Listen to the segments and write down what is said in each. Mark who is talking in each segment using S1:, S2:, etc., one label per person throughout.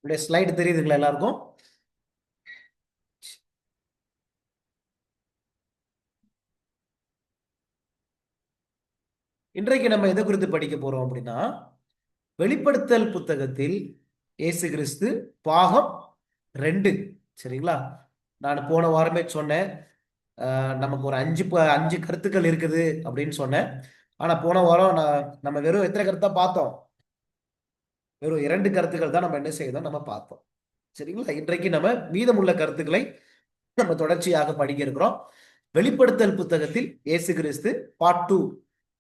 S1: உடைய ஸ்லைடு தெரியுதுங்களா எல்லாருக்கும்? இன்றைக்கு நம்ம எதை குறித்து படிக்க போறோம் அப்படின்னா, வெளிப்படுத்தல் புத்தகத்தில் இயேசு கிறிஸ்து பாகம் 2. சரிங்களா? நான் போன வாரமே சொன்னேன். நமக்கு ஒரு அஞ்சு கருத்துக்கள் இருக்குது அப்படின்னு சொன்னேன். ஆனா போன வாரம் நம்ம வெறும் எத்தனை கருத்தா பார்த்தோம்? வெறும் 2 கருத்துக்கள் தான் நம்ம என்ன செய்தோம், நம்ம பார்த்தோம். சரிங்களா? இன்றைக்கு நம்ம மீதமுள்ள கருத்துக்களை நம்ம தொடர்ச்சியாக படிக்க இருக்கிறோம். வெளிப்படுத்தல் புத்தகத்தில் இயேசு கிறிஸ்து பார்ட் 2,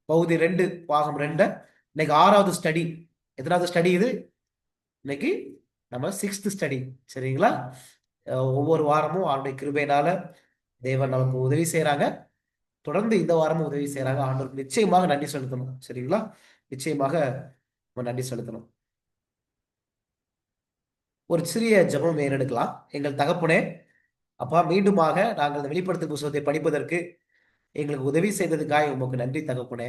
S1: பகுதி 2, பாகம் 2. இன்னைக்கு 6வது ஸ்டடி. எத்தனாவது ஸ்டடி இது? இன்னைக்கு நம்ம 6th ஸ்டடி. சரிங்களா? ஒவ்வொரு வாரமும் அவருடைய கிருபையினால தேவன் நமக்கு உதவி செய்யறாங்க. தொடர்ந்து இந்த வாரமும் உதவி செய்யறாங்க. ஆண்டவருக்கு நிச்சயமாக நன்றி செலுத்தணும். சரிங்களா? நிச்சயமாக நம்ம நன்றி செலுத்தணும். ஒரு சிறிய ஜெபம் ஏறெடுக்கலாம். எங்கள் தகப்பனே, அப்பா, மீண்டுமாக நாங்கள் இந்த வெளிப்படுத்தல் புத்தகத்தை படிப்பதற்கு எங்களுக்கு உதவி செய்ததுக்காக உமக்கு நன்றி தகப்பனே.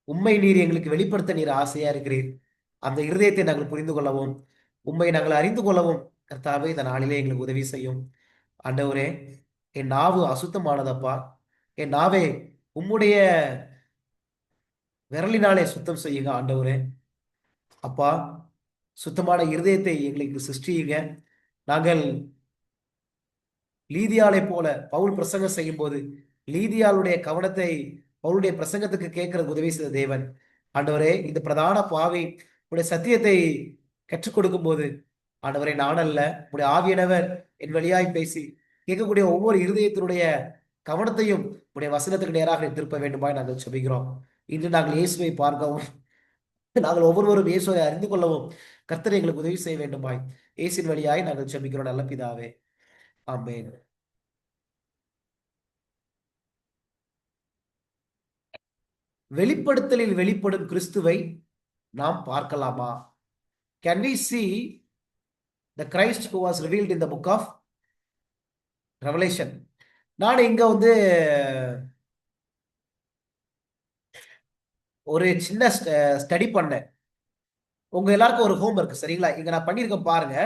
S1: உம்மை நீர் எங்களுக்கு வெளிப்படுத்த நீர் ஆசையா இருக்கிறீர். அந்த இருதயத்தை நாங்கள் புரிந்து கொள்ளவும், உம்மை நாங்கள் அறிந்து கொள்ளவும் கர்த்தாவே இந்த நாளிலே எங்களுக்கு உதவி செய்யும். ஆண்டவரே, என் நாவு அசுத்தமானதப்பா. என் நாவை உம்முடைய விரலினாலே சுத்தம் செய்யுங்க ஆண்டவரே. அப்பா, சுத்தமான இருதயத்தை எங்களுக்கு சிருஷ்டியுங்க. நாங்கள் லீதியாளை போல பவுல் பிரசங்கம் செய்யும் போது லீதியாளுடைய கவனத்தை பவுலுடைய பிரசங்கத்துக்கு கேட்கறது உதவி செய்த தேவன். ஆண்டவரே, இந்த பிரதான பாவி உடைய சத்தியத்தை கற்றுக் கொடுக்கும் போது ஆண்டவரே, நான் அல்ல, உடைய ஆவியானவர் என் வழியாய் பேசி கேட்கக்கூடிய ஒவ்வொரு இருதயத்தினுடைய கவனத்தையும் உடைய வசனத்துக்கு நேராக திருப்ப வேண்டுமாய் நாங்கள் செபிக்கிறோம். இன்று நாங்கள் இயேசுவை பார்க்கவும், நாங்கள் ஒவ்வொருவரும் இயேசுவை அறிந்து கொள்ளவும் கர்த்தர் எங்களுக்கு உதவி செய்ய வேண்டுமாய் இயேசின் வழியாய் நாங்கள் செபிக்கிறோம் நல்ல பிதாவே. ஆமென். வெளிப்படுத்தலில் வெளிப்படும் கிறிஸ்துவை நாம் பார்க்கலாமா? Can we see the Christ who was revealed in the book of Revelation? நான் இங்க ஒரு சின்ன ஸ்டடி பண்ணேன். உங்க எல்லாருக்கும் ஒரு ஹோம் இருக்கு. சரிங்களா? இங்க நான் பண்ணியிருக்கேன் பாருங்க.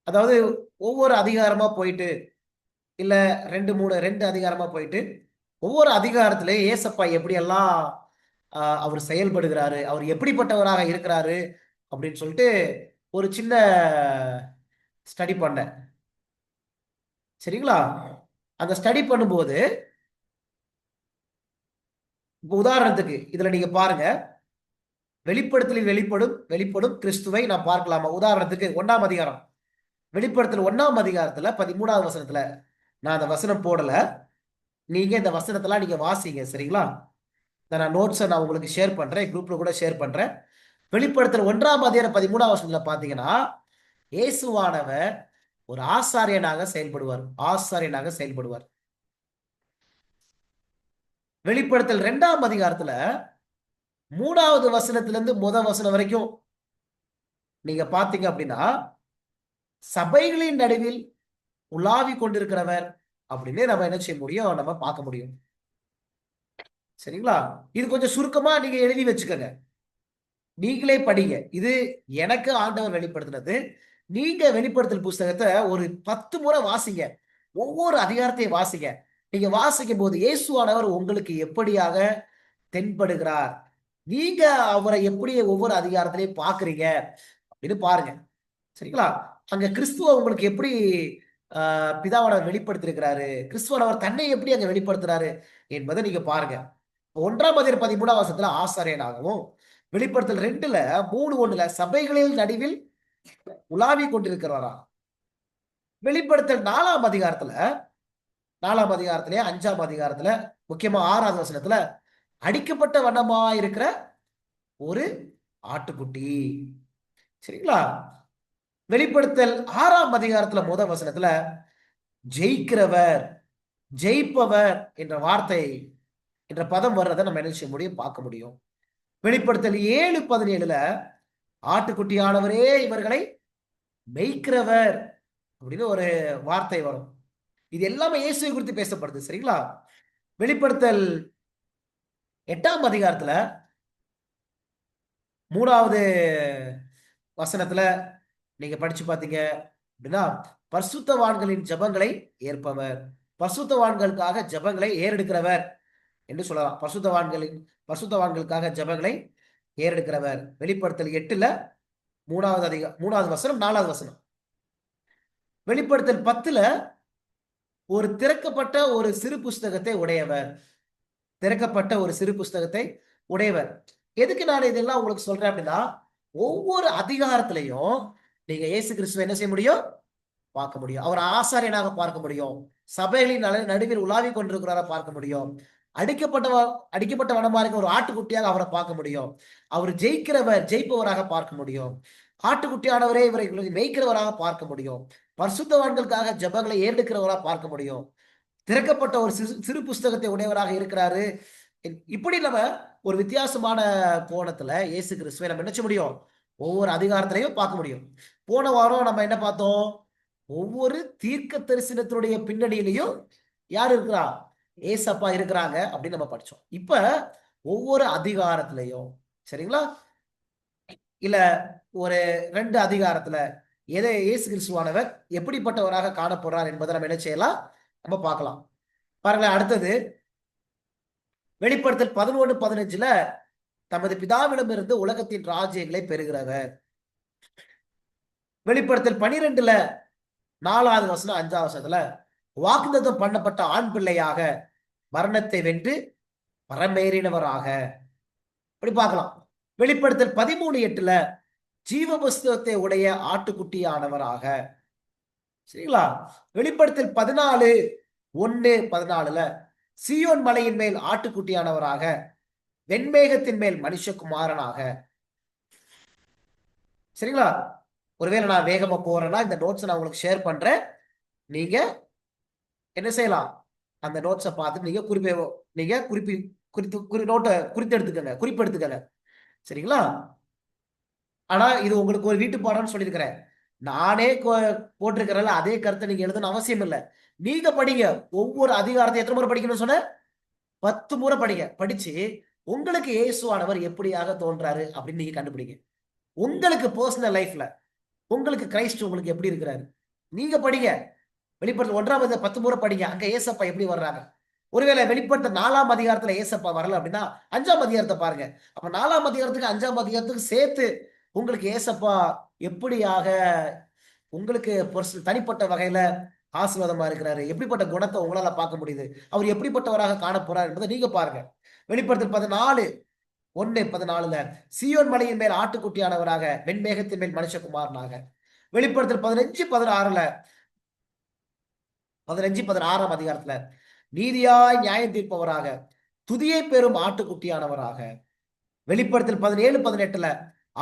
S1: அதாவது ஒவ்வொரு அதிகாரமா போயிட்டு, இல்ல 2 அதிகாரமா போயிட்டு, ஒவ்வொரு அதிகாரத்துல ஏசப்பா எப்படியெல்லாம் அவர் செயல்படுகிறாரு, அவர் எப்படிப்பட்டவராக இருக்கிறாரு அப்படின்னு சொல்லிட்டு ஒரு சின்ன ஸ்டடி பண்ணேன். சரிங்களா? அந்த ஸ்டடி பண்ணும்போது, இப்ப உதாரணத்துக்கு இதுல நீங்க பாருங்க, வெளிப்படுத்தலில் வெளிப்படும் வெளிப்படும் கிறிஸ்துவை நாம் பார்க்கலாமா? உதாரணத்துக்கு 1ஆம் அதிகாரம், வெளிப்படுத்தல் 1ஆம் அதிகாரத்துல 13வது வசனத்துல, நான் அந்த வசனம் போடல, நீங்க இந்த வசனத்தெல்லாம் நீங்க வாசிங்க. சரிங்களா? நான் நோட்ஸை நான் உங்களுக்கு ஷேர் பண்றேன், குரூப்ல கூட ஷேர் பண்றேன். வெளிப்படுத்தல் 1ஆம் அதிகாரம் 13வது வசனத்துல பாத்தீங்கன்னா, இயேசுவானவர் ஒரு ஆசாரியனாக செயல்படுவார். ஆசாரியனாக செயல்படுவார். வெளிப்படுத்தல் 2ஆம் அதிகாரத்துல 3வது வசனத்திலிருந்து முதல் வசனம் வரைக்கும் நீங்க பாத்தீங்க அப்படின்னா, சபைகளின் நடுவில் உலாவி கொண்டிருக்கிறவர் அப்படின்னு நம்ம என்ன செய்ய முடியும், நம்ம பார்க்க முடியும். சரிங்களா? இது கொஞ்சம் சுருக்கமா நீங்க எழுதி வச்சுக்கோங்க, நீங்களே படிங்க. இது எனக்கு ஆண்டவர் வெளிப்படுத்தினது. நீங்க வெளிப்படுத்தல் புஸ்தகத்தை ஒரு 10 முறை வாசிங்க. ஒவ்வொரு அதிகாரத்தையும் வாசிங்க. நீங்க வாசிக்கும் போது இயேசுவானவர் உங்களுக்கு எப்படியாக தென்படுகிறார், நீங்க அவரை எப்படி ஒவ்வொரு அதிகாரத்திலையும் பாக்குறீங்க அப்படின்னு பாருங்க. சரிங்களா? அங்க கிறிஸ்துவ உங்களுக்கு எப்படி பிதாவானவர் வெளிப்படுத்திருக்கிறாரு, கிறிஸ்துவனவர் தன்னை எப்படி அங்க வெளிப்படுத்துறாரு என்பதை நீங்க பாருங்க. 1ஆம் அதிகாரம் 13ஆம் வசனத்துல ஆசாரியனாகவும், வெளிப்படுத்தல் 2ல 3:1 சபைகளில் நடுவில் உலாவி கொண்டிருக்கிறாரா. வெளிப்படுத்தல் 4ஆம் அதிகாரத்திலே 5ஆம் அதிகாரத்துல முக்கியமா 6வது வசனத்துல அடிக்கப்பட்ட வண்ணமா இருக்கிற ஒரு ஆட்டுக்குட்டி. சரிங்களா? வெளிப்படுத்தல் 6ஆம் அதிகாரத்துல முதல் வசனத்துல ஜெயிக்கிறவர், ஜெயிப்பவர் என்ற வார்த்தை என்ற பதம் வர்றதை நம்ம என்ன செய்ய முடியும், பார்க்க முடியும். வெளிப்படுத்தல் 7:17 ஆட்டுக்குட்டியானவரே இவர்களை மெய்க்கிறவர் அப்படின்னு ஒரு வார்த்தை வரும். இது எல்லாமே இயேசுவை குறித்து பேசப்படுது. சரிங்களா? வெளிப்படுத்தல் 8ஆம் அதிகாரத்துல 3வது வசனத்துல நீங்க படிச்சு பாத்தீங்க அப்படின்னா, பரிசுத்தவான்களின் ஜெபங்களை ஏற்பவர், பரிசுத்தவான்களுக்காக ஜெபங்களை ஏறெடுக்கிறவர் என்று சொல்லலாம். பரிசுத்தவான்களுக்காக ஜெபங்களை ஏறெடுக்கிறவர். வெளிப்படுத்தல் 8ல 3வது வசனம் 4வது வசனம். வெளிப்படுத்தல் 10ல ஒரு திறக்கப்பட்ட ஒரு சிறு புஸ்தகத்தை உடையவர், திறக்கப்பட்ட ஒரு சிறு புஸ்தகத்தை உடையவர். எதுக்கு நான் இதெல்லாம் உங்களுக்கு சொல்றேன் அப்படின்னா, ஒவ்வொரு அதிகாரத்திலையும் நீங்க இயேசு கிறிஸ்துவை என்ன செய்ய முடியும்? பார்க்க முடியும். அவர் ஆசாரியனாக பார்க்க முடியும். சபைகளின் நடுவில் உலாவி கொண்டிருக்கிறார பார்க்க முடியும். அடிக்கப்பட்ட வனமா இருக்க ஒரு ஆட்டுக்குட்டியாக அவரை பார்க்க முடியும். அவர் ஜெயிப்பவராக பார்க்க முடியும். ஆட்டுக்குட்டியானவரே இவரை மேய்க்கிறவராக பார்க்க முடியும். பரிசுத்தவான்களுக்காக ஜெபங்களை ஏறெடுக்கிறவராக பார்க்க முடியும். திறக்கப்பட்ட ஒரு சிறு புஸ்தகத்தை உடையவராக இருக்கிறாரு. இப்படி நம்ம ஒரு வித்தியாசமான கோணத்துல இயேசு கிறிஸ்துவை நம்ம நினைச்ச முடியும், ஒவ்வொரு அதிகாரத்திலையும் பார்க்க முடியும். போன வாரம் நம்ம என்ன பார்த்தோம்? ஒவ்வொரு தீர்க்க தரிசனத்தினுடைய பின்னணியிலையும் யார் இருக்கிறா? ஏசப்பா இருக்கிறாங்க அப்படின்னு நம்ம படிச்சோம். இப்ப ஒவ்வொரு அதிகாரத்திலையும், சரிங்களா, இல்ல ஒரு 2 அதிகாரத்துல எதை இயேசு கிறிஸ்துவானவர் எப்படிப்பட்டவராக காணப்படுறார் என்பதை நம்ம என்ன செய்யலாம்? நம்ம பார்க்கலாம். பாருங்களேன். அடுத்தது வெளிப்படுத்தல் 11:15ல தமது பிதாவிடமிருந்து உலகத்தின் ராஜ்யங்களை பெறுகிறவர். வெளிப்படுத்தல் 12ல 4வது வசனம் 5வது வசனத்துல வாக்குத்தத்தம் பண்ணப்பட்ட ஆண் பிள்ளையாக மரணத்தை வென்று பரமேறினவராக அப்படி பார்க்கலாம். வெளிப்படுத்தல் 13:8ல ஜீவ புஸ்தகத்தை உடைய ஆட்டுக்குட்டியானவராக. சரிங்களா? வெளிப்படுத்தல் 14:1-14ல சீயோன் மலையின் மேல் ஆட்டுக்குட்டியானவராக, வெண்மேகத்தின் மேல் மனுஷகுமாரனாக. சரிங்களா? ஒருவேளை நான் வேகமா போறேன்னா இந்த நோட்ஸ் நான் உங்களுக்கு ஷேர் பண்றேன். நீங்க என்ன செய்யலாம்? அந்த நோட்ஸை பார்த்து நீங்க குறிப்பெடுத்துக்கங்க. சரிங்களா? ஆனா இது உங்களுக்கு ஒரு வீட்டு பாடம்னு சொல்லியிருக்கிறேன். நானே போட்டிருக்கிறேன்ல, அதே கருத்தை நீங்க எழுதணும் அவசியம் இல்லை. நீங்க படிங்க. ஒவ்வொரு அதிகாரத்தை எத்தனை முறை படிக்கணும்னு சொன்ன? 10 முறை படிங்க. படிச்சு உங்களுக்கு இயேசுவானவர் எப்படியாக தோன்றாரு அப்படின்னு நீங்க கண்டுபிடிங்க. உங்களுக்கு பர்சனல் லைஃப்ல உங்களுக்கு கிரைஸ்ட் உங்களுக்கு எப்படி இருக்கிறாரு நீங்க படிங்க. வெளிப்படுத்தல் 1ஆம் 10 முறை படிங்க. அங்க ஏசப்பா எப்படி வர்றாங்க. ஒருவேளை வெளிப்படுத்த 4ஆம் அதிகாரத்துல ஏசப்பா வரல அப்படின்னா 5ஆம் அதிகாரத்தை பாருங்க. அப்ப 4ஆம் அதிகாரத்துக்கு 5ஆம் அதிகாரத்துக்கு சேர்த்து உங்களுக்கு ஏசப்பா எப்படியாக உங்களுக்கு தனிப்பட்ட வகையில ஆசீர்வாதமா இருக்கிறாரு, எப்படிப்பட்ட குணத்தை உங்களால பார்க்க முடியுது, அவர் எப்படிப்பட்டவராக காண போறார் என்பதை நீங்க பாருங்க. வெளிப்படுத்தல் 14:1-14ல சீயோன் மலையின் மேல் ஆட்டுக்குட்டியானவராக, வெண்மேகத்தின் மேல் மனுஷகுமாரனாக. வெளிப்படுத்தல் 15-16ஆம் அதிகாரத்துல நீதியாய் நியாயம் தீர்ப்பவராக, துதியை பெறும் ஆட்டுக்குட்டியானவராக. வெளிப்படுத்தல் 17-18ல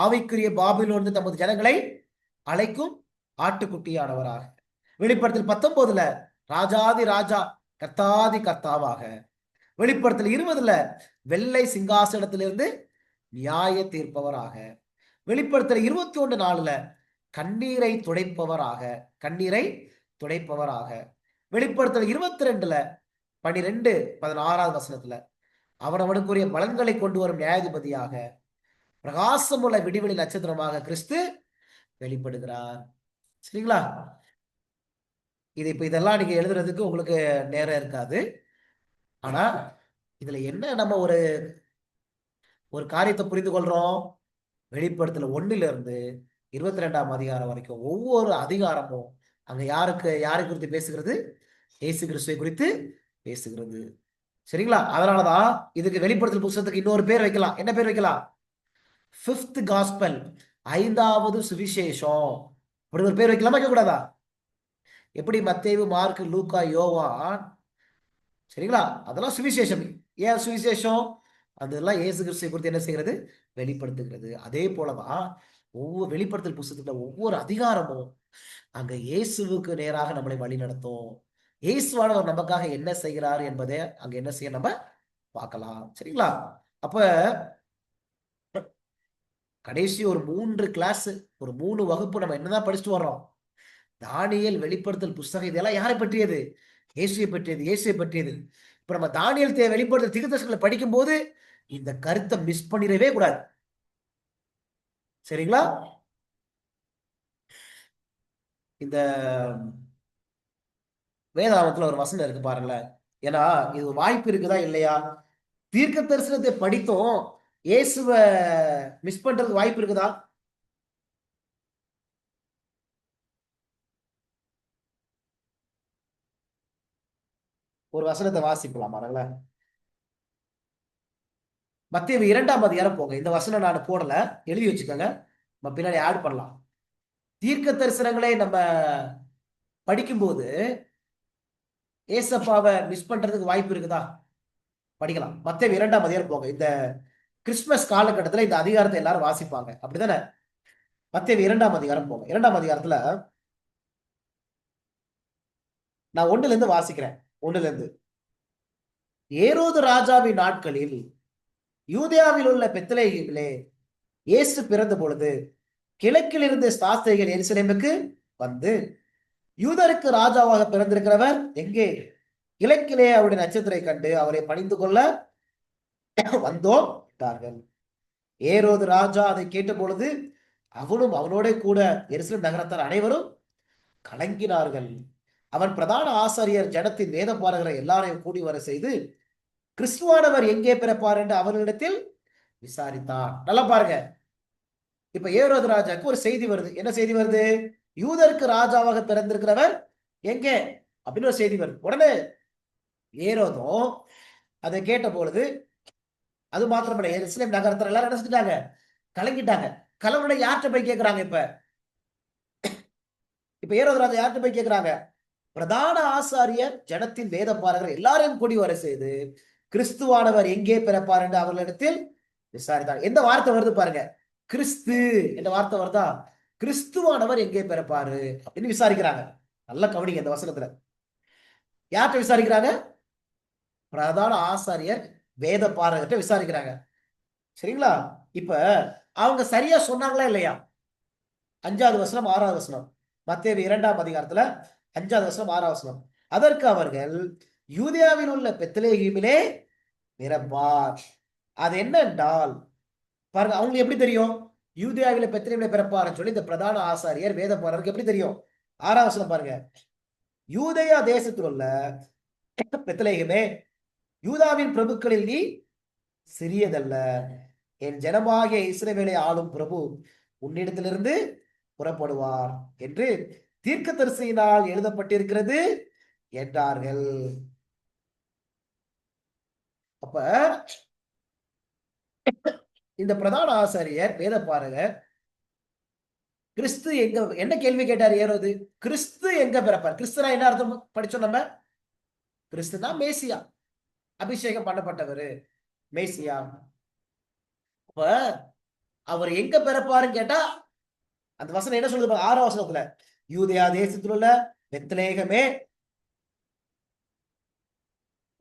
S1: ஆவிக்குரிய பாபிலோன் தமது ஜனங்களை அழைக்கும் ஆட்டுக்குட்டியானவராக. வெளிப்படுத்தல் 19ல ராஜாதி ராஜா கர்த்தாதி கர்த்தாவாக. வெளிப்படுத்தல் 20ல வெள்ளை சிங்காசனத்திலிருந்து நியாய தீர்ப்பவராக. வெளிப்படுத்தல் 21:4ல கண்ணீரை துடைப்பவராக. வெளிப்படுத்தல் 22ல 12-16வது வசனத்துல அவனவனுக்குரிய பலன்களை கொண்டு வரும் நியாயாதிபதியாக, பிரகாசமுள்ள விடிவெளி நட்சத்திரமாக கிறிஸ்து வெளிப்படுகிறார். சரிங்களா? இதெல்லாம் நீங்க எழுதுறதுக்கு உங்களுக்கு நேரம் இருக்காது. ஆனா இதுல என்ன நம்ம ஒரு காரியத்தை புரிந்து கொள்றோம்? வெளிப்படுத்தல 1லிருந்து 22ஆம் அதிகாரம் வரைக்கும் ஒவ்வொரு அதிகாரமும் அங்க யாரை குறித்து பேசுகிறது? இயேசு கிறிஸ்துவை குறித்து பேசுகிறது. சரிங்களா? அதனாலதான் இதுக்கு வெளிப்படுத்தல் புத்தகத்துக்கு இன்னொரு பேர் வைக்கலாம். என்ன பேர் வைக்கலாம்? 5th காஸ்பல், 5வது சுவிசேஷம். அப்படி ஒரு பேர் வைக்கலாமா, வைக்க கூடாதா? எப்படி மத்தேயு, மார்க், லூக்கா, யோவான், சரிங்களா, அதெல்லாம் சுவிசேஷம். ஏன் சுவிசேஷம்? அதெல்லாம் இயேசு கிறிஸ்துவை குறித்து என்ன செய்கிறது? வெளிப்படுத்துகிறது. அதே போலதான் ஒவ்வொரு வெளிப்படுத்தல் புத்தகத்துல ஒவ்வொரு அதிகாரமும் அங்க இயேசுவுக்கு நேராக நம்மளை வழி நடத்தும். இயேசுவானவர் நமக்காக என்ன செய்கிறார் என்பதை அங்க என்ன செய்ய நம்ம பார்க்கலாம். சரிங்களா? அப்ப கடைசி ஒரு 3 கிளாஸ், ஒரு 3 வகுப்பு நம்ம என்னதான் படிச்சுட்டு வர்றோம்? தானியேல், வெளிப்படுத்தல் புஸ்தகம், இதெல்லாம் யாரை பற்றியது? இயேசுவை பற்றியது. இப்ப நம்ம தானியேல் வெளிப்படுத்தல் தீர்க்கதரிசனங்களை படிக்கும் போது இந்த கருத்தை மிஸ் பண்ணிடவே கூடாது. சரிங்களா? இந்த வேதாகமத்துல ஒரு வசனம் இருக்கு பாருங்களேன். ஏன்னா இது வாய்ப்பு இருக்குதா இல்லையா? தீர்க்க தரிசனத்தை படித்தும் இயேசுவை மிஸ் பண்றதுக்கு வாய்ப்பு இருக்குதா? ஒரு வசனத்தை வாசிக்கலாம் பாருங்களேன். மத்தேயு 2 போங்க. இந்த வசனம் நான் போடல, எழுதி வச்சுக்கோங்க, நம்ம பின்னாடி ஆட் பண்ணலாம். தீர்க்க தரிசனங்களை நம்ம படிக்கும்போது ஏசப்பாவை மிஸ் பண்றதுக்கு வாய்ப்பு இருக்குதா? படிக்கலாம். மத்தேயு 2 போங்க. இந்த கிறிஸ்துமஸ் காலகட்டத்துல இந்த அதிகாரத்தை எல்லாரும் வாசிப்பாங்க, அப்படிதானே? மத்தேயு 2 போங்க. 2 நான் 1 வாசிக்கிறேன். 1 ஏரோது ராஜாவின் நாட்களில் யூதேயாவில் உள்ள பெத்லகேமிலே இயேசு பிறந்த பொழுது கிழக்கில் இருந்து சாஸ்திரிகள் எருசலேமுக்கு வந்து, யூதருக்கு ராஜாவாக பிறந்திருக்கிறவர் எங்கே? கிழக்கிலே அவருடைய நட்சத்திரை கண்டு அவரை பணிந்து கொள்ள வந்தோம் என்றார்கள். ஏரோது ராஜா அதை கேட்ட பொழுது அவனும் அவனோட கூட எருசலேம் நகரத்தார் அனைவரும் கலங்கினார்கள். அவன் பிரதான ஆசாரியர் ஜனத்தின் வேத பாரகரை எல்லாரையும் கூடி வர செய்து கிறிஸ்துவானவர் எங்கே பிறப்பார் என்று அவர்களிடத்தில் விசாரித்தான். நல்லா பாருங்க, இப்ப ஏரோது ராஜாக்கு ஒரு செய்தி வருது. என்ன செய்தி வருது? யூதருக்கு ராஜாவாக பிறந்திருக்கிறவர் எங்கே அப்படின்னு ஒரு செய்தி வருது. உடனே ஏரோதும் அதை கேட்ட பொழுது, அது மாத்திரமல்ல, எருசலேம் நகரத்துல எல்லாரும் என்ன செஞ்சுட்டாங்க? கலங்கிட்டாங்க. கலவரை யார்கிட்ட போய் கேட்கிறாங்க? இப்ப ஏரோது ராஜா யார்கிட்ட போய் கேட்கிறாங்க? பிரதான ஆசாரியர் ஜனத்தின் வேத பாரகர் எல்லாரையும் கூடி வர செய்து கிறிஸ்துவானவர் எங்கே பிறப்பார் என்று அவர்களிடத்தில் விசாரித்தார். எந்த வார்த்தை வருது பாருங்க? கிறிஸ்து என்ற வார்த்தை வருதா? கிறிஸ்துவானவர் எங்கே பிறப்பாரு அப்படின்னு விசாரிக்கிறாங்க. நல்ல கவனிங்க, இந்த வசனத்துல யார்கிட்ட விசாரிக்கிறாங்க? பிரதான ஆசாரியர் வேத பாரகர்கிட்ட விசாரிக்கிறாங்க. சரிங்களா? இப்ப அவங்க சரியா சொன்னாங்களா இல்லையா? 5வது வசனம் 6வது வசனம், மத்தேயு 2 5வது வசனம் 6வது வசனம். அதற்கு அவர்கள் யூதேயாவில் உள்ள பெத்லகேமிலே பிறப்பார். அது என்ன என்றால் பாருங்க, அவங்களுக்கு எப்படி தெரியும் யூதேயாவில பெத்லகேமிலே பிறப்பார்னு சொல்லி? இந்த பிரதான ஆசாரியர் வேத பாரகருக்கு எப்படி தெரியும்? 6வது வசனம் பாருங்க. யூதேயா தேசத்தில் உள்ள பெத்லகேமே, யூதாவின் பிரபுக்களில் நீ சிறியதல்ல, என் ஜனமாகிய இஸ்ரவேலை ஆளும் பிரபு உன்னிடத்திலிருந்து புறப்படுவார் என்று தீர்க்கதரிசியினால் எழுதப்பட்டிருக்கிறது என்றார்கள். அப்ப இந்த பிரதான ஆசாரியர் வேத பாரகர் கிறிஸ்து எங்க, என்ன கேள்வி கேட்டார் ஏரோது? கிறிஸ்து எங்க பிறப்பார்? கிறிஸ்துனா என்ன அர்த்தம் படிச்சோம் நம்ம? கிறிஸ்துனா மேசியா, அபிஷேகம் பண்ணப்பட்டவர், மேசியா. அப்ப அவர் எங்க பிறப்பாருன்னு கேட்டா அந்த வசனம் என்ன சொல்லுது? 6வது வசனத்துல யூதேயா தேசத்தில் உள்ள பெத்லகேமே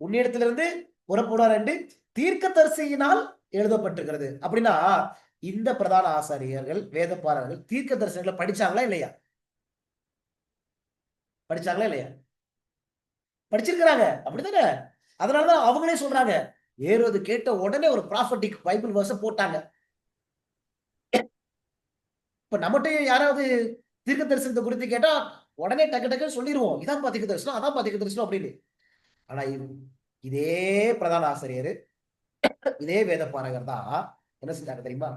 S1: உன்னிடத்திலிருந்து புறப்படுவார் என்று தீர்க்கதரிசியினால் எழுதப்பட்டிருக்கிறது. அப்படின்னா இந்த பிரதான ஆசாரியர்கள் வேதப்பாரர்கள் தீர்க்க தரிசனங்களை படிச்சாங்களா இல்லையா? படிச்சாங்களா இல்லையா? படிச்சிருக்கிறாங்க, அப்படித்தானே? அதனாலதான் அவங்களே சொல்றாங்க, ஏரோது கேட்ட உடனே ஒரு ப்ராஃபட்டிக் பைபிள் வேர்ஸ் போட்டாங்க. இப்ப நம்மகிட்ட யாராவது தீர்க்க தரிசனத்தை குறித்து கேட்டா உடனே டக்கு டக்குன்னு சொல்லிடுவோம், இதான் தீர்க்க தரிசனம், அதான் தீர்க்க தரிசனம் அப்படின்னு. ஆனா இதே பிரதான ஆசிரியர், இதே வேத பாரகர் தான் என்ன செஞ்சாங்க தெரியுமா?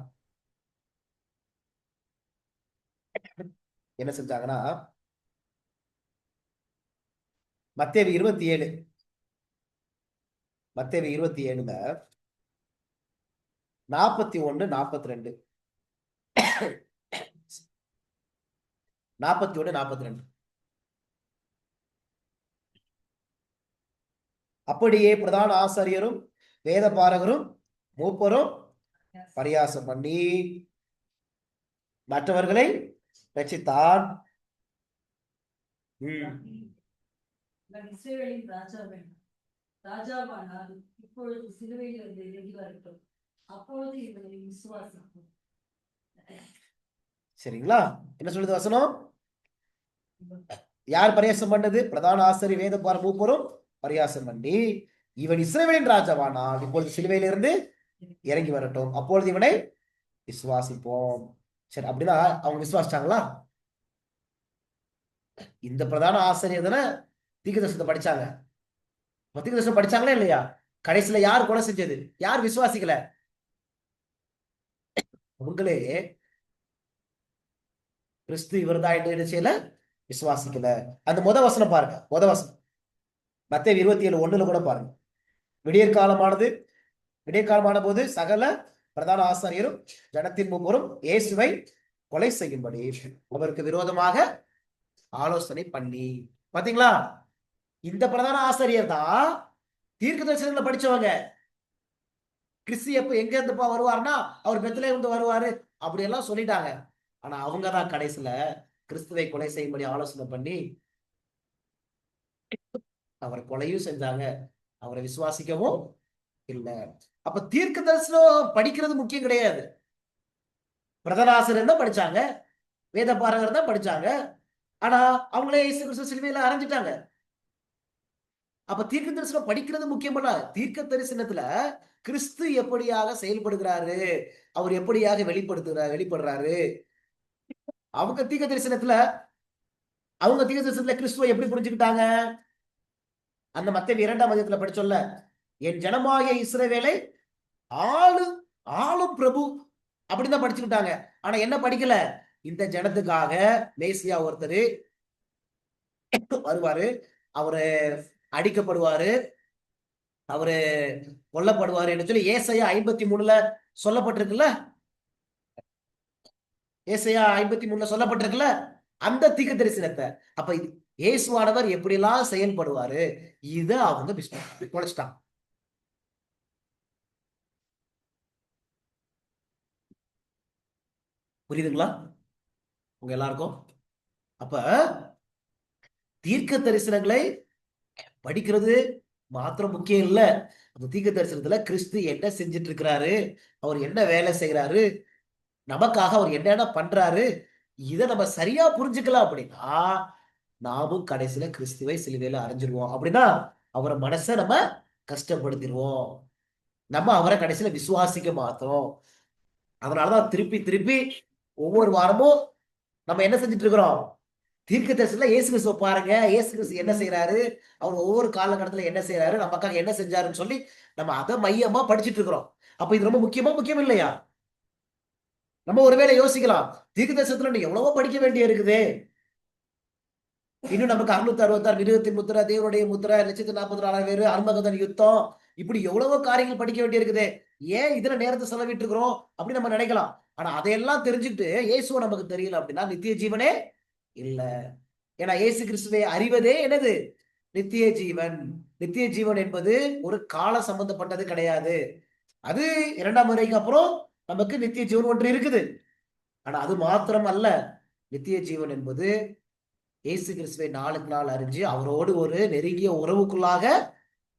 S1: என்ன செஞ்சாங்கன்னா, மத்தேயு 27 41 42 41 42. அப்படியே பிரதான ஆசாரியரும் வேத பாரகரும் மூப்பரும் பரியாசம் பண்ணி மற்றவர்களை ரட்சித்தான்.
S2: ராஜாவானால் இப்பொழுது சிலுவையில் இருந்து இறங்கி வரட்டும், அப்பொழுது இவர்களை விசுவாசிக்கும்.
S1: சரிங்களா? என்ன சொல்லுது வசனம்? யார் பரியாசம் பண்ணது? பிரதான ஆசாரி வேத பார மூப்பரும் பரியாசம் பண்ணி இவன் இஸ்ரவேலின் ராஜாவானால் இப்பொழுது சிலுவையிலிருந்து இறங்கி வரட்டும், அப்பொழுது இவனை விசுவாசிப்போம். சரி, அப்படின்னா அவங்க விசுவாசிச்சாங்களா? இந்த பிரதான ஆசிரியர் தானே தீர்க்கதரிசனத்தை படிச்சாங்க. தீர்க்கதரிசனம் படிச்சாங்களா இல்லையா? கடைசியில யார் கொலை செஞ்சது? யார் விசுவாசிக்கல? அவங்களே கிறிஸ்து இவர்தான் என்று என்ன செய்யல? விசுவாசிக்கல. அந்த வசனம் பாருங்க, வசனம் மத்தேயு 27:1 கூட பாருங்க. விடியற் காலமானது, விடியற் காலமான போது சகல பிரதான ஆசாரியரும் ஜனத்தின் மூப்பரும் இயேசுவை கொலை செய்யும்படி அவருக்கு விரோதமாக ஆலோசனை பண்ணி. பாத்தீங்களா? இந்த பிரதான ஆசிரியர் தான் தீர்க்க தரிசனங்களை படிச்சவங்க. கிறிஸ்து எப்ப எங்க இருந்துப்பா வருவாருன்னா அவர் பெத்லகேம்ல இருந்து வருவாரு அப்படி எல்லாம் சொல்லிட்டாங்க. ஆனா அவங்க தான் கடைசியில கிறிஸ்துவை கொலை செய்யும்படி ஆலோசனை பண்ணி அவரை கொலையும் செஞ்சாங்க. அவரை விசுவாசிக்கவும் இல்ல. அப்ப தீர்க்க தரிசனம் படிக்கிறது முக்கியம் கிடையாது. பிரதனாசிரியர் தான் படிச்சாங்க, வேத பாரகர் தான் படிச்சாங்க. ஆனா அவங்களே இயேசு கிறிஸ்து சிலுவையில அறைஞ்சிட்டாங்க. அப்ப தீர்க்க தரிசனம் படிக்கிறது முக்கியமல்ல. தீர்க்க தரிசனத்துல கிறிஸ்து எப்படியாக செயல்படுகிறாரு, அவர் எப்படியாக வெளிப்படுறாரு. அவங்க தீர்க்க தரிசனத்துல கிறிஸ்துவை எப்படி புரிஞ்சுக்கிட்டாங்க? அந்த மத்தேயு 2ஆம் அதிகாரத்துல படிச்சோம்ல, என் ஜனமாகிய இஸ்ரவேலை ஆளும் பிரபு அப்படிதான் படிச்சுக்கிட்டாங்க. ஆனா என்ன படிக்கல? இந்த ஜனத்துக்காக மேசியா ஒருத்தர் வருவாரு, அவரு அடிக்கப்படுவாரு, அவரு கொல்லப்படுவாரு என்று சொல்லி ஏசாயா 53 சொல்லப்பட்டிருக்குல்ல. ஏசாயா 53 சொல்லப்பட்டிருக்குல்ல. அந்த தீர்க்க தரிசனத்தை அப்ப இயேசுவானவர் எப்படி எல்லாம் செயல்படுவாரு இத அவங்க தொலைச்சிட்டாங்க. புரியுதுங்களா உங்க எல்லாருக்கும்? அப்ப தீர்க்க தரிசனங்களை படிக்கிறது மாத்திரம் முக்கியம் இல்ல. அந்த தீர்க்க தரிசனத்துல கிறிஸ்து என்ன செஞ்சிட்டு இருக்கிறாரு, அவர் என்ன வேலை செய்யறாரு, நமக்காக அவர் என்னென்ன பண்றாரு, இதை நம்ம சரியா புரிஞ்சுக்கலாம் அப்படின்னா நாமும் கடைசியில கிறிஸ்துவை சிலுவையில அரைஞ்சிருவோம். அப்படின்னா அவரை மனசை நம்ம கஷ்டப்படுத்திடுவோம். நம்ம அவரை கடைசியில விசுவாசிக்க மாட்டோம். அதனாலதான் திருப்பி திருப்பி ஒவ்வொரு வாரமும் நம்ம என்ன செஞ்சுட்டு இருக்கிறோம்? தீர்க்க தரிசனத்துல இயேசு கிறிஸ்துவ பாருங்க, இயேசு கிறிஸ்து என்ன செய்யறாரு, அவர் ஒவ்வொரு காலகட்டத்துல என்ன செய்யறாரு, நமக்காக என்ன செஞ்சாருன்னு சொல்லி நம்ம அதை மையமா படிச்சுட்டு இருக்கிறோம். அப்ப இது ரொம்ப முக்கியம் இல்லையா? நம்ம ஒருவேளை யோசிக்கலாம், தீர்க்க தரிசனத்துல எவ்வளவோ படிக்க வேண்டிய இருக்குது. இன்னும் நமக்கு 666 மிருகத்தின் முத்திரை, தேவனுடைய முத்திரை, 144 பேரு, அர்மகதன் யுத்தம், இப்படி எவ்வளவோ காரியங்கள் படிக்க வேண்டி இருக்குது. ஏன் இதுல நேரத்தை செலவிட்டு இருக்கிறோம் அப்படின்னு நம்ம நினைக்கலாம். ஆனா அதையெல்லாம் தெரிஞ்சுக்கிட்டு இயேசுவ நமக்கு தெரியல அப்படின்னா நித்திய ஜீவனே இல்ல. ஏன்னா இயேசு கிறிஸ்துவை அறிவதே என்னது? நித்திய ஜீவன். நித்திய ஜீவன் என்பது ஒரு கால சம்பந்தப்பட்டது கிடையாது. அது 2ஆம் முறைக்கு அப்புறம் நமக்கு நித்திய ஜீவன் ஒன்று இருக்குது. ஆனா அது மாத்திரம் அல்ல. நித்திய ஜீவன் என்பது இயேசு கிறிஸ்துவை நாளுக்கு நாள் அறிஞ்சு அவரோடு ஒரு நெருங்கிய உறவுக்குள்ளாக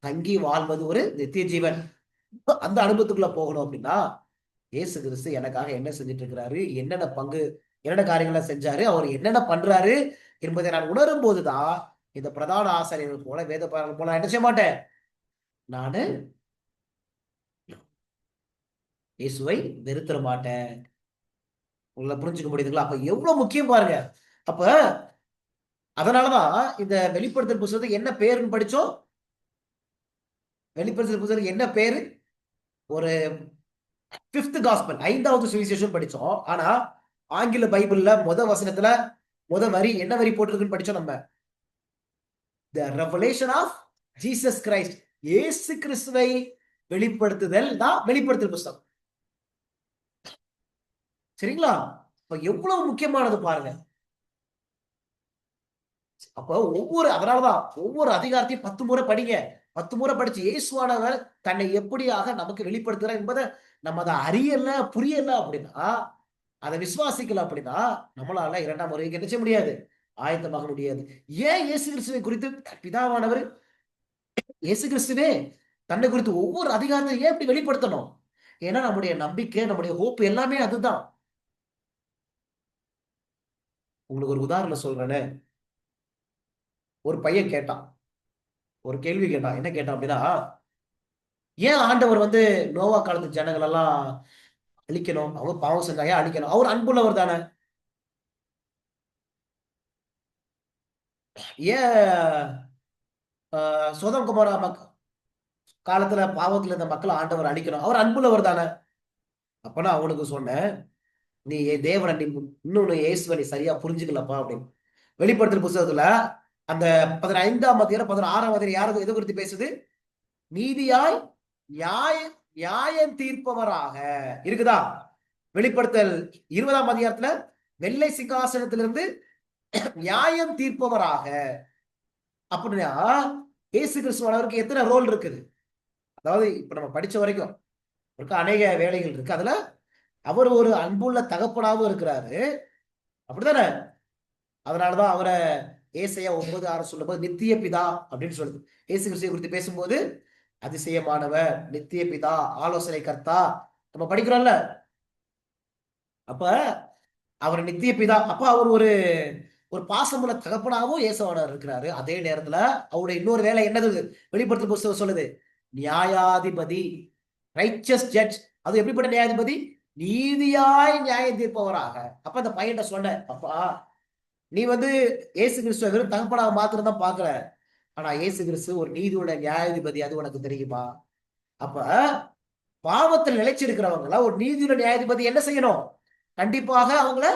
S1: தங்கி வாழ்வது ஒரு நித்திய ஜீவன். அந்த அனுபவத்துக்குள்ள போகணும் அப்படின்னா இயேசு கிறிஸ்து எனக்காக என்ன செஞ்சுட்டு இருக்கிறாரு, என்னென்ன காரியங்களை செஞ்சாரு, அவர் என்னென்ன பண்றாரு என்பதை நான் உணரும் போதுதான் இந்த பிரதான ஆசிரியர்கள் போல வேத பாடல்கள் போல என்ன செய்ய மாட்டேன், நானு இயேசுவை வெறுத்துற மாட்டேன். உங்களை புரிஞ்சுக்க முடியுதுங்களா? அப்ப எவ்வளவு முக்கியம் பாருங்க. அப்ப அதனாலதான் இந்த வெளிப்படுத்தல் புத்தகத்துக்கு என்ன பேருன்னு படிச்சோம்? வெளிப்படுத்தல் புத்தகத்துக்கு என்ன பேரு? ஒரு 5th காஸ்பல், 5வது சுவிசேஷம் படிச்சோம். ஆனா ஆங்கில பைபிள்ல வசனத்துல வரி என்ன வரி போட்டிருக்குன்னு படிச்சோம் நம்ம? The revelation of Jesus Christ. இயேசு கிறிஸ்துவை வெளிப்படுத்துதல் தான் வெளிப்படுத்தல் புத்தகம். சரிங்களா? அப்ப எவ்வளவு முக்கியமானது பாருங்க. அப்ப அதனாலதான் ஒவ்வொரு அதிகாரத்தையும் 10 முறை படிங்க. 10 முறை படிச்சு இயேசுவானவர் தன்னை எப்படியாக நமக்கு வெளிப்படுத்துறார் என்பதை நம்ம அதை அறியல புரியல அப்படின்னா, அதை விசுவாசிக்கல அப்படின்னா நம்மளால 2ஆம் முறைக்கு என்ன செய்ய முடியாது, ஆயத்தமாக முடியாது. ஏன் இயேசு கிறிஸ்துவை குறித்து பிதாவானவர் இயேசு கிறிஸ்துவே தன்னை குறித்து ஒவ்வொரு அதிகாரத்தையும் ஏன் இப்படி வெளிப்படுத்தணும்? ஏன்னா நம்முடைய நம்பிக்கை, நம்முடைய ஹோப் எல்லாமே அதுதான். உங்களுக்கு ஒரு உதாரணம் சொல்றேன்னு. ஒரு பையன் கேட்டான், ஒரு கேள்வி கேட்டான். என்ன கேட்டான் அப்படின்னா, ஏன் ஆண்டவர் நோவா காலத்து ஜனங்கள் எல்லாம் அழிக்கணும்? அவங்க பாவம் செஞ்சாங்க, அழிக்கணும். அவர் அன்புள்ளவர் தானே. ஏன் சோதம் குமாரா காலத்துல பாவத்துல இருந்த மக்களை ஆண்டவர் அழிக்கணும்? அவர் அன்புள்ளவர் தானே. அப்ப நான் அவனுக்கு சொன்னேன், நீ தேவனை நீ இன்னொன்னு இயேசுவை நீ சரியா புரிஞ்சுக்கலப்பா அப்படின்னு. வெளிப்படுத்தல் புத்தகத்துல அந்த 15ஆம் அதிகாரம் 16ஆம் அதிகாரம் யாருக்கு எது குறித்து பேசுது? நீதியாய் நியாய நியாயம் தீர்ப்பவராக இருக்குதா? வெளிப்படுத்தல் 20ஆம் அதிகாரத்துல வெள்ளை சிங்காசனத்திலிருந்து நியாயம் தீர்ப்பவராக. அப்படின்னா இயேசு கிறிஸ்துவனுக்கு எத்தனை ரோல் இருக்குது? அதாவது இப்ப நம்ம படிச்ச வரைக்கும் இருக்க அநேக வேலைகள் இருக்கு. அதுல அவர் ஒரு அன்புள்ள தகப்பனாவும் இருக்கிறாரு, அப்படித்தானே? அதனாலதான் அவரை ஏசாயா 9:6 சொல்லும்போது நித்திய பிதா அப்படின்னு சொல்லுது. இயேசு கிறிஸ்துவை குறித்து பேசும்போது அதிசயமானவர், நித்திய பிதா, ஆலோசனை கர்த்தா நம்ம படிக்கிறோம்ல. அப்ப அவர் நித்திய பிதா, அப்ப அவர் ஒரு ஒரு பாசமுள்ள தகப்பனாவும் இயேசுவானவர் இருக்கிறாரு. அதே நேரத்துல அவருடைய இன்னொரு வேலை என்னது? வெளிப்படுத்தல் புத்தகம் சொல்லுது, நியாயாதிபதி, ரைச்சஸ் ஜட்ஜ். அது எப்படிப்பட்ட நியாயாதிபதி? நீதியாய் நியாயம் தீர்ப்பவராக. அப்ப அந்த பையன்கிட்ட சொன்ன, அப்பா நீ இயேசு கிறிஸ்துவ வெறும் தகப்பனாக மாத்திரம் தான் பாக்குற, ஆனா இயேசு கிறிஸ்து ஒரு நீதியோட நியாயாதிபதி, அது உனக்கு தெரியுமா? அப்ப பாவத்தில் நிலைச்சிருக்கிறவங்கள ஒரு நீதியோட நியாயாதிபதி என்ன செய்யணும்? கண்டிப்பாக அவங்கள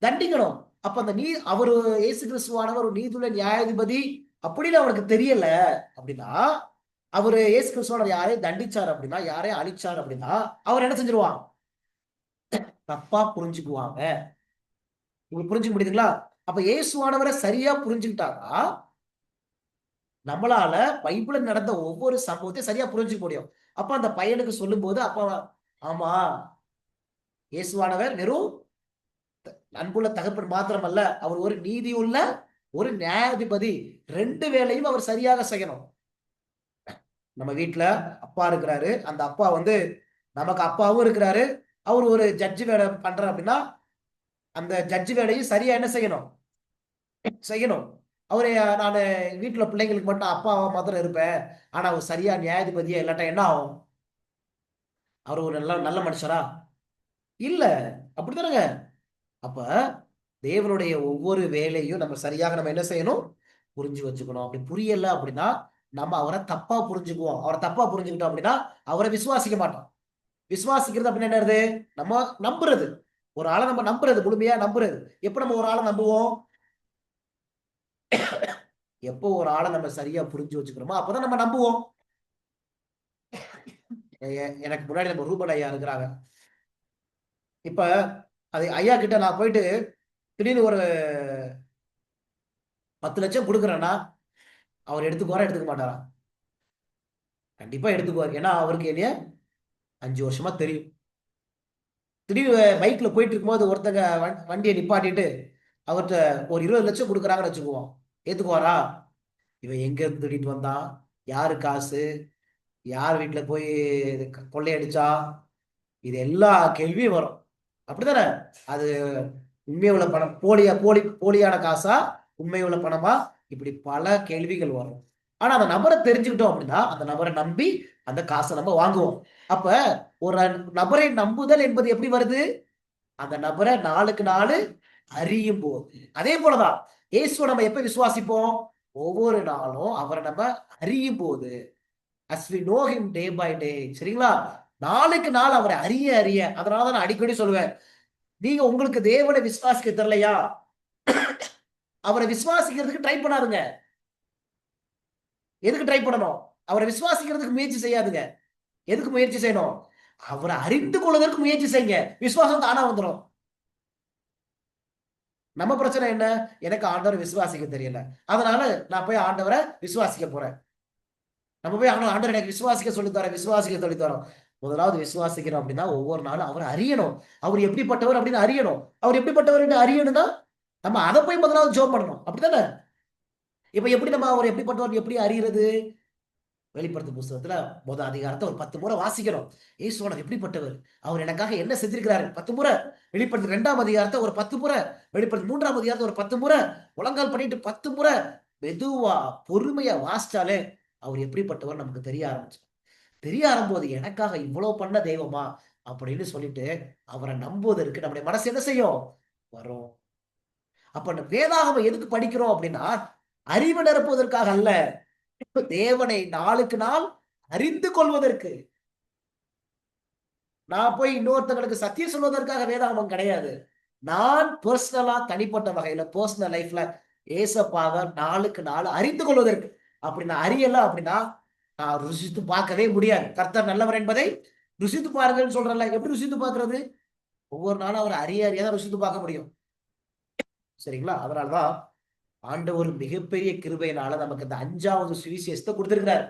S1: தண்டிக்கணும். அப்ப அந்த அவரு இயேசு கிறிஸ்துவானவர் ஒரு நீதியுள்ள நியாயாதிபதி அப்படின்னு அவனுக்கு தெரியல அப்படின்னா, அவரு இயேசு கிறிஸ்துவான யாரையும் தண்டிச்சார் அப்படின்னா, யாரையும் அழிச்சார் அப்படின்னா, அவர் என்ன செஞ்சிருவான்? தப்பா புரிஞ்சுக்குவாங்க. உங்களுக்கு புரிஞ்சுக்க முடியுதுங்களா? அப்ப இயேசுவானவரை சரியா புரிஞ்சுக்கிட்டாங்கன்னா நம்மளால பைபிள்ல நடந்த ஒவ்வொரு சம்பவத்தையும் சரியா புரிஞ்சுக்க முடியும். அப்ப அந்த பையனுக்கு சொல்லும் போது, அப்ப ஆமா, இயேசுவானவர் வெறும் அன்புள்ள தகப்பன் மாத்திரமல்ல, அவர் ஒரு நீதியுள்ள ஒரு நியாயாதிபதி. 2 வேலையும் அவர் சரியாக செய்யணும். நம்ம வீட்டுல அப்பா இருக்கிறாரு, அந்த அப்பா நமக்கு அப்பாவும் இருக்கிறாரு. அவர் ஒரு ஜட்ஜி வேலை பண்றார் அப்படின்னா, அந்த ஜட்ஜி வேலையும் சரியா என்ன செய்யணும்? செய்யணும். அவரு நானு வீட்டுல பிள்ளைங்களுக்கு மட்டும் அப்பாவா மாத்திரம் இருப்பேன், ஆனா அவர் சரியா நியாயாதிபதியா இல்லாட்டா என்ன ஆகும்? அவர் ஒரு நல்ல நல்ல மனுஷரா? இல்ல. அப்படித்தானங்க? அப்ப தேவனுடைய ஒவ்வொரு வேலையும் நம்ம சரியாக நம்ம என்ன செய்யணும்? புரிஞ்சு வச்சுக்கணும். அப்படி புரியல அப்படின்னா நம்ம அவரை தப்பா புரிஞ்சுக்குவோம். அவரை தப்பா புரிஞ்சுக்கிட்டோம் அப்படின்னா அவரை விசுவாசிக்க மாட்டோம். விசுவாசிக்கிறது அப்படின்னு என்னது? நம்ம நம்புறது. ஒரு ஆளை நம்ம நம்புறது, முழுமையா நம்புறது. எப்ப நம்ம ஒரு ஆளை நம்புவோம்? எப்போ ஒரு ஆளை நம்ம சரியா புரிஞ்சு வச்சுக்கிறோமோ அப்பதான் நம்ம நம்புவோம். எனக்கு முன்னாடி நம்ம ரூபன் ஐயா இருக்கிறாங்க. இப்ப அது ஐயா கிட்ட நான் போயிட்டு திடீர்னு ஒரு 10 லட்சம் கொடுக்குறேன்னா அவர் எடுத்துக்குவாரா எடுத்துக்க மாட்டாரா? கண்டிப்பா எடுத்துக்குவார். ஏன்னா அவருக்கு என்னைய 5 வருஷமா தெரியும். திடீர்னு பைக்ல போயிட்டு இருக்கும்போது ஒருத்தங்க வண்டியை நிப்பாட்டிட்டு அவர்கிட்ட ஒரு 20 லட்சம் கொடுக்குறாங்கன்னு வச்சுக்குவோம், ஏத்துக்குவாரா? இவன் எங்க இருந்து திருடிட்டு வந்தான், யாரு காசு, யார் வீட்டுல போய் கொள்ளையடிச்சா, இது எல்லா கேள்வியும் வரும். அப்படித்தானே? அது உண்மை உள்ள பணம், போலியான காசா, உண்மை உள்ள பணமா, இப்படி பல கேள்விகள் வரும். ஆனா அந்த நபரை தெரிஞ்சுக்கிட்டோம் அப்படின்னா அந்த நபரை நம்பி அந்த காசை நம்ம வாங்குவோம். அப்ப ஒரு நபரை நம்புதல் என்பது எப்படி வருது? அந்த நபரை நாளுக்கு நாள் அறியும் போது. அதே போலதான் இயேசுவை நம்ம எப்ப விசுவாசிப்போம்? ஒவ்வொரு நாளும் அவரை நம்ம அறியும் போது. as we know him day by day. சரிங்களா? நாளுக்கு நாள் அவரை அறிய அறிய. அதனாலதான் நான் அடிக்கடி சொல்லுவேன், நீங்க உங்களுக்கு தேவனை விசுவாசிக்க தெரியலையா, அவரை விசுவாசிக்கிறதுக்கு ட்ரை பண்ணாதுங்க. எதுக்கு ட்ரை பண்ணணும்? அவரை விசுவாசிக்கிறதுக்கு முயற்சி செய்யாதுங்க. எதுக்கு முயற்சி செய்யணும்? அவரை அறிந்து கொள்வதற்கு முயற்சி செய்யுங்க. விசுவாசம் தானா வந்துடும். நம்ம பிரச்சனை என்ன? எனக்கு ஆண்டவரை விசுவாசிக்க தெரியல, அதனால நான் போய் ஆண்டவரை விசுவாசிக்க போறேன். நம்ம போய் ஆண்டவர் எனக்கு விசுவாசிக்க சொல்லித்தரோம், விசுவாசிக்க சொல்லித்தரோம். முதலாவது விசுவாசிக்கிறோம் அப்படின்னா ஒவ்வொரு நாளும் அவரை அறியணும். அவர் எப்படிப்பட்டவர் அப்படின்னு அறியணும். அவர் எப்படிப்பட்டவர் அறியணும்னா நம்ம அதை போய் முதலாவது ஜோம் பண்ணணும். அப்படித்தானே? இப்ப எப்படி நம்ம அவர் எப்படிப்பட்டவர் எப்படி அறியறது? வெளிப்படுத்தும் புத்தகத்துல முதல் அதிகாரத்தை ஒரு 10 முறை வாசிக்கிறோம். இயேசுவானவர் எப்படிப்பட்டவர், அவர் எனக்காக என்ன செஞ்சிருக்கிறாரு 10 முறை. வெளிப்படுத்து 2ஆம் அதிகாரத்தை ஒரு 10 முறை, வெளிப்படுத்து 3ஆம் அதிகாரத்தை ஒரு 10 முறை, முழங்கால் பண்ணிட்டு 10 முறை மெதுவா பொறுமையா வாசிச்சாலே அவர் எப்படிப்பட்டவர் நமக்கு தெரிய ஆரம்பிச்சு. தெரிய ஆரம்போது எனக்காக இவ்வளவு பண்ண தெய்வமா அப்படின்னு சொல்லிட்டு அவரை நம்புவதற்கு நம்முடைய மனசு என்ன செய்யும்? வரும். அப்ப வேதாகமம் எதுக்கு படிக்கிறோம் அப்படின்னா அறிவு நிரப்புவதற்காக அல்ல, தேவனை நாளுக்கு நாள் அறிந்து கொள்வதற்கு. நான் போய் இன்னொருத்தங்களுக்கு சத்தியம் சொல்வதற்காக வேதாகமம் கிடையாது. நான் பர்சனலா தனிப்பட்ட வகையில பர்சனல் லைஃப்ல ஏசப்பாக நாளுக்கு நாள் அறிந்து கொள்வதற்கு. அப்படி நான் அறியல அப்படின்னா நான் ருசித்து பார்க்கவே முடியாது. கர்த்தர் நல்லவர் என்பதை ருசித்து பாருங்கன்னு சொல்றல. எப்படி ருசித்து பார்க்கறது? ஒவ்வொரு நாளும் அவர் அறியாதான் ருசித்து பார்க்க முடியும். சரிங்களா? அதனாலதான் ஆண்டவர் மிகப்பெரிய கிருபையினால நமக்கு இந்த 5வது சுவிசேஷத்தை கொடுத்திருக்கிறார்.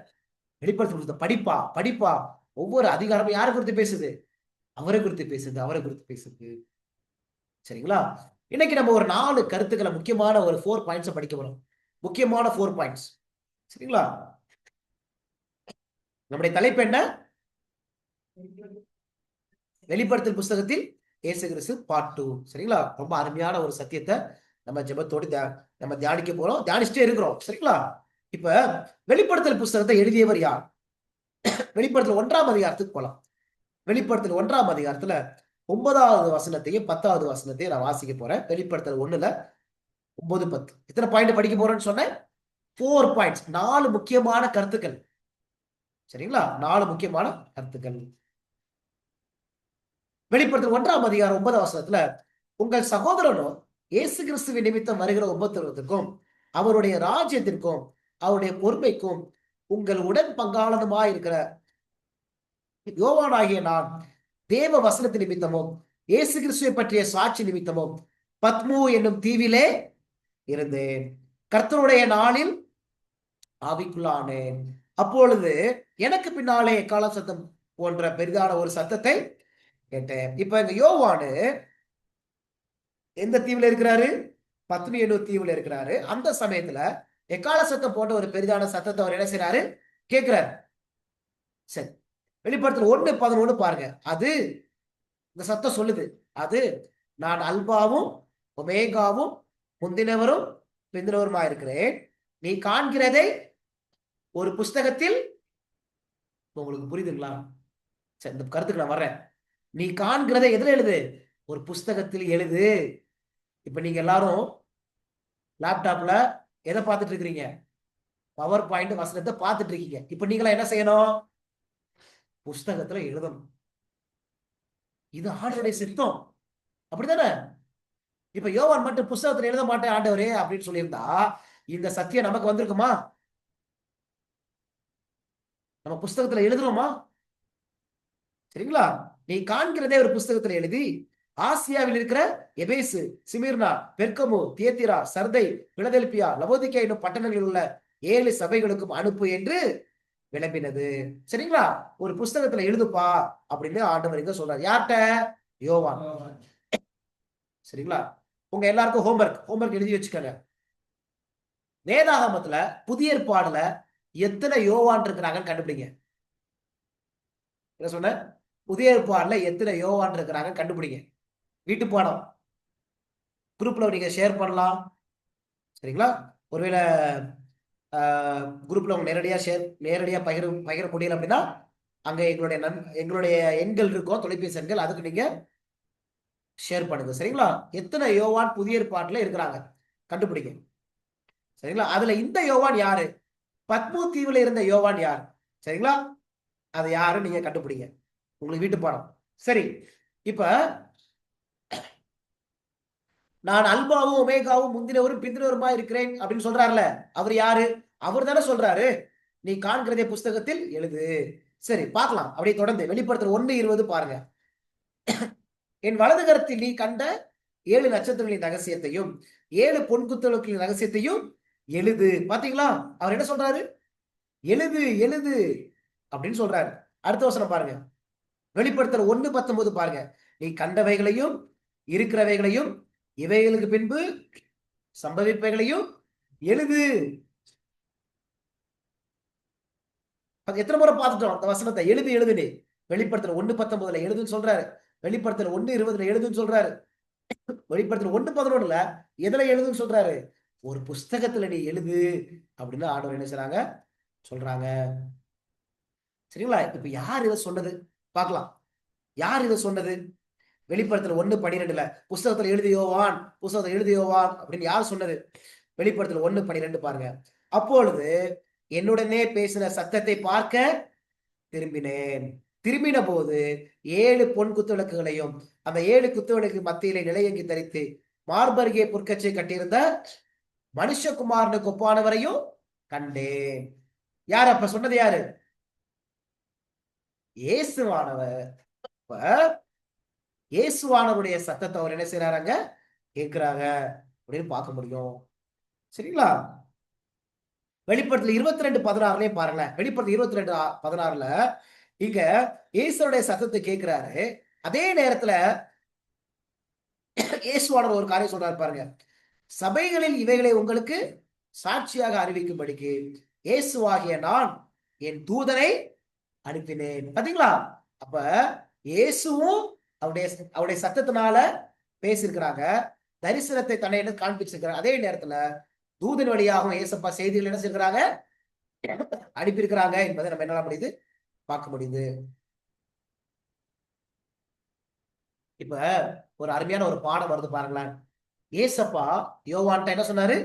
S1: வெளிப்படுத்தி கொடுத்த படிப்பா படிப்பா. ஒவ்வொரு அதிகாரமும் யாரை குறித்து பேசுது? அவரை குறித்து பேசுது, அவரை குறித்து பேசுது. சரிங்களா? இன்னைக்கு நம்ம ஒரு 4 கருத்துக்களை, முக்கியமான ஒரு 4 பாயிண்ட்ஸ் படிக்க போறோம். முக்கியமான 4 பாயிண்ட்ஸ். சரிங்களா? நம்முடைய தலைப்பு என்ன? வெளிப்படுத்தல் புஸ்தகத்தில் இயேசு கிறிஸ்து பார்ட் 2. சரிங்களா? ரொம்ப அருமையான ஒரு சத்தியத்தை நம்ம ஜெபத்தோடு நம்ம தியானிக்க போறோம், தியானிச்சுட்டே இருக்கிறோம். சரிங்களா? இப்ப வெளிப்படுத்தல் புஸ்தகத்தை எழுதியவர் யார்? வெளிப்படுத்தல் 1ஆம் அதிகாரத்துக்கு போலாம். வெளிப்படுத்தல் 1ஆம் அதிகாரத்துல 9வது வசனத்தையும் 10வது வசனத்தையும் நான் வாசிக்க போறேன். வெளிப்படுத்தல் 1ல 9, 10. எத்தனை பாயிண்ட் படிக்க போறேன்னு சொன்னேன்? 4 பாயிண்ட்ஸ், 4 முக்கியமான கருத்துக்கள். சரிங்களா? 4 முக்கியமான கருத்துக்கள். வெளிப்படுத்தல் 1ஆம் அதிகாரம் 9வது வசனத்துல, உங்கள் சகோதரனும் இயேசு கிறிஸ்துவின் நிமித்தம் வருகிற உபத்திரவத்துக்கும் அவருடைய ராஜ்யத்திற்கும் அவருடைய பொறுமைக்கும் உங்கள் உடன் பங்காளனுமாய் இருக்கிற யோவானாகிய நான் தேவ வசனத்து நிமித்தமும் இயேசு கிறிஸ்துவை பற்றிய சாட்சி நிமித்தமும் பத்மு என்னும் தீவிலே இருந்தேன். கர்த்தருடைய நாளில் ஆவிக்குள்ளானேன். அப்பொழுது எனக்கு பின்னாலே எக்கால சத்தம் போன்ற பெரிதான ஒரு சத்தத்தை கேட்டேன். இப்ப இங்க யோவானு எந்த தீவுல இருக்கிறாரு? பத்மு என்னும் தீவுல இருக்கிறாரு. அந்த சமயத்துல எக்கால சத்தம் போன்ற ஒரு பெரிதான சத்தத்தை அவர் என்ன செய்யறாரு? கேட்கிறாரு. சரி, வெளிப்படுத்தல் 1:11 பாருங்க. அது இந்த சத்தம் சொல்லுது, அது நான் அல்பாவும் ஒமேகாவும் முந்தினவரும் பிந்தினவருமா இருக்கிறேன். நீ காண்கிறதை ஒரு புஸ்தகத்தில், உங்களுக்கு புரியுதுங்களா? சரி, இந்த கருத்துக்கு நான் வர்றேன். நீ காண்கிறதை எதுல எழுது? ஒரு புஸ்தகத்தில் எழுது. இப்ப நீங்க எல்லாரும் லேப்டாப்ல எதை பார்த்துட்டு இருக்கிறீங்க? பவர் பாயிண்ட் வசனத்தை பார்த்துட்டு இருக்கீங்க. இப்ப நீங்களா என்ன செய்யணும்? புஸ்தகத்துல எழுதணும். இது ஆண்டவருடைய சித்தம். அப்படித்தானே? இப்ப யோவான் மட்டும் புஸ்தகத்துல எழுத மாட்டேன் ஆண்டவரே அப்படின்னு சொல்லியிருந்தா இந்த சத்தியம் நமக்கு வந்திருக்குமா? நம்ம புஸ்தகத்துல எழுதுறோமா? சரிங்களா? நீ காண்கிறதே ஒரு புஸ்தகத்துல எழுதி ஆசியாவில் இருக்கிற எபேசு, சிமிர்னா, பெர்கமு, தியத்திரா, சர்தை, பிலதெல்பியா, லவோதிக்கா என்னும் பட்டணங்களில் உள்ள 7 சபைகளுக்கும் அனுப்பு என்று விளம்பினது. சரிங்களா? ஒரு புஸ்தகத்துல எழுதுப்பா அப்படின்னு ஆண்டவர் இங்க சொல்றாரு. யார்கிட்ட? யோவான். சரிங்களா? உங்க எல்லாருக்கும் ஹோம்ஒர்க் எழுதி வச்சுக்கோங்க. வேதாகமத்துல புதிய ஏற்பாடுல எத்தனை யோவான் இருக்கிறாங்கன்னு கண்டுபிடிங்க. என்ன சொன்ன? புதிய ஏற்பாடுல எத்தனை யோவான் இருக்கிறாங்க கண்டுபிடிங்க. வீட்டு பாடம் குரூப்ல நீங்க ஷேர் பண்ணலாம். சரிங்களா? ஒருவேளை குரூப்ல உங்க நேரடியா பகிர முடியல அப்படின்னா அங்க எங்களுடைய எண்கள் இருக்கும், தொலைபேசி எண்கள், அதுக்கு நீங்க ஷேர் பண்ணுங்க. சரிங்களா? எத்தனை யோவான் புதிய ஏற்பாட்டுல இருக்கிறாங்க கண்டுபிடிங்க. சரிங்களா? அதுல இந்த யோவான் யாரு? பத்மு தீவுல இருந்த யோவான் யார்? சரிங்களா? அது யாரு நீங்க கண்டுபிடிங்க. உங்களுக்கு வீட்டு பாடம். சரி, இப்ப நான் அல்பாவும் ஒமேகாவும் முந்தினவரும் பிந்தினவருமா இருக்கிறேன் அப்படின்னு சொல்றாருல, அவர் யாரு? அவர் தானே சொல்றாரு நீ காண்கிறதே புஸ்தகத்தில் எழுது. சரி, பார்க்கலாம். அப்படியே தொடர்ந்து வெளிப்படுத்தல் 1:20 பாருங்க. என் வலது கரத்தில் நீ கண்ட 7 நட்சத்திரங்களின் ரகசியத்தையும் 7 பொன்குத்தலுக்களின் ரகசியத்தையும் எழுது. பாத்தீங்களா? அவர் என்ன சொல்றாரு? எழுது எழுது அப்படின்னு சொல்றாரு. அடுத்த வசனம் பாருங்க. வெளிப்படுத்தல் 1:19 பாருங்க. நீ கண்டவைகளையும் இருக்கிறவைகளையும் இவைகளுக்கு பின்பு சம்பவிப்பவைகளையும் எழுது. எத்தனை முறை பார்த்துட்டோம் அந்த வசனத்தை? எழுது எழுதுன்னு. வெளிப்படுத்தல் 1:19 எழுதுன்னு சொல்றாரு. வெளிப்படுத்தல் 1:20 எழுதுன்னு சொல்றாரு. வெளிப்படுத்தல் 1:11 எதுல எழுதுன்னு சொல்றாரு? ஒரு புஸ்தகத்துல நீ எழுது அப்படின்னு ஆண்டவர் என்ன செய்றாங்க? சொல்றாங்க. சரிங்களா? இப்ப யார் இதை சொன்னது பார்க்கலாம். யார் இதை சொன்னது? வெளிப்படுத்தல் 1:12 புஸ்தகத்துல எழுதியோவான் அப்படின்னு யார் சொன்னது? வெளிப்படுத்தல் 1:12 பாருங்க. அப்பொழுது என்னுடனே பேசின சத்தத்தை பார்க்க திரும்பினேன். திரும்பின போது 7 பொன் குத்துவிளக்குகளையும் அந்த 7 குத்துவிளக்கு மத்தியிலே நிலையங்கி தரித்து மார்பருகே பொற்கச்சை கட்டியிருந்த மனுஷகுமாரனுக்கு ஒப்பானவரையும் கண்டேன். யார் அப்ப சொன்னது? யாரு? இயேசுவானவர். இப்ப இயேசுவானவருடைய சத்தத்தை அவர் என்ன செய்யறாங்க? கேட்கிறாங்க அப்படின்னு பார்க்க முடியும். சரிங்களா? வெளிப்படுத்தல் 22:16 பாருங்களேன். வெளிப்படுத்தல் 22:16 இங்க இயேசுடைய சத்தத்தை கேட்கிறாரு. அதே நேரத்துல இயேசுவானவர் ஒரு காரியம் சொல்றாரு பாருங்க. சபைகளில் இவைகளை உங்களுக்கு சாட்சியாக அறிவிக்கும்படிக்கு இயேசுவாகிய நான் என் தூதனை அனுப்பினேன். பாத்தீங்களா? அப்ப இயேசுவும் அவருடைய சத்தத்தினால பேசியிருக்கிறாங்க. தரிசனத்தை தன்னை காண்பிச்சிருக்கிறார். அதே நேரத்துல தூதன் வழியாகவும் இயேசப்பா செய்திகள் என்ன செய்யறாங்க? அனுப்பியிருக்கிறாங்க என்பதை நம்ம என்ன முடியுது? பார்க்க முடியுது. இப்ப ஒரு அருமையான ஒரு பாடம் வருது பாருங்களேன். ஏசப்பா யோவான்ட்ட என்ன சொன்னாரு?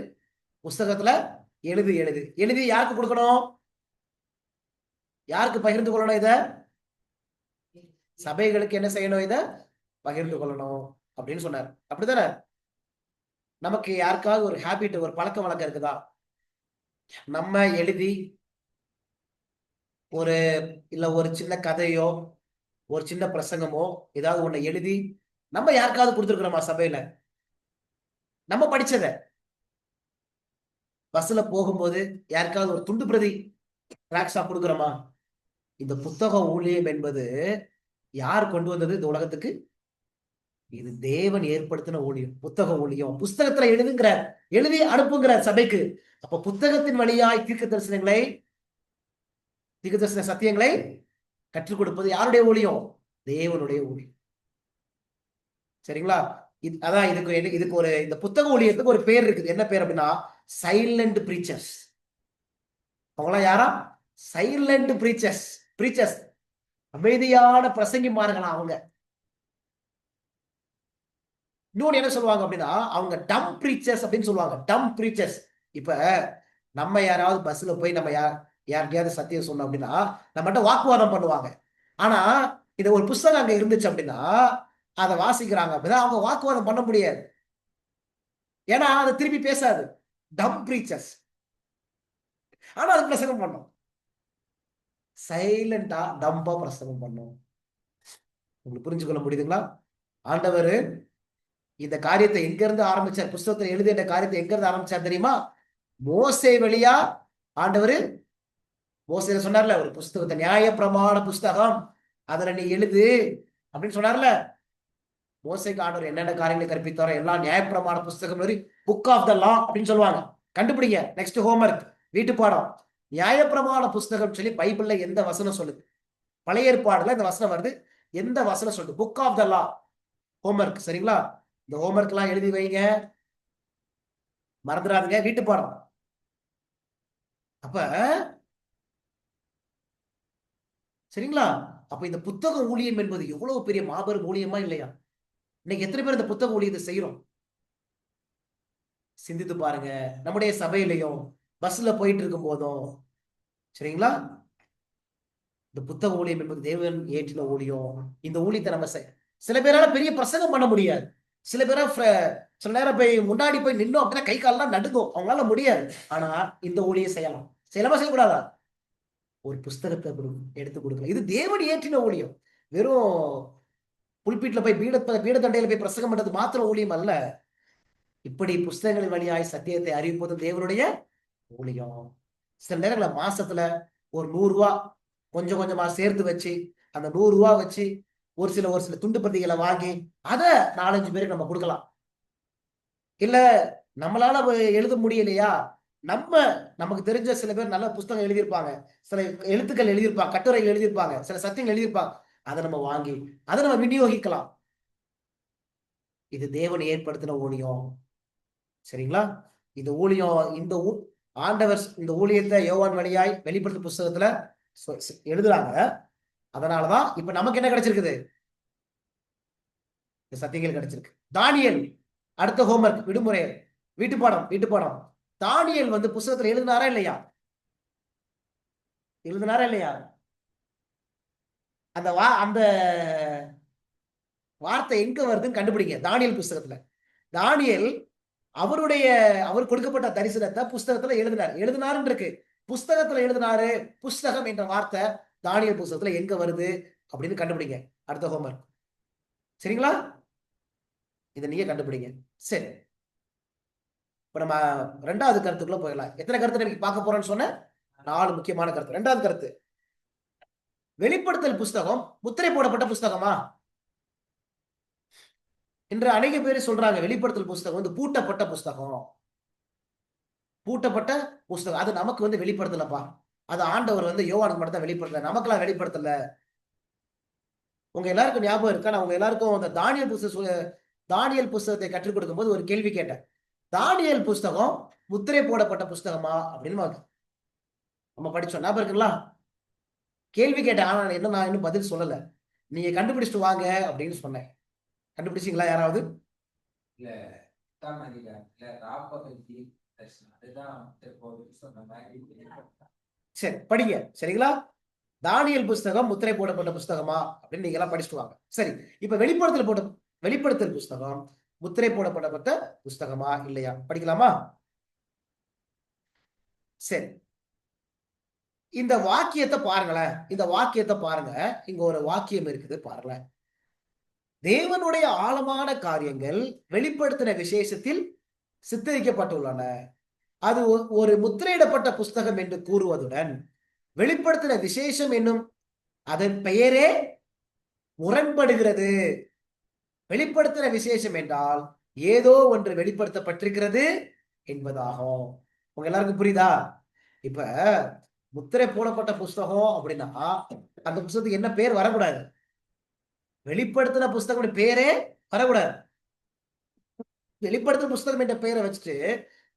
S1: புஸ்தகத்துல எழுதி எழுதி எழுதி யாருக்கு கொடுக்கணும்? யாருக்கு பகிர்ந்து கொள்ளணும்? இத சபைகளுக்கு என்ன செய்யணும்? இத பகிர்ந்து கொள்ளணும் அப்படின்னு சொன்னார். அப்படித்தானே? நமக்கு யாருக்காவது ஒரு ஹேபிட், ஒரு பழக்க வழக்கம் இருக்குதா? நம்ம எழுதி ஒரு ஒரு சின்ன கதையோ ஒரு சின்ன பிரசங்கமோ ஏதாவது ஒண்ணு எழுதி நம்ம யாருக்காவது கொடுத்துருக்கிறோமா? சபையில நம்ம படிச்சத பஸ்ல போகும்போது யாருக்காவது ஒரு துண்டு பிரதி டிராக்ஸா கொடுக்குறோமா? இந்த புத்தக ஊழியம் என்பது யார் கொண்டு வந்தது இந்த உலகத்துக்கு? இது தேவன் ஏற்படுத்தின ஊழியம். புத்தக ஊழியம். புஸ்தகத்துல எழுதி அனுப்புங்கிற சபைக்கு. அப்ப புத்தகத்தின் வழியாய் தீர்க்க தரிசன சத்தியங்களை கற்றுக் கொடுப்பது யாருடைய ஊழியம்? தேவனுடைய ஊழியம். சரிங்களா? அதான் இதுக்கு ஒரு இந்த புத்தக ஊழியத்துக்கு ஒரு பேர் இருக்குது. என்ன பேர் அப்படின்னா சைலண்ட் பிரீச்சர்ஸ். அவங்களாம் யாரா? Silent preachers. அமைதியான பிரசங்கிமார்களா அவங்க. இன்னொன்னு என்ன சொல்லுவாங்க அப்படின்னா அவங்க டம் பிரீச்சர்ஸ் அப்படின்னு சொல்லுவாங்க. டம் பிரீச்சர்ஸ். இப்ப நம்ம யாராவது பஸ்ல போய் நம்ம யாருக்கையாவது சத்தியம் சொன்னோம் அப்படின்னா நம்மகிட்ட வாக்குவாதம் பண்ணுவாங்க. ஆனா இது ஒரு புஸ்தகம் அங்க இருந்துச்சு அப்படின்னா அதை வாசிக்கிறாங்க அப்படின்னா அவங்க வாக்குவாதம் பண்ண முடியாது. ஏன்னா அதை திருப்பி பேசாது. டம் பிரீச்சர்ஸ். ஆனா அது பிரசங்கம் பண்ணும். சைலண்டா டம்பா பிரசங்கம் பண்ணும். உங்களுக்கு புரிஞ்சுக்கொள்ள முடியுதுங்களா? ஆண்டவர் இந்த காரியத்தை எங்க இருந்து ஆரம்பிச்சார்? புஸ்தகத்தில் எழுதிய இந்த காரியத்தை எங்க இருந்து ஆரம்பிச்சார் தெரியுமா? மோசே வழியா ஆண்டவர் மோசே சொன்னார்ல, ஒரு புஸ்தகத்தை நியாயப்பிரமாண புஸ்தகம் அதுல நீ எழுது அப்படின்னு சொன்னார்ல. மோசேக்கு ஆண்டவர் என்னென்ன காரியங்களை கற்பித்தாரோ எல்லாம் நியாயப்பிரமாண புஸ்தகம் புக் ஆஃப் த லா அப்படின்னு சொல்லுவாங்க. கண்டுபிடிங்க. நெக்ஸ்ட் ஹோம்ஒர்க், வீட்டு பாடம். நியாயப்பிரமாண புஸ்தகம் சொல்லி பைபிள்ல எந்த வசனம் சொல்லுது? பழைய ஏற்பாடுல இந்த வசனம் வருது. எந்த வசனம் சொல்லுது? Book of the law. Homework. சரிங்களா? இந்த ஹோம்ஒர்க் எல்லாம் எழுதி வைங்க, மறந்துடாதுங்க. வீட்டு பாடம். அப்ப சரிங்களா? அப்ப இந்த புத்தக ஊழியம் என்பது எவ்வளவு பெரிய மாபெரும் ஊழியமா இல்லையா? இன்னைக்கு எத்தனை பேர் இந்த புத்தக ஊழியத்தை செய்யறோம்? சிந்தித்து பாருங்க. நம்முடைய சபையிலையும் பஸ்ல போயிட்டு இருக்கும் போதும் சரிங்களா, இந்த புத்தக ஊழியம் என்பது தேவன் ஏற்றின ஊழியம். இந்த ஊழியத்தை நம்ம சில பேரால பெரிய பிரசங்கம் பண்ண முடியாது. சில பேரா சில நேரம் போய் முன்னாடி போய் நின்னோம் அப்படின்னா கை கால்லாம் நடுங்கும், அவங்களால முடியாது. ஆனா இந்த ஊழியம் செய்யலாம். செய்யக்கூடாதா? ஒரு புஸ்தகத்தை எடுத்து கொடுக்கலாம். இது தேவன் ஏற்றின ஊழியம். வெறும் புல்பீட்ல போய் பீடத்தண்டையில போய் பிரசங்கம் பண்றது மாத்திரம் ஊழியம் அல்ல. இப்படி புஸ்தகங்களின் வழியாய் சத்தியத்தை அறிவிப்பதும் தேவனுடைய ஊழியம். சில நேரங்கள மாசத்துல ஒரு 100 ரூபா கொஞ்சம் கொஞ்சமா சேர்த்து வச்சு அந்த 100 ரூபா வச்சு ஒரு சில துண்டு பிரதிகளை வாங்கி அதை 4-5 பேருக்கு நம்ம கொடுக்கலாம். இல்ல நம்மளால எழுத முடியலையா, நமக்கு தெரிஞ்ச சில பேர் நல்ல புஸ்தகம் எழுதியிருப்பாங்க, சில எழுத்துக்கள் எழுதியிருப்பாங்க, கட்டுரைகள் எழுதியிருப்பாங்க, சில சத்தியங்கள் எழுதியிருப்பாங்க, அதை நம்ம வாங்கி அதை நம்ம விநியோகிக்கலாம். இது தேவன் ஏற்படுத்தின ஊழியம். சரிங்களா? இந்த ஊழியம் ஆண்டவர் இந்த ஊழியத்தை யோவான் வழியாய் வெளிப்படுத்தும் புஸ்தகத்துல எழுதுறாங்க. அதனாலதான் இப்ப நமக்கு என்ன கிடைச்சிருக்குது? இந்த சத்தியங்கள் கிடைச்சிருக்கு. தானியேல் அடுத்த ஹோம்ஒர்க், விடுமுறை, வீட்டு பாடம். தானியேல் வந்து புஸ்தகத்துல எழுதினாரா இல்லையா? எழுதினாரா இல்லையா? அந்த வார்த்தை எங்க வருதுன்னு கண்டுபிடிங்க. தானியேல் புஸ்தகத்துல தானியேல் அவருடைய அவர் கொடுக்கப்பட்ட தரிசனத்தை புஸ்தகத்துல எழுதினாருன்னு இருக்கு. புஸ்தகத்துல எழுதினாரு, புஸ்தகம் என்ற வார்த்தை தானியேல் புஸ்தகத்துல எங்க வருது அப்படின்னு கண்டுபிடிங்க. அடுத்த ஹோம்வொர்க். சரிங்களா? இதை நீங்க கண்டுபிடிங்க. சரி, இப்ப நம்ம ரெண்டாவது கருத்துக்குள்ள போயிடலாம். எத்தனை கருத்து இன்னைக்கு பார்க்க போறோம்னு சொன்ன? 4 முக்கியமான கருத்து. ரெண்டாவது கருத்து, வெளிப்படுத்தல் புஸ்தகம் முத்திரை போடப்பட்ட புஸ்தகமா? இன்று அநேக பேர் சொல்றாங்க வெளிப்படுத்தல் புஸ்தகம் வந்து பூட்டப்பட்ட புஸ்தகம். பூட்டப்பட்ட புஸ்தகம் அது நமக்கு வந்து வெளிப்படுத்தலப்பா. அது ஆண்டவர் வந்து யோவானுக்கு மட்டும் தான் வெளிப்படுத்தல, நமக்கெல்லாம் வெளிப்படுத்தல. உங்க எல்லாருக்கும் ஞாபகம் இருக்கா? நான் உங்க எல்லாருக்கும் அந்த தானியேல் புஸ்தகத்தை கற்றுக் கொடுக்கும் போது ஒரு கேள்வி கேட்டேன். தானியேல் புஸ்தகம் முத்திரை போடப்பட்ட புஸ்தகமா அப்படின்னு நம்ம படிச்சோம். ஞாபகம் இருக்குங்களா? கேள்வி கேட்டேன். ஆனா என்ன, நான் இன்னும் பதில் சொல்லல. நீங்க கண்டுபிடிச்சிட்டு வாங்க அப்படின்னு சொன்னேன். கண்டுபிடிச்சீங்களா யாராவது?
S3: இல்ல எட்டாம் அதிகாரத்துல ராப்பகத்தி தரிசனம் அதுதான் இப்போது சொன்ன மாதிரி
S1: சரி, படிங்க. சரிங்களா? தானியேல் புஸ்தகம் முத்திரை போடப்பட்ட புஸ்தகமா அப்படின்னு நீங்க எல்லாம் படிச்சுட்டு வாங்க. சரி, இப்ப வெளிப்படுத்தல் புஸ்தகம் முத்திரை போடப்பட்ட புஸ்தகமா இல்லையா படிக்கலாமா? சரி, இந்த வாக்கியத்தை பாருங்களேன். இந்த வாக்கியத்தை பாருங்க. இங்க ஒரு வாக்கியம் இருக்குது பாருங்களேன். தேவனுடைய ஆழமான காரியங்கள் வெளிப்படுத்தின விசேஷத்தில் சித்தரிக்கப்பட்டுள்ளன. அது ஒரு முத்திரையிடப்பட்ட புஸ்தகம் என்று கூறுவதுடன் வெளிப்படுத்தின விசேஷம் என்னும் அதன் பெயரே முரண்படுகிறது. வெளிப்படுத்தின விசேஷம் என்றால் ஏதோ ஒன்று வெளிப்படுத்தப்பட்டிருக்கிறது என்பதாகும். உங்க எல்லாருக்கும் புரியுதா? இப்ப முத்திரை போடப்பட்ட புஸ்தகம் அப்படின்னா அந்த புஸ்தகத்துக்கு என்ன பேர் வரக்கூடாது? வெளிப்படுத்தின புஸ்தகம் பேரே வரக்கூடாது. வெளிப்படுத்தின புஸ்தகம் என்ற பெயரை வச்சுட்டு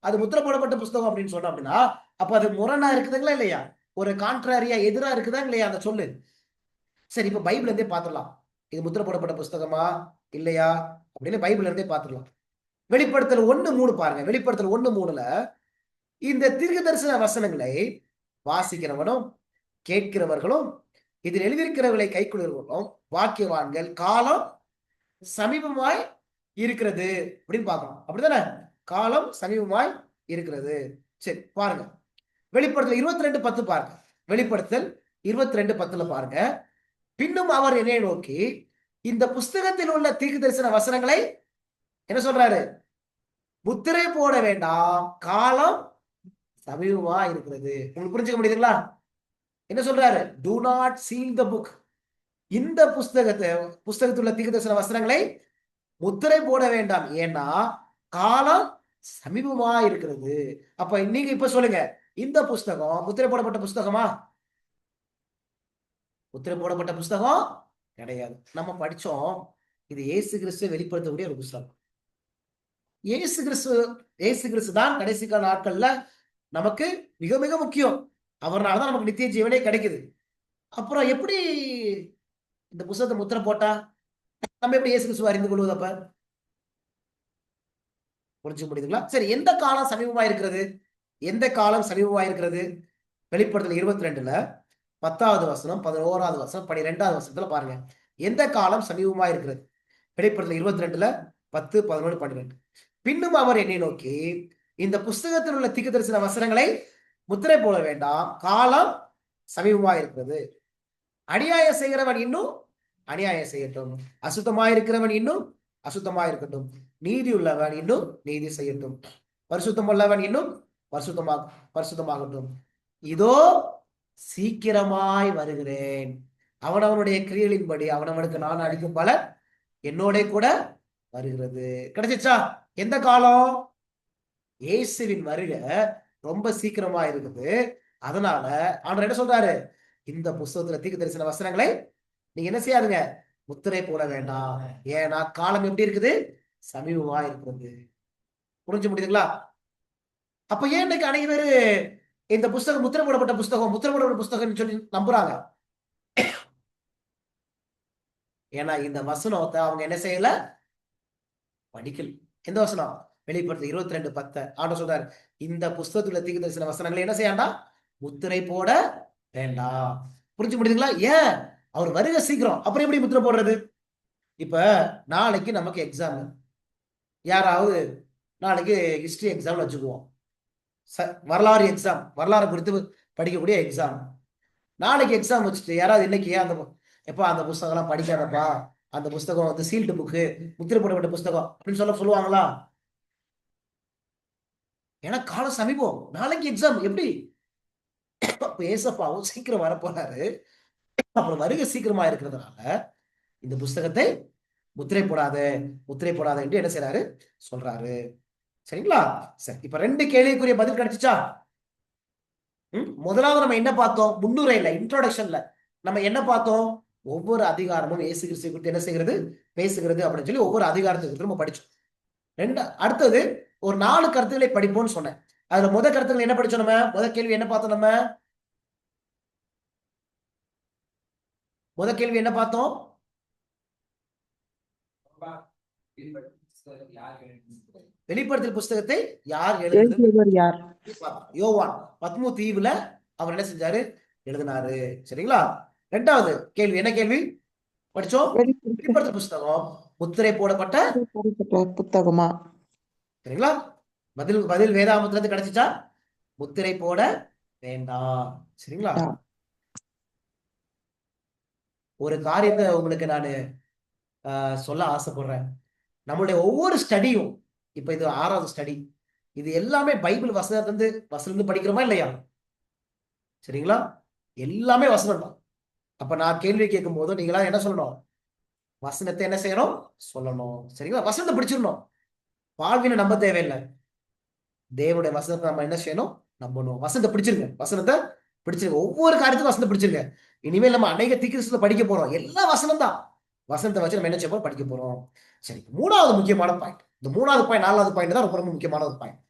S1: அது முத்திரை போடப்பட்ட புஸ்தகம் அப்படின்னு சொன்னோம் அப்படின்னா அப்ப அது முரணா இருக்குதுங்களா இல்லையா? ஒரு கான்ட்ராரியா எதிரா இருக்குதா இல்லையா அந்த சொல்லு? சரி, இப்ப பைபிள் இருந்தே பாத்துடலாம். இது முத்திரை போடப்பட்ட புஸ்தகமா இல்லையா அப்படின்னு பைபிள் இருந்தே பாத்துடலாம். வெளிப்படுத்தல் 1:3 பாருங்க. வெளிப்படுத்தல் 1:3 இந்த தீர்க்க தரிசன வசனங்களை வாசிக்கிறவனும் கேட்கிறவர்களும் இதில் எழுதியிருக்கிறவர்களை கைக்கொள்கிறவர்களும் வாக்கியவான்கள், காலம் சமீபமாய் இருக்கிறது அப்படின்னு பார்க்கணும். அப்படித்தானே? காலம் சமீபமாய் இருக்கிறது. சரி, பாருங்க. வெளிப்படுத்தல் 22:10 பாருங்க. வெளிப்படுத்தல் 22:10 பாருங்க. பின்னும் அவர் என்னை நோக்கி இந்த புஸ்தகத்தில் உள்ள தீர்க்க தரிசன வசனங்களை என்ன சொல்றாரு? முத்திரை போட வேண்டாம், காலம் சமீபமா இருக்கிறது. உங்களுக்கு புரிஞ்சுக்க முடியுதுங்களா? என்ன சொல்றாரு? do not seal the book. இந்த புஸ்தகத்தில் உள்ள தீர்க்க தரிசன வசனங்களை முத்திரை போட வேண்டாம், ஏன்னா காலம் சமீபமா இருக்கிறது. அப்ப நீங்க இப்ப சொல்லுங்க, இந்த புஸ்தகம் முத்திரை போடப்பட்ட புஸ்தகமா? முத்திரை போடப்பட்ட புஸ்தகம் கிடையாது. நம்ம படிச்சோம், இது இயேசு கிறிஸ்து வெளிப்படுத்தக்கூடிய ஒரு புஸ்தகம். இயேசு கிறிஸ்து தான் கடைசி கால நாட்கள்ல நமக்கு மிக மிக முக்கியம். அவர்னாலதான் நமக்கு நித்திய ஜீவனே கிடைக்குது. அப்புறம் எப்படி இந்த புஸ்தகத்தை முத்திரை போட்டா நம்ம எப்படி இயேசு கிறிஸ்துவை அறிந்து கொள்வது? அப்ப புரிஞ்சுக்க முடியுதுங்களா? சரி, எந்த காலம் சமீபமா இருக்கிறது? எந்த காலம் சமீபமா இருக்கிறது? வெளிப்படுத்தல் 22 10வது வசனம், 11வது வசனம், 12வது வசனத்துல பாருங்க. எந்த காலம் சமீபமா இருக்கிறது? வெளிப்படுத்தல் 22 10, 11, 12. பின்னும் அவர் என்னை நோக்கி இந்த புஸ்தகத்தில் உள்ள தீர்க்க தரிசன வசனங்களை முத்திரை போட வேண்டாம், காலம் சமீபமா இருக்கிறது. அநியாயம் செய்கிறவன் இன்னும் அநியாயம் செய்யட்டும், அசுத்தமாயிருக்கிறவன் இன்னும் அசுத்தமாயிருக்கட்டும், நீதி உள்ளவன் இன்னும் நீதி செய்யட்டும், பரிசுத்தம் உள்ளவன் இன்னும் பரிசுத்தமாகட்டும். இதோ சீக்கிரமாய் வருகிறேன், அவனவனுடைய கிரியைகளின்படி அவனவனுக்கு நான் அளிக்கும் பலன் என்னோட கூட வருகிறது. கிடைச்சிச்சா? எந்த காலம்? இயேசுவின் வருகை ரொம்ப சீக்கிரமா இருக்குது. அதனால ஆண்டவர் என்ன சொல்றாரு? இந்த புஸ்தகத்துல தீர்க்க தரிசன வசனங்களை நீங்க என்ன செய்யாதுங்க? முத்திரை போட வேண்டாம், ஏன்னா காலம் எப்படி இருக்குது? சமீபமா இருக்கிறது. புரிஞ்சு முடியுதுங்களா? அப்ப ஏன் இன்னைக்கு அனைத்து பேரு இந்த புஸ்தகம் முத்திரை போடப்பட்ட புஸ்தகம் சொல்லி நம்புறாங்க? ஏன்னா இந்த வசனத்தை அவங்க என்ன செய்யல? படிக்கல. எந்த வசனம்? வெளிப்படுத்தல் 22:10 ஆண்டவர் சொல்றாரு, இந்த புஸ்தகத்துல தீர்க்கதரிசன வசனங்களை என்ன செய்யாண்டா, முத்திரை போட வேண்டாம். புரிஞ்சு முடியுதுங்களா? ஏன்? அவர் வருகை சீக்கிரம், அப்புறம் எப்படி முத்திரை போடுறது? இப்ப நாளைக்கு நமக்கு எக்ஸாம், யாராவது நாளைக்கு ஹிஸ்டரி எக்ஸாம் வச்சுக்குவோம், வரலாறு எக்ஸாம், வரலாறு குறித்து படிக்கக்கூடிய எக்ஸாம். நாளைக்கு எக்ஸாம் வச்சுட்டு யாராவது இன்னைக்கு அந்த புஸ்தகம் எல்லாம் படிக்காதப்பா, அந்த புஸ்தகம் வந்து சீல்டு புக்கு, முத்திரை போடப்பட்ட புஸ்தகம் அப்படின்னு சொல்லுவாங்களா? ஏன்னா காலம் சமீபம், நாளைக்கு எக்ஸாம். எப்படி? அப்ப ஏசப்பாவும் சீக்கிரம் வரப்போறாரு, அப்புறம் வருகை சீக்கிரமா இருக்கிறதுனால இந்த புஸ்தகத்தை முத்திரை போடாத, முத்திரை போடாத என்று என்ன செய்யறாரு, சொல்றாரு. சரிங்களா? சரி, இப்ப 2 கேள்விக்குரிய பதில் கிடைச்சிச்சா? முதலாவது நம்ம என்ன பார்த்தோம்? முன்னுரையில, இன்ட்ரோடக்ஷன்ல நம்ம என்ன பார்த்தோம்? ஒவ்வொரு அதிகாரமும் இயேசு கிறிஸ்துவை குறித்து என்ன செய்கிறது, பேசுகிறது அப்படின்னு சொல்லி ஒவ்வொரு அதிகாரத்துக்கு நம்ம படிச்சோம். அடுத்தது ஒரு 4 கருத்துக்களை படிப்போம்னு சொன்னேன். அதுல முதல் கருத்துக்கள் என்ன படிச்சோம்? நம்ம முதல் கேள்வி என்ன பார்த்தோம்? நம்ம முதல் கேள்வி என்ன பார்த்தோம்? வெளிப்படுத்தல் புஸ்தகத்தை யார் எழுதுறது? யோவான் பத்மு தீவுல அவர் என்ன செஞ்சாரு, எழுதினாரு. சரிங்களா? 2வது கேள்வி என்ன கேள்வி படிச்சோம்? வெளிப்படுத்தல் புஸ்தகம் முத்திரை போடப்பட்ட
S4: புத்தகமா?
S1: சரிங்களா? பதில் வேதாகமத்துல இருந்து கிடைச்சிச்சா? முத்திரை போட வேண்டாம். சரிங்களா? ஒரு காரியத்தை உங்களுக்கு நான் சொல்ல ஆசைப்படுறேன். நம்மளுடைய ஒவ்வொரு ஸ்டடியும், இப்ப இது 6வது ஸ்டடி, இது எல்லாமே பைபிள் வசனத்திலிருந்து படிக்கிறோமா இல்லையா? சரிங்களா? எல்லாமே வசனம் தான். அப்ப நான் கேள்வி கேட்கும் போது நீங்களா என்ன சொல்லணும்? வசனத்தை என்ன செய்யணும்? சொல்லணும். சரிங்களா? வசனத்தை பிடிச்சிடணும். வாழ்வினை நம்ப தேவையில்லை, தேவனுடைய வசனத்தை நம்ம என்ன செய்யணும்? நம்பணும். வசனத்தை பிடிச்சிருங்க, வசனத்தை பிடிச்சிருங்க. ஒவ்வொரு காரியத்துக்கும் வசனத்தை பிடிச்சிருங்க. இனிமேல் நம்ம அநேக தீர்க்கதரிசனத்தை படிக்க போறோம், எல்லா வசனம் தான். வசனத்தை வச்சு நம்ம என்ன செய்ய போறோம்? படிக்க போறோம். சரி, 3வது முக்கியமான பாயிண்ட், இந்த 3வது பாயிண்ட் 4வது பாயிண்ட் தான் ரொம்ப முக்கியமான ஒரு பாயிண்ட்.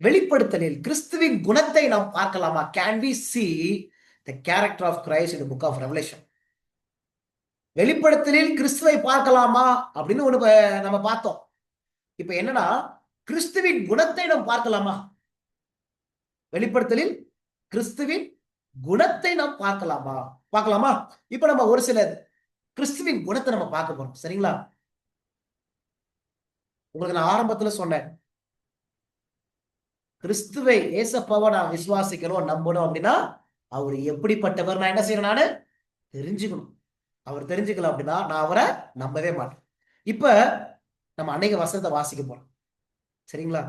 S1: வெளிப்படுத்தலில் கிறிஸ்துவின் குணத்தை நாம் பார்க்கலாமா? Can we see the character of Christ in the book of Revelation? வெளிப்படுத்தலில் கிறிஸ்துவை பார்க்கலாமா அப்படின்னு ஒண்ணு நம்ம பார்த்தோம். இப்ப என்னன்னா, கிறிஸ்துவின் குணத்தை நாம் பார்க்கலாமா? வெளிப்படுத்தலில் கிறிஸ்துவின் குணத்தை நாம் பார்க்கலாமா? இப்ப நம்ம ஒரு சில கிறிஸ்துவின் குணத்தை நம்ம பார்க்க போறோம். சரிங்களா? உங்களுக்கு நான் ஆரம்பத்துல சொன்னேன், கிறிஸ்துவை ஏசப்பாவை நான் விசுவாசிக்கணும், நம்பணும் அப்படின்னா அவர் எப்படிப்பட்டவர் நான் என்ன செய்யணும்? நானு தெரிஞ்சுக்கணும். அவர் தெரிஞ்சுக்கல அப்படின்னா நான் அவரை நம்பவே மாட்டேன். இப்ப நம்ம அநேக வசனத்தை வாசிக்க போறோம். சரிங்களா?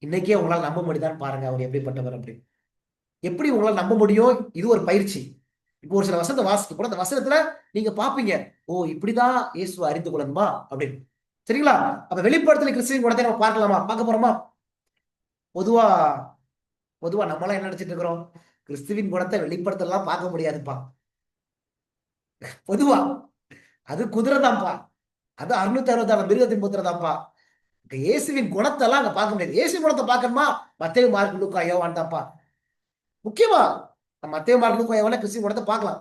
S1: இன்னைக்கே உங்களால் நம்ப முடியுதான்னு பாருங்க, அவர் எப்படிப்பட்டவர் அப்படி. எப்படி உங்களால் நம்ப முடியும்? இது ஒரு பயிற்சி. இப்போ ஒரு சில வசனத்தை வாசிக்க போறோம், அந்த வசனத்துல நீங்க பாப்பீங்க, ஓ இப்படிதான் இயேசுவை அறிந்து கொள்ளணுமா அப்படின்னு. சரிங்களா? அப்ப வெளிப்படுத்தல கிறிஸ்துவின் குணத்தை நம்ம பார்க்கலாமா? பார்க்க போறோமா? பொதுவா நம்மளாம் என்ன நினைச்சிட்டு இருக்கிறோம்? கிறிஸ்துவின் குணத்தை வெளிப்படுத்தலாம் பார்க்க முடியாதுப்பா. பொதுவா அது குதிரை தான்ப்பா, அது 666 மிருகத்தின் புத்திர தான்ப்பா. இயேசுவின் குணத்தை எல்லாம் அங்க பார்க்க முடியாது. இயேசுவின் குணத்தை பார்க்கணுமா? மத்தேயு, மார்க்கு, லூக்கா, யோவான் தான்ப்பா முக்கியமா. மத்தேயு, மார்க்கு, லூக்கா, யோவான் கிறிஸ்துவின் குணத்தை பார்க்கலாம்.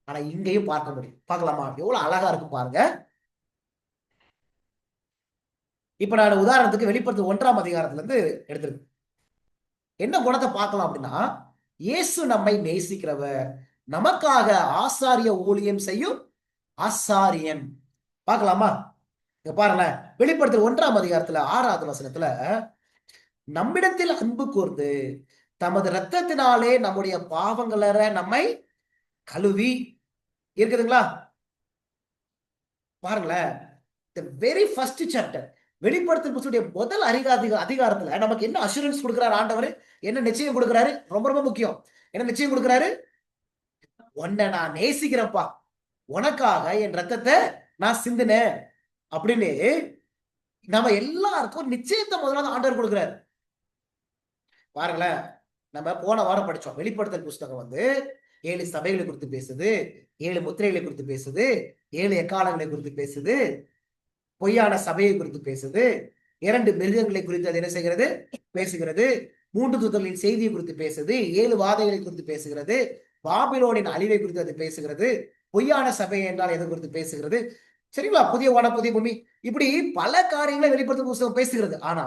S1: ஆனா இங்கேயும் பார்க்க முடியும். பார்க்கலாமா? எவ்வளவு அழகா இருக்கு பாருங்க. இப்ப நான் உதாரணத்துக்கு வெளிப்படுத்தல் 1ஆம் அதிகாரத்துல இருந்து எடுத்திருக்கேன். என்ன குணத்தை பார்க்கலாம் அப்படின்னா, இயேசு நம்மை நேசிக்கிறவர், நமக்காக ஆசாரிய ஊழியம் செய்யும் ஆசாரியன். பார்க்கலாமா? பாருங்களேன், வெளிப்படுத்தல் 1ஆம் அதிகாரத்துல 6வது வசனத்துல, நம்மிடத்தில் அன்பு கூர்ந்து தமது இரத்தத்தினாலே நம்முடைய பாவங்கள நம்மை கழுவி இருக்குதுங்களா? பாருங்களேன், the very first chapter, வெளிப்படுத்தல் புத்தகத்துடைய முதல் அதிகாரத்துல நமக்கு என்ன அஷூரன்ஸ் கொடுக்கிறார் ஆண்டவர்? என்ன நிச்சயம் கொடுக்கிறாரு? ரொம்ப ரொம்ப முக்கியம். என்ன நிச்சயம் கொடுக்கிறாரு? உன்னை நான் நேசிக்கிறப்பா, உனக்காக என் ரத்தத்தை நான் சிந்தினேன் அப்படின்னு நம்ம எல்லாருக்கும் நிச்சயத்தை முதலாவது ஆண்டவர் கொடுக்கிறாரு. பாருங்களேன், நம்ம போன வாரம் படிச்சோம், வெளிப்படுத்தல் புஸ்தகம் வந்து 7 சபைகளை குறித்து பேசுது, 7 முத்திரைகளை குறித்து பேசுது, 7 எக்காலங்களை குறித்து பேசுது, பொய்யான சபையை குறித்து பேசுது, 2 மிருகங்களை குறித்து அது என்ன செய்கிறது? பேசுகிறது. 3 தூதர்களின் செய்தியை குறித்து பேசுது, 7 வாதைகளை குறித்து பேசுகிறது, பாபிலோனின் அழிவை குறித்து அது பேசுகிறது, பொய்யான சபை என்றால் எதை குறித்து பேசுகிறது. சரிங்களா? புதிய வானம் புதிய பூமி இப்படி பல காரியங்களை வெளிப்படுத்தும் புஸ்தகம் பேசுகிறது. ஆனா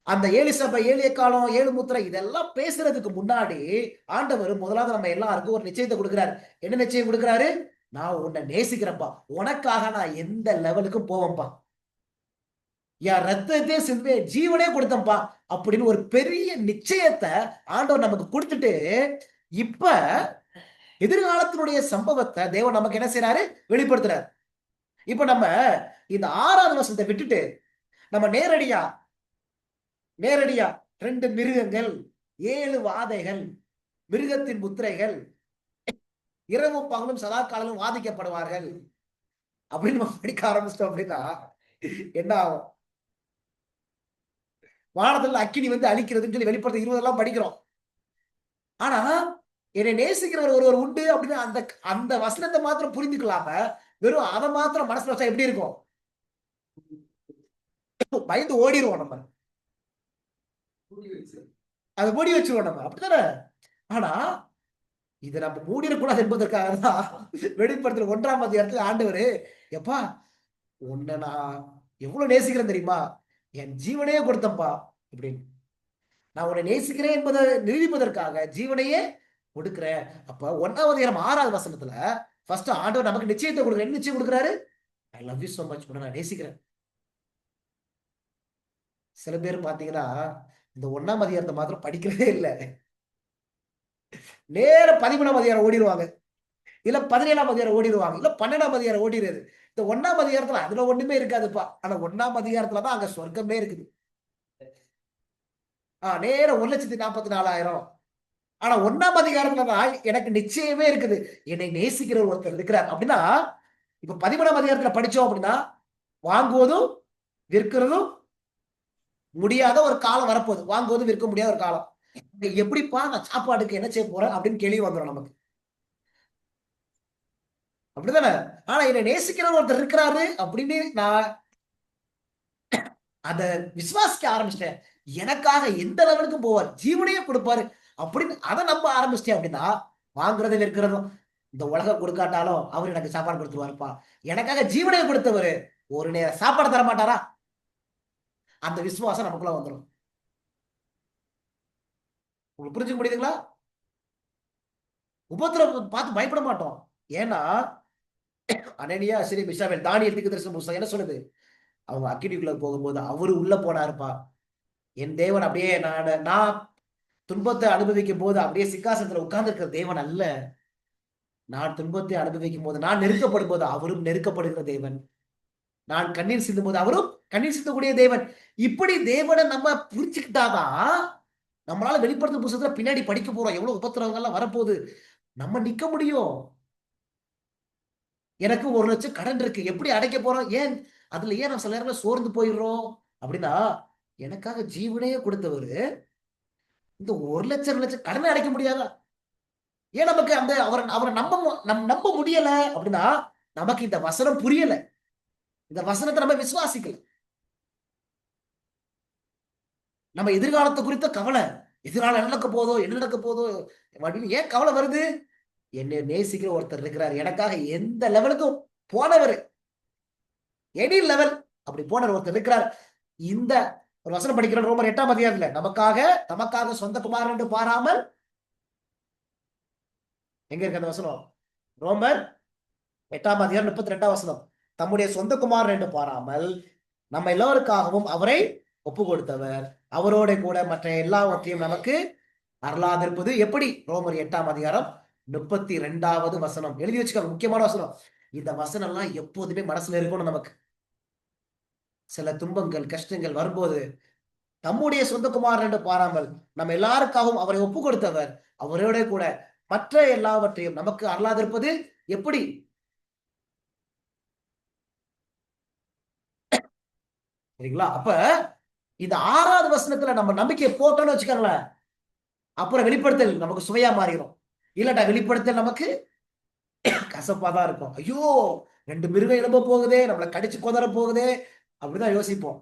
S1: அந்த 7 சபை, 7 எக்காலம், 7 முத்திரை இதெல்லாம் பேசுறதுக்கு முன்னாடி ஆண்டவர் முதலாவது நம்ம எல்லாருக்கும் ஒரு நிச்சயத்தை கொடுக்கிறாரு. என்ன நிச்சயம் கொடுக்கிறாரு? நான் உன்னை நேசிக்கிறேன்ப்பா, உனக்காக நான் எந்த லெவலுக்கும் போவேன்ப்பா, என் ரத்தத்தை சிந்தி ஜீவனே கொடுத்தேன்ப்பா அப்படின்னு ஒரு பெரிய நிச்சயத்தை ஆண்டவர் நமக்கு கொடுத்துட்டு, இப்ப எதிர்காலத்தினுடைய சம்பவத்தை தேவன் நமக்கு என்ன செய்யறாரு? வெளிப்படுத்துறாரு. இப்ப நம்ம இந்த 6வது வசனத்தை விட்டுட்டு நம்ம நேரடியா 2 மிருகங்கள், 7 வாதைகள், மிருகத்தின் முத்திரைகள், இரவும் பகலும் சதா காலமும் வாதிக்கப்படுவார்கள் அப்படின்னு நம்ம படிக்க ஆரம்பிச்சிட்டோம் அப்படின்னா என்ன ஆகும்? வானத்துல அக்கினி வந்து அழிக்கிறதுன்னு சொல்லி வெளிப்படுத்த 20 எல்லாம் படிக்கிறோம். ஆனா என்னை நேசிக்கிறவர் ஒருவர் உண்டு அப்படின்னு அந்த அந்த வசனத்தை மாத்திரம் புரிந்துக்கலாம வெறும் அதை மாத்திரம் மனசுல வச்சா எப்படி இருக்கும்? பயந்து ஓடிடுவோம் நம்ம, அதை மூடி வச்சிருவோம் நம்ம, அப்படித்தானே? ஆனா இதை நம்ம மூடிடக்கூடாது என்பதற்காக தான் வெளிப்படுத்துற 1ஆம் அதிகாரத்துல ஆண்டவர், எப்பா உன்னை நான் எவ்வளவு நேசிக்கிறேன் தெரியுமா, என் ஜீவனையே கொடுத்தப்பா அப்படின்னு. நான் உன்னை நேசிக்கிறேன் என்பதை நிரூபிப்பதற்காக ஜீவனையே கொடுக்கிறேன். அப்ப 1ஆம் அதிகாரம் 6வது வசனத்துல ஃபர்ஸ்ட் ஆண்டவர் நமக்கு நிச்சயத்தை கொடுக்குற. என்ன நிச்சயம் கொடுக்குறாரு? I love you so much, உன்னை நான் நேசிக்கிறேன். சில பேர் பாத்தீங்கன்னா இந்த 1ஆம் அதிகாரத்தை மாத்திரம் படிக்கிறதே இல்லை, நேர 13ஆம் அதிகாரம் ஓடிடுவாங்க, இல்ல 17ஆம் அதிகாரம் ஓடிடுவாங்க, இல்ல 12ஆம் அதிகாரம் ஓடிடுறது. இந்த 1ஆம் அதிகாரத்துல அதுல ஒண்ணுமே இருக்காதுப்பா. ஆனா 1ஆம் அதிகாரத்துலதான் அங்க சொர்க்கமே இருக்குது. நேர 1,44,000. ஆனா 1ஆம் அதிகாரத்துலதான் எனக்கு நிச்சயமே இருக்குது, என்னை நேசிக்கிற ஒருத்தர் இருக்கிறார் அப்படின்னா. இப்ப 13ஆம் அதிகாரத்துல படிச்சோம் அப்படின்னா வாங்குவதும் விற்கிறதும் முடியாத ஒரு காலம் வரப்போகுது. வாங்குவதும் விற்க முடியாத ஒரு காலம். எப்படிப்பா நான் சாப்பாடுக்கு என்ன செய்ய போறேன் அப்படின்னு கேள்வி வந்துடும் நமக்கு, அப்படிதானே? ஆனா என்னை நேசிக்கிற ஒருத்தர் இருக்கிறாரு அப்படின்னு நான் அத விசுவாசிக்க ஆரம்பிச்சிட்டேன். எனக்காக எந்த லெவலுக்கும் போவார், ஜீவனையே கொடுப்பாரு அப்படின்னு அதை நம்ப ஆரம்பிச்சிட்டேன் அப்படின்னா வாங்குறது விற்கிறதும் இந்த உலகம் கொடுக்காட்டாலும் அவர் எனக்கு சாப்பாடு கொடுத்துருவாருப்பா, எனக்காக ஜீவனையை கொடுத்தவர் ஒரு நேரம் சாப்பாடு தர மாட்டாரா? அந்த விசுவாசம் நமக்குள்ள வந்துடும். உங்களுக்கு புரிஞ்சுக்க முடியுதுங்களா? உபத்திரவம் பார்த்து பயப்பட மாட்டோம். ஏன்னா அனனியா சரி மிஷாவேல் தானியேல் தீர்க்கதரிசன புத்தகம் என்ன சொல்லுது? அவங்க அக்கினிக்குள்ள போகும்போது அவரு உள்ள போனாருப்பா, என் தேவன் அப்படியே நான் துன்பத்தை அனுபவிக்கும் போது அப்படியே சிங்காசனத்துல உட்கார்ந்து இருக்கிற தேவன் அல்ல, நான் துன்பத்தை அனுபவிக்கும் போது, நான் நெருக்கப்படும் போது அவரும் நெருக்கப்படுகிற தேவன், நான் கண்ணீர் சிந்தும் போது அவரும் கண்ணீர் சிந்தக்கூடிய தேவன். இப்படி தேவனை நம்ம புரிஞ்சுக்கிட்டாதான் நம்மளால வெளிப்படுத்தும் புத்தகத்துல பின்னாடி படிக்க போறோம் எவ்வளவு உபத்திரவங்கள்லாம் வரப்போகுது, நம்ம நிக்க முடியும். எனக்கு 1 லட்சம் கடன் இருக்கு, எப்படி அடைக்க போறோம்? அதுல ஏன் நம்ம சில நேரங்கள சோர்ந்து போயிடுறோம் அப்படின்னா, எனக்காக ஜீவனையே கொடுத்தவரு இந்த 1 லட்சம் 2 லட்சம் கடனை அடைக்க முடியாதா? ஏன் நமக்கு அந்த அவரை நம்ப முடியல அப்படின்னா நமக்கு இந்த வசனம் புரியல, இந்த வசனத்தை நம்ம விசுவாசிக்கல. நம்ம எதிர்காலத்தை குறித்த கவலை, எதிர்காலம் என்ன நடக்க போதோ அப்படின்னு ஏன் கவலை வருது? என்னை நேசிக்கிற ஒருத்தர் இருக்கிறார், எனக்காக எந்த லெவலுக்கும் போனவர், எனி லெவல் அப்படி போனவர் ஒருத்தர் இருக்கிறார். இந்த ஒரு வசனம் படிக்கிறோம் ரோமர் 8ஆம் அதிகாரத்துல, நமக்காக சொந்த குமாரன் என்று பாராமல், எங்க இருக்கு அந்த வசனம்? ரோமர் 8ஆம் அதிகாரம் 32ஆம் வசனம். தம்முடைய சொந்த குமாரன் என்று பாராமல் நம்ம எல்லோருக்காகவும் அவரை ஒப்பு கொடுத்தவர், அவரோட கூட மற்ற எல்லாவற்றையும் நமக்கு அருளாதிருப்பது எப்படி? ரோமர் 8ஆம் அதிகாரம் 32வது வசனம். எழுதி வச்சுக்கோங்க, முக்கியமான வசனம். இந்த வசனம் எல்லாம் எப்போதுமே மனசுல இருக்கணும். நமக்கு சில துன்பங்கள் கஷ்டங்கள் வரும்போது தம்முடைய சொந்த குமாரன் என்று பாராமல் நம்ம எல்லாருக்காகவும் அவரை ஒப்பு கொடுத்தவர், அவரோட கூட மற்ற எல்லாவற்றையும் நமக்கு அருளாதிருப்பது எப்படி? சரிங்களா? அப்ப இந்த 6வது வசனத்துல நம்ம நம்பிக்கையை போட்டோம்னு வச்சுக்கோங்களேன், அப்புறம் வெளிப்படுத்தல் நமக்கு சுவையா மாறிடும். இல்லடா வெளிப்படுத்தல் நமக்கு கசப்பாதான் இருக்கும். ஐயோ 2 மிருகம் எழும்ப போகுதே, நம்மளை கடிச்சு கொதற போகுதே அப்படிதான் யோசிப்போம்.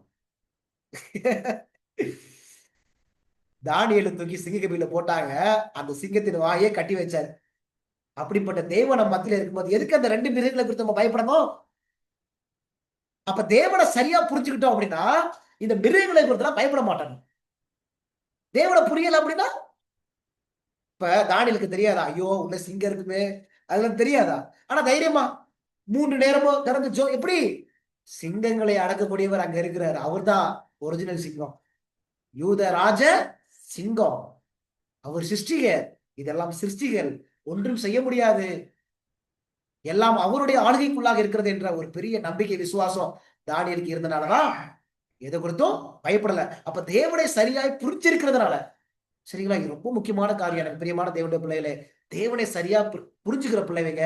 S1: தானியேலை தூக்கி சிங்கக்கபில போட்டாங்க, அந்த சிங்கத்தின் வாயை கட்டி வச்சாரு. அப்படிப்பட்ட தெய்வம் நம்ம மத்தியில இருக்கும்போது எதுக்கு அந்த 2 மிருகங்களை குறித்து நம்ம பயப்படணும்? அப்ப தேவனை சரியா புரிஞ்சுக்கிட்டோம் அப்படின்னா இந்த மிருகங்களை குறித்து பயப்பட மாட்டாங்க. தேவனை புரியல அப்படின்னா, இப்ப தானியலுக்கு தெரியாதா, ஐயோ உள்ள சிங்கம் இருக்குமே, அதெல்லாம் தெரியாதா? ஆனா தைரியமா 3 நேரமும் திறந்து எப்படி சிங்கங்களை அடக்கக்கூடியவர் அங்க இருக்கிறார். அவர்தான் ஒரிஜினல் சிங்கம், யூத ராஜ சிங்கம். அவர் சிருஷ்டிகர், இதெல்லாம் சிருஷ்டிகள், ஒன்றும் செய்ய முடியாது, எல்லாம் அவருடைய ஆளுகைக்குள்ளாக இருக்கிறது என்ற ஒரு பெரிய நம்பிக்கை விசுவாசம் தானியலுக்கு இருந்தனாலதான் எதை குறித்தும் பயப்படல. அப்ப தேவனை சரியாய் புரிஞ்சிருக்கிறதுனால, சரிங்களா, இது ரொம்ப முக்கியமான காரியம். எனக்கு பிரியமான தேவனுடைய பிள்ளைகளே, தேவனை சரியா புரிஞ்சுக்கிற பிள்ளைங்க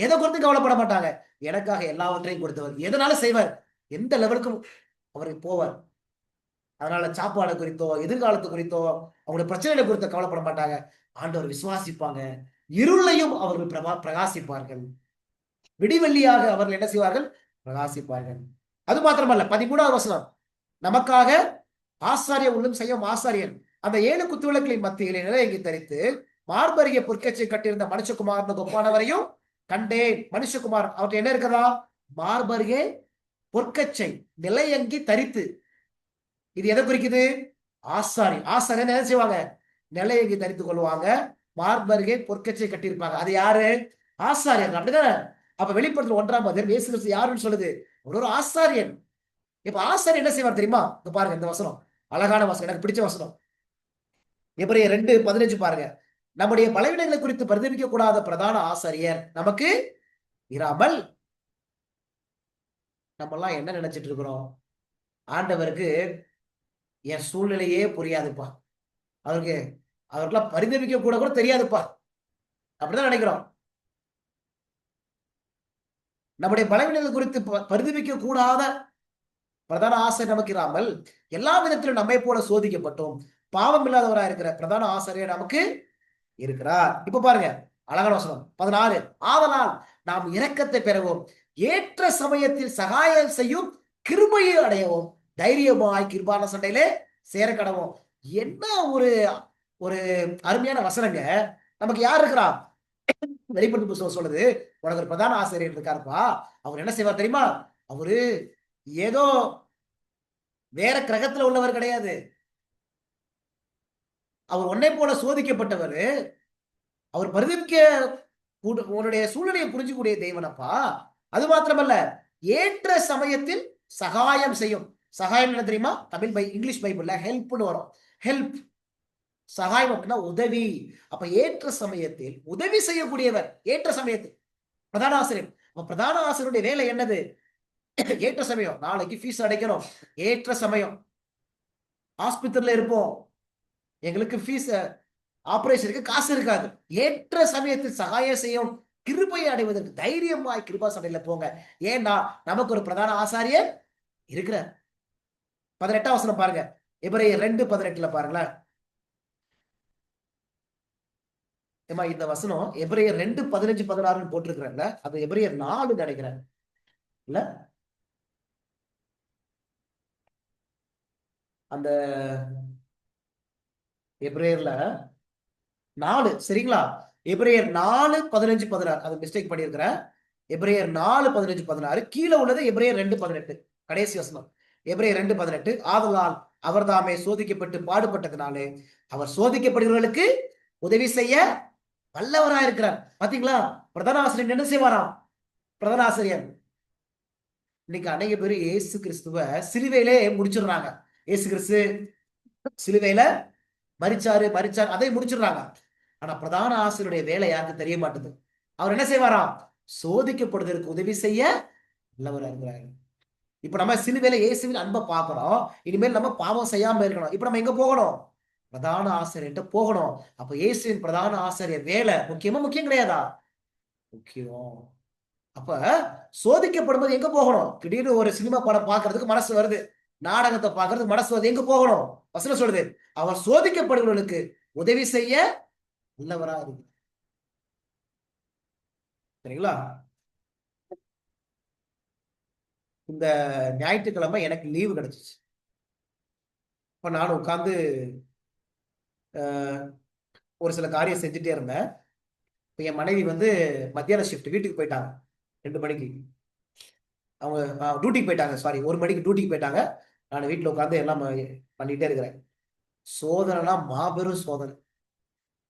S1: எதை குறித்தும் கவலைப்பட மாட்டாங்க. எனக்காக எல்லாவற்றையும் கொடுத்தவர், எதனால செய்வார், எந்த லெவலுக்கும் அவர் போவார். அதனால சாப்பாடு குறித்தோ எதிர்காலத்து குறித்தோ அவங்களுடைய பிரச்சனைகளை குறித்த கவலைப்பட மாட்டாங்க. ஆண்டவர் விசுவாசிப்பாங்க, இருளையும் அவர்கள் பிரகாசிப்பார்கள், விடிவெள்ளியாக அவர்கள் என்ன செய்வார்கள், பிரகாசிப்பார்கள். அது மாத்திரமல்ல, 13வது வசனம், நமக்காக ஆசாரிய உள்ளும் செய்யும் ஆசாரியன் அந்த 7 குத்துவிளக்குகளின் மத்தியிலே நிலையங்கி தரித்து மார்பருகிய பொற்கச்சை கட்டியிருந்த மனுஷகுமாரன் ஒப்பானவரையும் கண்டேன். மனுஷகுமார் அவர்கிட்ட என்ன இருக்கதா, மார்பருகே பொற்கச்சை நிலையங்கி தரித்து. இது எதை குறிக்குது, ஆசாரியன் என்ன செய்வாங்க, நிலையங்கி தரித்து கொள்வாங்க, மார்பருகே பொற்கச்சை கட்டியிருப்பாங்க. அது யாரு, ஆசாரியன், அப்படிதானே? அப்ப வெளிப்படுத்தல் 1ஆம் அதிகாரம் இயேசு கிறிஸ்து யாருன்னு சொல்லுது, ஒரு ஆசாரியன். இப்ப ஆசாரியன் என்ன செய்வார் தெரியுமா? இங்க பாருங்க, இந்த வசனம் அழகான வசனம், எனக்கு பிடிச்ச வசனம். எபிரேயர் 2:15 பாருங்க. நம்முடைய பலவீனங்களை குறித்து பரிதபிக்க கூடாத பிரதான ஆசாரியர் நமக்கு இராமல். நம்ம எல்லாம் என்ன நினைச்சிட்டு இருக்கிறோம், ஆண்டவருக்கு என் சூழ்நிலையே புரியாதுப்பா, அவருக்கெல்லாம் பரிதபிக்க கூட தெரியாதுப்பா, அப்படிதான் நினைக்கிறோம். நம்முடைய பலவீனங்கள் குறித்து பரிதபிக்க கூடாத பிரதான ஆசிரியர் நமக்கு இராமல் எல்லா விதத்திலும் நம்மை போல சோதிக்கப்பட்டோம் பாவம் இல்லாதவராக இருக்கிற பிரதான ஆசிரியர் நமக்கு இருக்கிறார். இப்ப பாருங்க, அழகான வசனம் 16, ஆதலால் நாம் இரக்கத்தை பெறவும் ஏற்ற சமயத்தில் சகாயம் செய்யும் கிருபையை அடையவும் தைரியமாய் கிருபான சண்டையிலே சேர கடவும். என்ன ஒரு ஒரு அருமையான வசனங்க. நமக்கு யார் இருக்கிறா, வெளிப்படுத்தும் புத்தகம் சொல்லுது, உனக்கு ஒரு பிரதான ஆசிரியர் இருக்காருப்பா. அவர் என்ன செய்வார் தெரியுமா, அவரு ஏதோ வேற கிரகத்துல உள்ளவர் கிடையாது, அவர் உன்னை போல சோதிக்கப்பட்டவர், அவர் பரிதபிக்க உன்னுடைய சூழ்நிலையை புரிஞ்சுக்கூடிய தெய்வனப்பா. அது மாத்திரமல்ல, ஏற்ற சமயத்தில் சகாயம் செய்யும். சகாயம் என்ன தெரியுமா, இங்கிலீஷ் பைபிள்ல ஹெல்ப்னு வரும். ஹெல்ப், சகாயம் அப்படின்னா உதவி. அப்ப ஏற்ற சமயத்தில் உதவி செய்யக்கூடியவர், ஏற்ற சமயத்தில் பிரதான ஆசிரியர். பிரதான ஆசிரியருடைய வேலை என்னது, ஏற்ற சமயம், நாளைக்கு ஃபீஸ் அடைக்கணும், ஏற்ற சமயம். ஹாஸ்பிட்டல்ல இருப்போம், எங்களுக்கு ஃபீஸ் ஆபரேஷனுக்கு காசு இருக்காது, ஏற்ற சமயத்தில் சகாயம் செய்யும் கிருபையை அடைவதற்கு தைரியமாய் கிருபா சபையில போங்க. ஏன்னா நமக்கு ஒரு பிரதான ஆசாரியர் இருக்கிறார். 18ஆம் வசனம் பாருங்க, எபிரேயர் 2:18 பாருங்களேன். இந்த வசனம் எபிரேயர் 2:15-16 போட்டிருக்கிறேன்ல, அது எபிரேயர் 4 நினைக்கிறேன் இல்ல, அந்த எபிரேயர்ல 4, சரிங்களா? எபிரேயர் 4:15-16, அது மிஸ்டேக் பண்ணியிருக்கிறேன். எபிரேயர் 4:15-16, கீழே உள்ளது எபிரேயர் 2:18, கடைசி வசனம். எபிரேயர் 2:18, ஆதலால் அவர் தாமே சோதிக்கப்பட்டு பாடுபட்டதுனாலே அவர் சோதிக்கப்படுகிறவர்களுக்கு உதவி செய்ய வல்லவராக இருக்கிறார். பாத்தீங்களா, பிரதான ஆசிரியர் என்ன செய்வாராம், பிரதான ஆசிரியர். இன்னைக்கு அநேக பேர் இயேசு கிறிஸ்துவ சிலுவையிலே முடிச்சிடுறாங்க. இயேசு கிறிஸ்து சிலுவையில மரிச்சாரு அதை முடிச்சிடுறாங்க. ஆனா பிரதான ஆசிரியருடைய வேலை யாருக்கு தெரிய மாட்டேது. அவர் என்ன செய்வாராம், சோதிக்கப்படுவதற்கு உதவி செய்ய வல்லவராக இருக்கிறார். இப்ப நம்ம சிலுவையில இயேசுவின் அன்பை பார்க்கிறோம், இனிமேல் நம்ம பாவம் செய்யாம இருக்கணும். இப்ப நம்ம எங்க போகணும், பிரதான ஆசிரியர்கிட்ட போகணும். அப்ப இயேசுவின் பிரதான ஆசிரியர் வேலை முக்கியமா, முக்கியம் கிடையாதா, முக்கியம். அப்ப சோதிக்கப்படும்போது எங்க போகணும், திடீர்னு ஒரு சினிமா படம் பார்க்கறதுக்கு மனசு வருது, நாடகத்தை பார்க்கறதுக்கு மனசு வருது, எங்க போகணும், வசனம் சொல்லுது, அவர் சோதிக்கப்படுவர்களுக்கு உதவி செய்ய நல்லவரா இருக்கு. சரிங்களா? இந்த ஞாயிற்றுக்கிழமை எனக்கு லீவு கிடைச்சிச்சு. இப்ப நான் உட்கார்ந்து ஒரு சில காரியம் செஞ்சுட்டே இருந்தேன். என் மனைவி மத்தியான ஷிஃப்ட் வீட்டுக்கு போயிட்டாங்க 2 மணிக்கு. அவங்க டியூட்டிக்கு போயிட்டாங்க, சாரி 1 மணிக்கு டியூட்டிக்கு போயிட்டாங்க. நான் வீட்டில் உட்காந்து எல்லாம் பண்ணிட்டே இருக்கிறேன். சோதனைனா மாபெரும் சோதனை.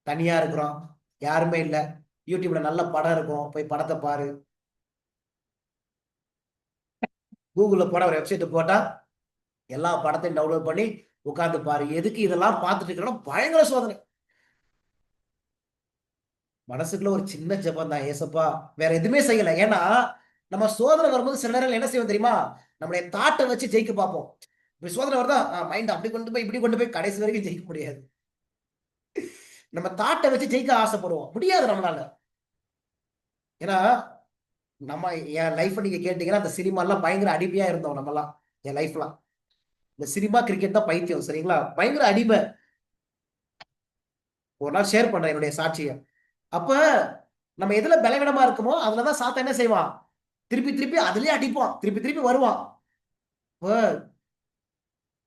S1: தனியா இருக்கிறோம், யாருமே இல்லை. யூடியூப்ல நல்ல படம் இருக்கும், போய் படத்தை பாரு. கூகுள்ல போட ஒரு வெப்சைட் போட்டா எல்லா படத்தையும் டவுன்லோட் பண்ணி உட்காந்து பாரு. எதுக்கு இதெல்லாம் பார்த்துட்டு இருக்கிறோம்? பயங்கர சோதனை. மனசுக்குள்ள ஒரு சின்ன ஜெபம் தான், ஏசப்பா வேற எதுவுமே செய்யல. ஏன்னா நம்ம சோதனை வரும்போது சில நேரம் என்ன செய்வோம் தெரியுமா? நம்மளுடைய தாட்டை வச்சு ஜெயிக்க பார்ப்போம். இப்படி சோதனை வருதா, மைண்ட் அப்படி கொண்டு போய் இப்படி கொண்டு போய் கடைசி வரைக்கும் ஜெயிக்க முடியாது. நம்ம தாட்டை வச்சு ஜெயிக்க ஆசைப்படுவோம், முடியாது நம்மளால. ஏன்னா நம்ம என் லைஃப் நீங்க கேட்டீங்கன்னா அந்த சினிமாலாம் பயங்கர அடிமையா இருந்தோம் நம்மலாம். என் லைஃப்லாம் இந்த சினிமா கிரிக்கெட் தான் பைத்தியம், சரிங்களா? பயங்கர அடிமை. ஒரு நாள் ஷேர் பண்றேன் என்னுடைய சாட்சியை. அப்ப நம்ம எதுல பலவீனமா இருக்குமோ அதுலதான் சாத்தா என்ன செய்வான்? திருப்பி திருப்பி அதுலயே அடிப்பான், திருப்பி திருப்பி வருவான்.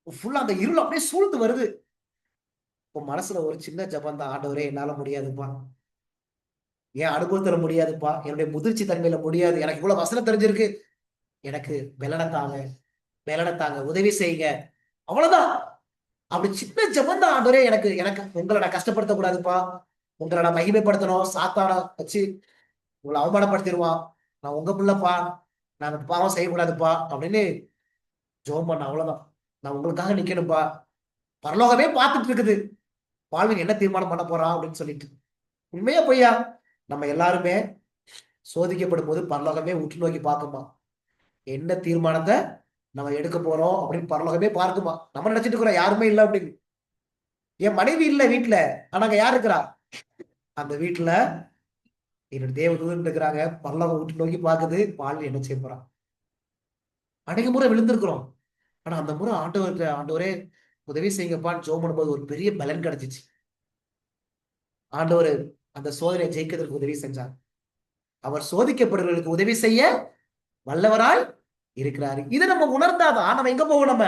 S1: ஃபுல்லா அந்த இருள் அப்படியே சூழ்ந்து வருது. இப்போ மனசுல ஒரு சின்ன ஜபம் தான், ஆண்டவரே என்னால முடியாதுப்பா, என் அனுபவத்துல முடியாதுப்பா, என்னுடைய முதிர்ச்சி தன்மையில முடியாது, எனக்கு இவ்வளவு வசனம் தெரிஞ்சிருக்கு, எனக்கு பலனத்தாங்க, உதவி செய்யுங்க. அவ்வளவுதான். அப்படி சின்ன ஜபம் தான், ஆண்டவரே எனக்கு எனக்கு உங்களை நான் கஷ்டப்படுத்த கூடாதுப்பா, உங்களை நான் மகிமைப்படுத்தணும், சாத்தான வச்சு உங்களை அவமானப்படுத்திடுவான், நான் உங்க பிள்ளைப்பா, நான் பாவம் செய்யக்கூடாதுப்பா அப்படின்னு ஜெபம் பண்ண. அவ்வளவுதான். நான் உங்களுக்காக நிக்கணும்பா, பரலோகமே பார்த்துட்டு இருக்குது வாழ்வின் என்ன தீர்மானம் பண்ண போறான் அப்படின்னு சொல்லிட்டு. உண்மையா பொய்யா? நம்ம எல்லாருமே சோதிக்கப்படும் போது பரலோகமே உற்று நோக்கி பார்க்குமா, என்ன தீர்மானத்தை நம்ம எடுக்க போறோம் அப்படின்னு பரலோகமே பார்க்குமா. நம்ம நினைச்சிட்டு இருக்கிறோம் யாருமே இல்லை அப்படின்னு. என் மனைவி இல்லை வீட்டுல, ஆனா அங்க யார் இருக்கிறா? அந்த வீட்டுல என்னோட தேவதூதன் இருக்கிறாங்க, பரலோகம் உற்று நோக்கி பார்க்குது, வாழ்வு என்ன செய்ய போறான். அநேக முறை விழுந்திருக்கிறோம், ஆனா அந்த முறை ஆண்டவரே உதவி செய்யுங்கப்பான்னு ஜெபம் பண்ணும்போது ஒரு பெரிய பலன் கிடைச்சிச்சு. ஆண்டவர் அந்த சோதனையை ஜெயிக்கிறதுக்கு உதவி செஞ்சார். அவர் சோதிக்கப்படுறவர்களுக்கு உதவி செய்ய வல்லவராய் இருக்கிறாரு. இதை நம்ம உணர்ந்தாதான் நம்ம எங்க போவோம்? நம்ம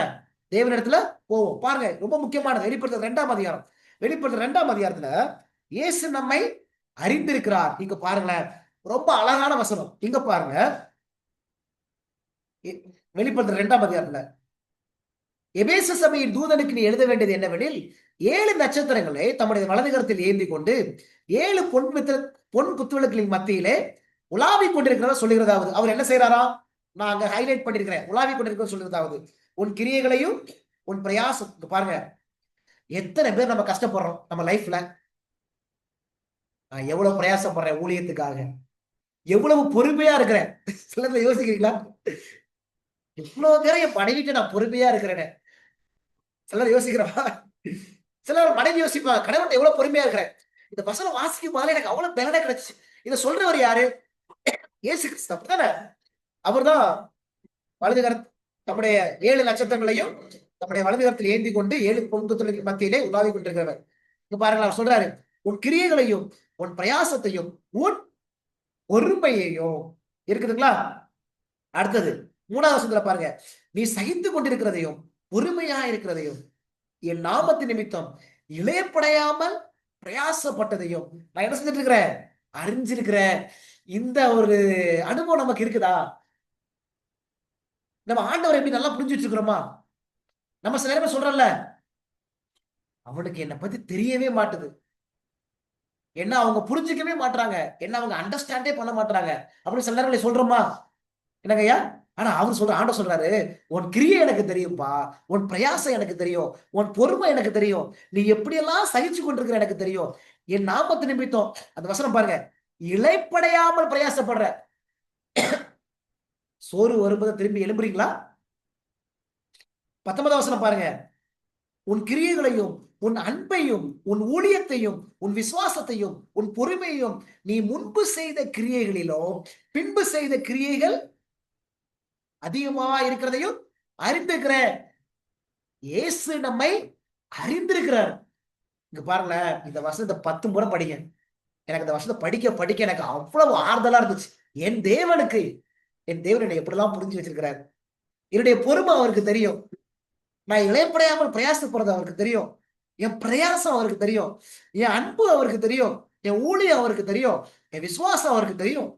S1: தேவனிடத்துல போவோம். பாருங்க, ரொம்ப முக்கியமானது. வெளிப்படுத்தல் 2ஆம் அதிகாரம். வெளிப்படுத்தல் 2ஆம் அதிகாரத்துல இயேசு நம்மை அறிந்திருக்கிறார். இங்க பாருங்களேன், ரொம்ப அழகான வசனம். இங்க பாருங்க, வெளிப்படுத்தல் 2ஆம் அதிகாரத்துல எபேசு சபையின் தூதனுக்கு நீ எழுத வேண்டியது என்னவெனில், 7 நட்சத்திரங்களை தம்முடைய வலதுகரத்தில் ஏந்தி கொண்டு 7 பொன் குத்துவிளக்குகளின் மத்தியிலே உலாவிக் கொண்டிருக்கிறதா சொல்லுகிறதாவது. அவர் என்ன செய்யறாரா? நான் அங்க ஹைலைட் பண்ணிருக்கிறேன். உலாவிக் கொண்டிருக்கிறத சொல்லுகிறதாவது, உன் கிரியைகளையும் உன் பிரயாசம். பாருங்க, எத்தனை பேர் நம்ம கஷ்டப்படுறோம் நம்ம லைஃப்ல. நான் எவ்வளவு பிரயாசப்படுறேன் ஊழியத்துக்காக, எவ்வளவு பொறுமையா இருக்கிறேன். சிலர் யோசிக்கிறீங்களா? இவ்வளவு பேரை என் மனைவிட்டு நான் பொறுமையா இருக்கிறேன். சிலர் யோசிக்கிறவா? சிலர் மனைவி யோசிப்பா, கடவுள் எவ்வளவு பொறுமையா இருக்கிறேன். இந்த வசனம் வாசிக்கும் போது எனக்கு அவ்வளவு பலனே கிடைச்சு. இதை சொல்றவர் யாரு? இயேசு கிறிஸ்து. அப்படித்தானே? அவர்தான் வலதுகர நம்முடைய 7 நட்சத்திரங்களையும் நம்முடைய வலதுகரத்தில் ஏந்தி கொண்டு 7 பொன் மத்தியிலே உலாவி கொண்டிருக்கிறவர். இங்க பாருங்களா, அவர் சொல்றாரு, உன் கிரியைகளையும் உன் பிரயாசத்தையும் உன் பொறுமையையும். இருக்குதுங்களா? அடுத்தது 3ஆவது வசனத்துல பாருங்க, நீ சகித்து கொண்டிருக்கிறதையும் பொறுமையா இருக்கிறதையும் என் நாமத்தின் நிமித்தம் இளையப்படையாமல் பிரயாசப்பட்டதையும் நான் என்ன செஞ்சுட்டு இருக்கிறேன்? அறிஞ்சிருக்கிறேன். இந்த ஒரு அனுபவம் நமக்கு இருக்குதா? நம்ம ஆண்டவர் எப்படி நல்லா புரிஞ்சு வச்சிருக்கிறோமா? நம்ம சில நேரம் சொல்றோம்ல, அவனுக்கு என்னை பத்தி தெரியவே மாட்டுது, என்ன அவங்க புரிஞ்சுக்கவே மாட்டாங்க, என்ன அவங்க அண்டர்ஸ்டாண்டே பண்ண மாட்டாங்க அப்படின்னு சில நேரம் சொல்றோமா? என்னங்கய்யா? ஆனா அவர் ஆண்டவர் சொல்றாரு, உன் கிரியை எனக்கு தெரியும்பா, உன் பிரயாசம் எனக்கு தெரியும், உன் பொறுமை எனக்கு தெரியும், நீ எப்படியெல்லாம் சகிச்சு கொண்டிருக்கிற எனக்கு தெரியும், என் நாமத்து நிமித்தம். அந்த வசனம் பாருங்க, இளைப்படையாமல் பிரயாசப்படுற. சோறு வரும்போது திரும்பி எழும்புறீங்களா? 19ஆம் வசனம் பாருங்க, உன் கிரியைகளையும் உன் அன்பையும் உன் ஊழியத்தையும் உன் விசுவாசத்தையும் உன் பொறுமையையும் நீ முன்பு செய்த கிரியைகளிலும் பின்பு செய்த கிரியைகள் அதிகமா இருக்கிறதையும் அறிந்திருக்கிற. இயேசு நம்மை அறிந்திருக்கிறார். இங்க பாருங்களேன், இந்த வசனத்தை 10 முறை படிங்க. எனக்கு இந்த வசனத்தை படிக்க படிக்க எனக்கு அவ்வளவு ஆறுதலா இருந்துச்சு. என் தேவன் என்னை எப்படிலாம் புரிஞ்சு வச்சிருக்கிறார். என்னுடைய பொறுமை அவருக்கு தெரியும், நான் இளைப்படையாமல் பிரயாசப்படுறது அவருக்கு தெரியும், என் பிரயாசம் அவருக்கு தெரியும், என் அன்பு அவருக்கு தெரியும், என் ஊழியம் அவருக்கு தெரியும், என் விசுவாசம் அவருக்கு தெரியும்.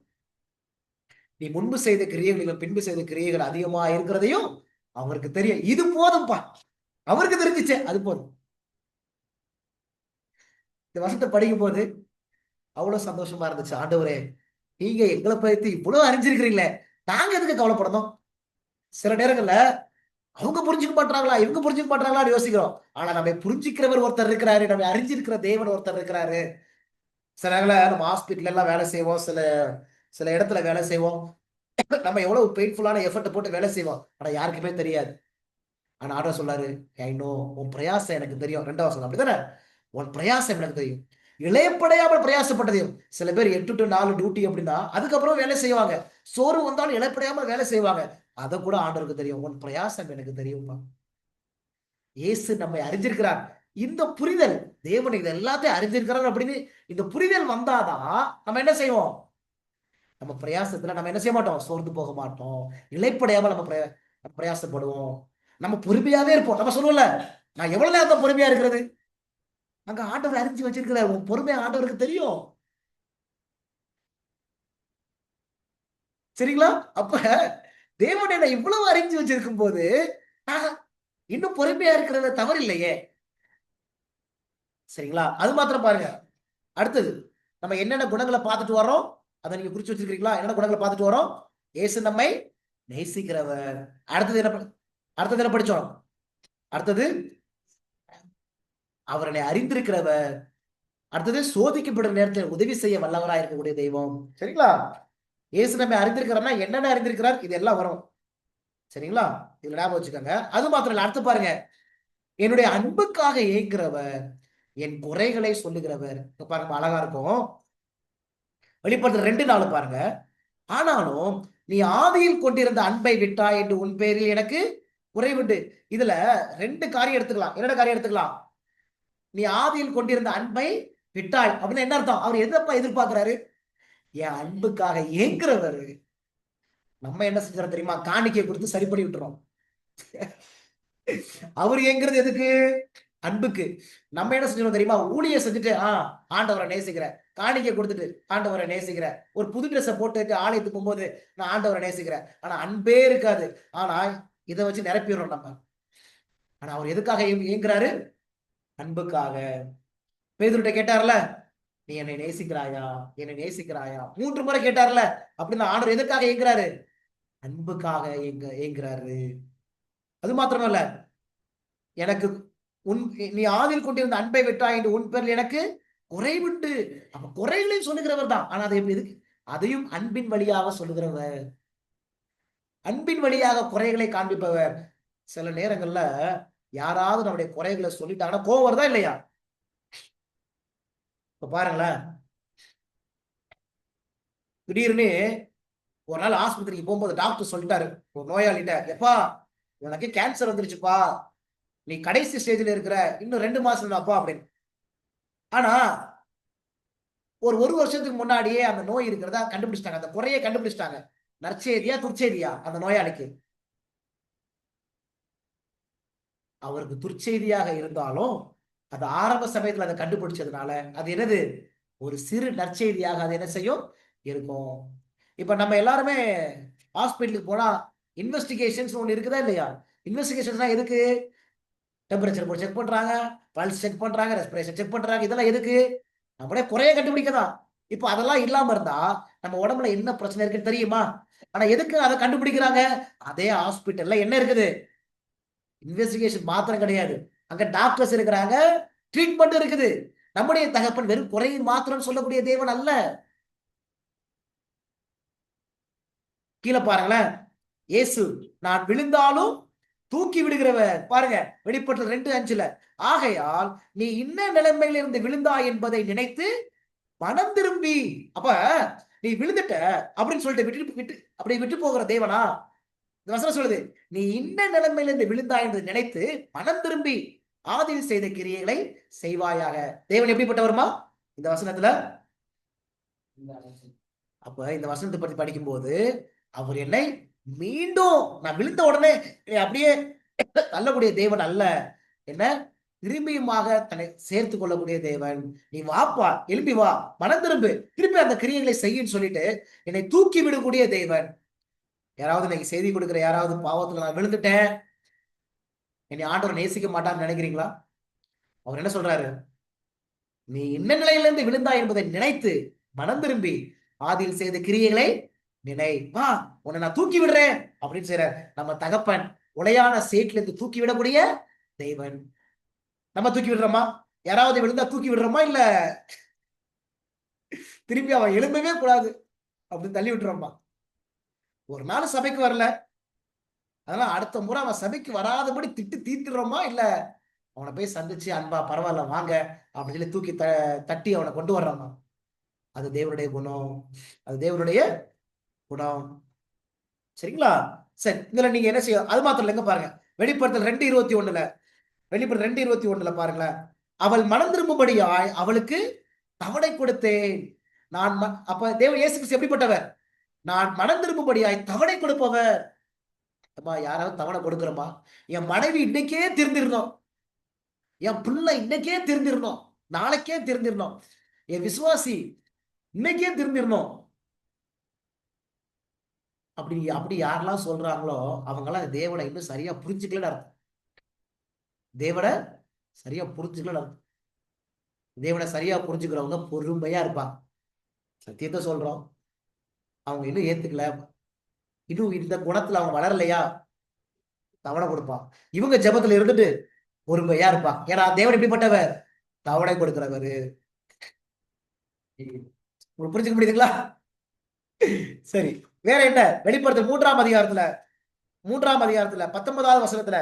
S1: நீ முன்பு செய்த கிரியைகளிலும் பின்பு செய்த கிரியைகள் அதிகமா இருக்கிறதையும் அவருக்கு தெரியும். இது போதும்பா, அவருக்கு தெரிஞ்சிச்சே, அது போதும். இந்த வசனத்தை படிக்கும் போது அவ்வளவு சந்தோஷமா இருந்துச்சு. ஆண்டவரே, நீங்க எங்களை பத்தி இவ்வளவு அறிஞ்சிருக்கிறீங்களே, நாங்க எதுக்கு கவலைப்படணும்? சில நேரங்கள்ல அவங்க புரிஞ்சுக்க மாட்டாங்களா, இவங்க புரிஞ்சுக்க மாட்டாங்களான்னு யோசிக்கிறோம். ஆனா நம்ம புரிஞ்சுக்கிறவர் ஒருத்தர் இருக்கிறாரு, நம்ம அறிஞ்சிருக்கிற தேவன் ஒருத்தர் இருக்கிறாரு. சில நேரங்கள நம்ம ஹாஸ்பிட்டல் எல்லாம் வேலை செய்வோம், சில சில இடத்துல வேலை செய்வோம். நம்ம எவ்வளவு பெயின்ஃபுல்லான எஃபர்ட் போட்டு வேலை செய்வோம், ஆனா யாருக்குமே தெரியாது. ஆனா ஆண்டவர் சொல்லாரு, ஐ நோ, உன் பிரயாசம் எனக்கு தெரியும். 2வது வசனம் அப்படித்தானே, உன் பிரயாசம் எனக்கு தெரியும், இளைப்படையாமல் பிரயாசப்பட்டதையும். சில பேர் 8 to 4 டியூட்டி அப்படின்னா அதுக்கப்புறம் வேலை செய்வாங்க, சோறு வந்தாலும் இளைப்படையாமல் வேலை செய்வாங்க. அதை கூட ஆண்டவருக்கு தெரியும், உன் பிரயாசம் எனக்கு தெரியுமா. இயேசு நம்மை அறிஞ்சிருக்கிறார். இந்த புரிதல், தேவன் இது எல்லாத்தையும் அறிஞ்சிருக்கிறார் அப்படின்னு இந்த புரிதல் வந்தாதான் நம்ம என்ன செய்வோம், நம்ம பிரயாசத்துல நம்ம என்ன செய்ய மாட்டோம், சோர்ந்து போக மாட்டோம், இளைப்படையாம நம்ம பிரயாசப்படுவோம், நம்ம பொறுமையாவே இருப்போம். நம்ம சொல்லுவோம்ல, நான் எவ்வளவு நேரம் தான் பொறுமையா இருக்கிறது, அங்க ஆண்டவர் அறிஞ்சு வச்சிருக்கிறார், உன் பொறுமையா ஆண்டவருக்கு தெரியும். சரிங்களா? அப்ப தேவன் என்ன இவ்வளவு அறிஞ்சு வச்சிருக்கும் போது இன்னும் பொறுமையா இருக்கிறது தவறு இல்லையே. சரிங்களா? அது மாத்திரம் பாருங்க. அடுத்தது நம்ம என்னென்ன குணங்களை பார்த்துட்டு வரோம், அதை நீங்க குறிச்சு வச்சிருக்கீங்களா? என்னென்ன குணங்களை பார்த்துட்டு வரோம்? இயேசு நம்மை நேசிக்கிறவர். அடுத்தது என்ன படிச்சோம்? அடுத்தது அவரை அறிந்திருக்கிறவர். அடுத்தது சோதிக்கப்படும் நேரத்தில் உதவி செய்ய வல்லவராக இருக்கக்கூடிய தெய்வம். சரிங்களா? இயேசு நம்மை அறிந்திருக்கிறார்னா என்னென்ன அறிந்திருக்கிறார், இது எல்லாம் வரும். சரிங்களா? இதுல ஞாபகம் வச்சுக்கோங்க. அது மாத்திரம் இல்ல, அடுத்து பாருங்க, என்னுடைய அன்புக்காக ஏங்குகிறவர், என் குறைகளை சொல்லுகிறவர். பாருங்க, அழகா இருக்கும். வெளிப்படுத்தல் 2:4 பாருங்க. ஆனாலும் நீ ஆதியில் கொண்டிருந்த அன்பை விட்டாய் என்று உன் பேரில் எனக்கு குறைவுண்டு. இதுல 2 காரியம் எடுத்துக்கலாம். என்னென்ன காரியம் எடுத்துக்கலாம்? நீ ஆதியில் கொண்டிருந்த அன்பை விட்டாய் அப்படின்னு என்ன அர்த்தம்? அவர் எதப்பா எதிர்பார்க்கிறாரு? என் அன்புக்காக ஏங்குறவர். நம்ம என்ன செஞ்சோம் தெரியுமா? காணிக்கை கொடுத்து சரி பண்ணி விட்டுறோம். அவர் ஏங்குறது எதுக்கு? அன்புக்கு. நம்ம என்ன செஞ்சோம் தெரியுமா? ஊழிய செஞ்சுட்டு ஆண்டவரை நேசிக்கிற, காணிக்கை கொடுத்துட்டு ஆண்டவரை நேசிக்கிற, ஒரு புது ட்ரெஸ்ஸை போட்டு ஆலயத்துக்கு போகும்போது நான் ஆண்டவரை நேசிக்கிறேன், ஆனா அன்பே இருக்காது. ஆனா இதை வச்சு நிரப்பிடுறோம் நம்ம. ஆனா அவர் எதுக்காக ஏங்குறாரு? அன்புக்காக. பேதுருட்ட கேட்டார்ல, நீ என்னை நேசிக்கிறாயா, என்னை நேசிக்கிறாயா 3 முறை கேட்டார்ல. அப்படின்னா ஆண்டவர் எதுக்காக ஏங்குறாரு? அன்புக்காக ஏங்குறாரு. அது மாத்திரமல்ல, எனக்கு நீ ஆதில் கொண்டிருந்த அன்பை விட்டாய் என்று உன் பேரில் எனக்கு குறைவிட்டு. அப்ப குறைகளையும் சொல்லுகிறவர் தான். ஆனா அதை எதுக்கு? அதையும் அன்பின் வழியாக சொல்லுகிறவர், அன்பின் வழியாக குறைகளை காண்பிப்பவர். சில நேரங்கள்ல யாராவது நம்முடைய குறைகளை சொல்லிட்டாங்கன்னா கோவம் வருதா இல்லையா? இப்ப பாருங்களேன், திடீர்னு ஒரு நாள் ஆஸ்பத்திரிக்கு போகும்போது டாக்டர் சொல்லிட்டாரு ஒரு நோயாளிட்ட, எப்பா உனக்கு கேன்சர் வந்துருச்சுப்பா, நீ கடைசி ஸ்டேஜ்ல இருக்கிற, இன்னும் 2 மாசம் தான்ப்பா அப்படின்னு. ஆனா ஒரு வருஷத்துக்கு முன்னாடியே அந்த நோய் இருக்கிறதா கண்டுபிடிச்சிட்டாங்க, அந்த குறையை கண்டுபிடிச்சிட்டாங்க. நற்செய்தியா துர்ச்செய்தியா அந்த நோயாளிக்கு? அவருக்கு துர்ச்செய்தியாக இருந்தாலும் அது ஆரம்ப சமயத்துல அதை கண்டுபிடிச்சதுனால அது என்னது, ஒரு சிறு நற்செய்தியாக அது என்ன செய்யும், இருக்கும். இப்ப நம்ம எல்லாருமே ஹாஸ்பிட்டலுக்கு போனா இன்வெஸ்டிகேஷன்ஸ் ஒண்ணு இருக்குதா இல்லையா? இன்வெஸ்டிகேஷன்ஸ்னா எதுக்கு? டெம்பரேச்சர் போட்டு செக் பண்றாங்க, பல்ஸ் செக் பண்றாங்க, ரெஸ்பிரேஷன் செக் பண்றாங்க. இதெல்லாம் எதுக்கு? நம்மளே குறைய கண்டுபிடிக்கதான். இப்போ அதெல்லாம் இல்லாம இருந்தா நம்ம உடம்புல என்ன பிரச்சனை இருக்குன்னு தெரியுமா? ஆனா எதுக்கு அதை கண்டுபிடிக்கிறாங்க? அதே ஹாஸ்பிட்டல்ல என்ன இருக்குது? இன்வெஸ்டிகேஷன் மாத்திரம் கிடையாது, அங்க டாக்டர்ஸ் இருக்கிறாங்க, ட்ரீட்மெண்ட் இருக்குது. நம்முடைய தகப்பன் வெறும் குறையை மாத்திரம் சொல்லக்கூடிய தேவன் அல்ல. கீழே பாருங்களேன், இயேசு நான் விழுந்தாலும் தூக்கி விடுகிறவர். பாருங்க, வெளிப்படுத்தல் 2:5. ஆகையால் நீ இன்ன நிலைமையில இருந்து விழுந்தாய் என்பதை நினைத்து மனம் திரும்பி. அப்ப நீ விழுந்துட்ட அப்படின்னு சொல்லிட்டு விட்டு போகிற தேவனா? இந்த வசனம் சொல்லுது, நீ இன்ன நிலைமையில இருந்து விழுந்தாய் என்று நினைத்து மனம் திரும்பி ஆதியில் செய்த கிரியைகளை செய்வாயாக. தேவன் எப்படிப்பட்டவருமா இந்த வசனத்துல? அப்ப இந்த வசனத்தை பத்தி படிக்கும்போது அவர் என்னை மீண்டும் நான் விழுந்த உடனே அப்படியே தள்ளக்கூடிய தேவன் அல்ல. என்ன திரும்பியுமாக தன்னை சேர்த்து கொள்ளக்கூடிய தேவன். நீ வாப்பா, எழுப்பி வா, மனம் திரும்பு, திருப்பி அந்த கிரியைகளை செய்யுன்னு சொல்லிட்டு என்னை தூக்கி விடக்கூடிய தேவன். யாராவது இன்னைக்கு செய்தி கொடுக்குற யாராவது பாவத்துல நான் விழுந்துட்டேன், என்னை ஆண்டவர் நேசிக்க மாட்டான்னு நினைக்கிறீங்களா? அவர் என்ன சொல்றாரு? நீ என்ன நிலையிலிருந்து விழுந்தாய் என்பதை நினைத்து மனம் திரும்பி ஆதியில் செய்த கிரியைகளை நினை, வா, உன்னை நான் தூக்கி விடுறேன் அப்படின்னு செய்யற நம்ம தகப்பன். உளையான சேட்ல இருந்து தூக்கி விடக்கூடிய தெய்வன். நம்ம தூக்கி விடுறோமா? யாராவது விழுந்தா தூக்கி விடுறோமா? இல்ல திருப்பி அவன் எழும்பவே கூடாது அப்படின்னு தள்ளி விட்டுறோமா? ஒரு நாள் சபைக்கு வரல, அதனால அடுத்த முறை அவன் சபைக்கு வராதபடி திட்டு தீர்த்துடுறோமா? இல்ல அவனை போய் சந்திச்சு அன்பா பரவாயில்ல வாங்க அப்படின்னு சொல்லி தூக்கி தட்டி அவனை கொண்டு வர்றாமா? அது தேவனுடைய குணம், அது தேவனுடைய குணம். சரிங்களா? சரி, இதுல நீங்க என்ன செய்ய, அது மாத்திரம் இல்லைங்க பாருங்க. வெளிப்படுத்தல் 2:21 வெளிப்படுத்தல் 2:21 பாருங்களேன். அவள் மனம் திரும்பும்படியாய் அவளுக்கு தவணை கொடுத்தேன். நான் அப்ப தேவன் இயேசு கிறிஸ்து எப்படிப்பட்டவர்? நான் மனம் திரும்பும்படியாய் தவணை கொடுப்பவர். அம்மா, யாராவது தவணை கொடுக்குறோமா? என் மனைவி இன்னைக்கே திருந்திரணும், என் பிள்ளை இன்னைக்கே திருந்திரணும், நாளைக்கே திருந்திரணும், என் விசுவாசி இன்னைக்கே திருந்திரணும். அப்படி அப்படி யாரெல்லாம் சொல்றாங்களோ அவங்கெல்லாம் தேவனை இன்னும் சரியா புரிஞ்சுக்கலன்னு அர்த்தம். தேவனை சரியா புரிஞ்சுக்கலன்னு அர்த்தம். தேவனை சரியா புரிஞ்சுக்கிறவங்க பொறுமையா இருப்பாங்க. சத்தியத்தை சொல்றோம், அவங்க இன்னும் ஏத்துக்கல, இன்னும் இந்த குணத்துல அவங்க வளரலையா, தவணை கொடுப்பான். இவங்க ஜெபத்துல இருந்துட்டு பொறுமையா இருப்பான். ஏன்னா தேவன் எப்படிப்பட்டவர்? தவணை கொடுக்கிறவரு. உங்களுக்கு புரிஞ்சுக்க முடியுதுங்களா? சரி, வேற என்ன? வெளிப்படுத்தல் 3ஆம் அதிகாரத்துல 19வது வசனத்துல,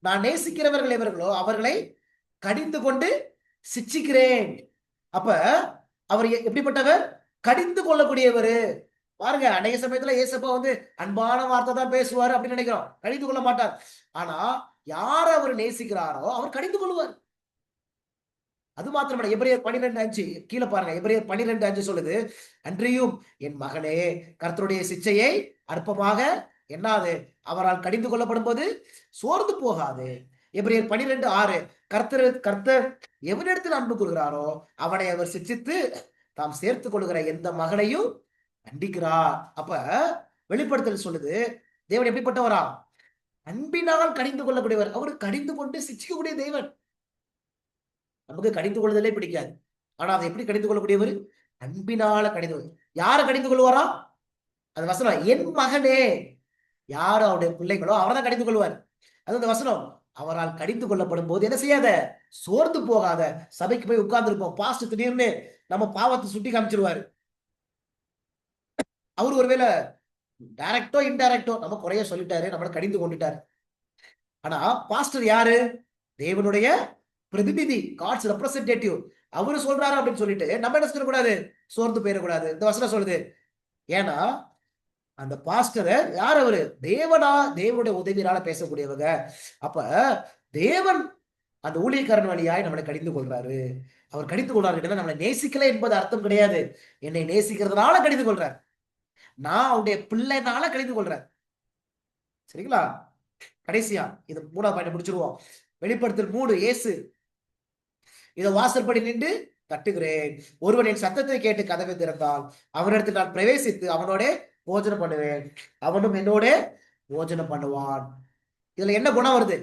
S1: நான் நேசிக்கிறவர்கள் எவர்களோ அவர்களை கடிந்து கொண்டு சிச்சிக்கிறேன். அப்ப அவர் எப்படிப்பட்டவர்? கடிந்து கொள்ளக்கூடியவர். பாருங்க, அநேக சமயத்துல ஏசப்பா அன்பான வார்த்தை தான் பேசுவாரு அப்படின்னு நினைக்கிறோம், கடிந்து கொள்ள மாட்டார். ஆனா யார் அவர் நேசிக்கிறாரோ அவர் கடிந்து கொள்வார். அது மாத்திரமல்ல, எபிரேயர் 12:5 கீழே பாருங்க. எபிரேயர் 12:5 சொல்லுது, அன்றியும் என் மகனே, கர்த்தருடைய சிச்சையை அற்பமாக என்னாது, அவரால் கடிந்து கொள்ளப்படும் போது சோர்ந்து போகாது. எபிரேயர் 12:6 கர்த்தர் எவனிடத்தில் அன்பு கொள்கிறாரோ அவனை அவர் சிச்சித்து தாம் சேர்த்துக் கொள்கிற எந்த மகனையும் கண்டிக்கிறார். அப்ப வெளிப்படுத்தல் சொல்லுது, தேவன் எப்படிப்பட்டவரா? அன்பினால் கடிந்து கொள்ளக்கூடியவர். அவரு கடிந்து கொண்டு சிச்சிக்கக்கூடிய தேவன். நமக்கு கடிந்து கொள்வதிலே பிடிக்காது, ஆனா அதை எப்படி கடிந்து கொள்ளக்கூடியவர்? அன்பினால கடிந்து. யாரை கடிந்து கொள்வாரா? அது வசனம், என் மகனே. யாரு அவருடைய பிள்ளைகளோ அவர்தான் கடிந்து கொள்வார். அது அந்த வசனம். அவரால் கடிந்து கொள்ளப்படும் போது என்ன செய்யாத, சோர்ந்து போகாத. சபைக்கு போய் உட்கார்ந்து இருப்போம், பாஸ்ட் திடீர்னு நம்ம பாவத்தை சுட்டி காமிச்சிருவாரு. அவர் ஒருவேளை டைரக்டோ இன்டைரக்டோ நம்ம குறைய சொல்லிட்டாரு, நம்மளை கடிந்து கொண்டுட்டாரு. ஆனா பாஸ்டர் யாரு? தேவனுடைய பிரதிநிதி, காட்ஸ் ரெப்ரசன்டேட்டிவ். அவரு சொல்றாரு அப்படின்னு சொல்லிட்டு நம்ம என்ன சொல்லக்கூடாது? சோர்ந்து போயிடக்கூடாது. இந்த வசனம் சொல்லுது. ஏன்னா அந்த பாஸ்டரை யார்? அவரு தேவனுடைய உதவியால பேசக்கூடியவங்க. அப்ப தேவன் அந்த ஊழியக்காரன் வழியாய் நம்மளை கடிந்து கொள்றாரு. அவர் கடிந்து கொள்றாரு நம்மளை நேசிக்கல என்பது அர்த்தம் கிடையாது. என்னை நேசிக்கிறதுனால கடிந்து கொள்றார், நான் அவருடைய பிள்ளைனால கடிந்து கொள்றேன். சரிங்களா? கடைசியா இது 3ஆவது பாயிண்ட் முடிச்சிருவோம். வெளிப்படுத்தல் 3, இயேசு இதை வாசற்படி நின்று தட்டுகிறேன், ஒருவன் என் சத்தத்தை கேட்டு கதவை திறந்தால் அவனிடத்தில் நான் பிரவேசித்து அவனோட போஜனம் பண்ணுவேன், அவனும் என்னோட போஜனம் பண்ணுவான். இதுல என்ன குணம் வருது?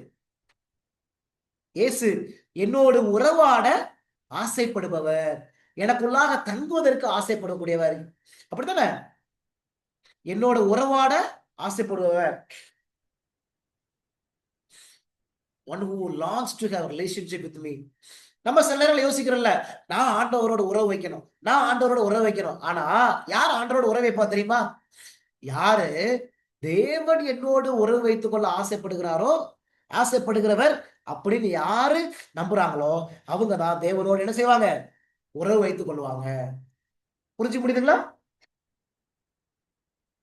S1: இயேசு என்னோடு உறவாட ஆசைப்படுபவர், எனக்குள்ளாக தங்குவதற்கு ஆசைப்படக்கூடியவர். அப்படித்தானே? என்னோட உறவாட ஆசைப்படுபவர். One who longs to have a relationship with me. நம்ம சில நேரம் யோசிக்கிறோம்ல, நான் ஆண்டவரோட உறவு வைக்கணும், நான் ஆண்டவரோட உறவு வைக்கணும். ஆனா யார் ஆண்டவரோட உறவு வைப்பா தெரியுமா? யாரு தேவன் என்னோடு உறவு வைத்துக் கொள்ள ஆசைப்படுகிறவர் அப்படின்னு யாரு நம்புறாங்களோ அவங்கதான் தேவனோடு என்ன செய்வாங்க? உறவு வைத்துக் கொள்வாங்க. புரிஞ்சு முடியுதுங்களா?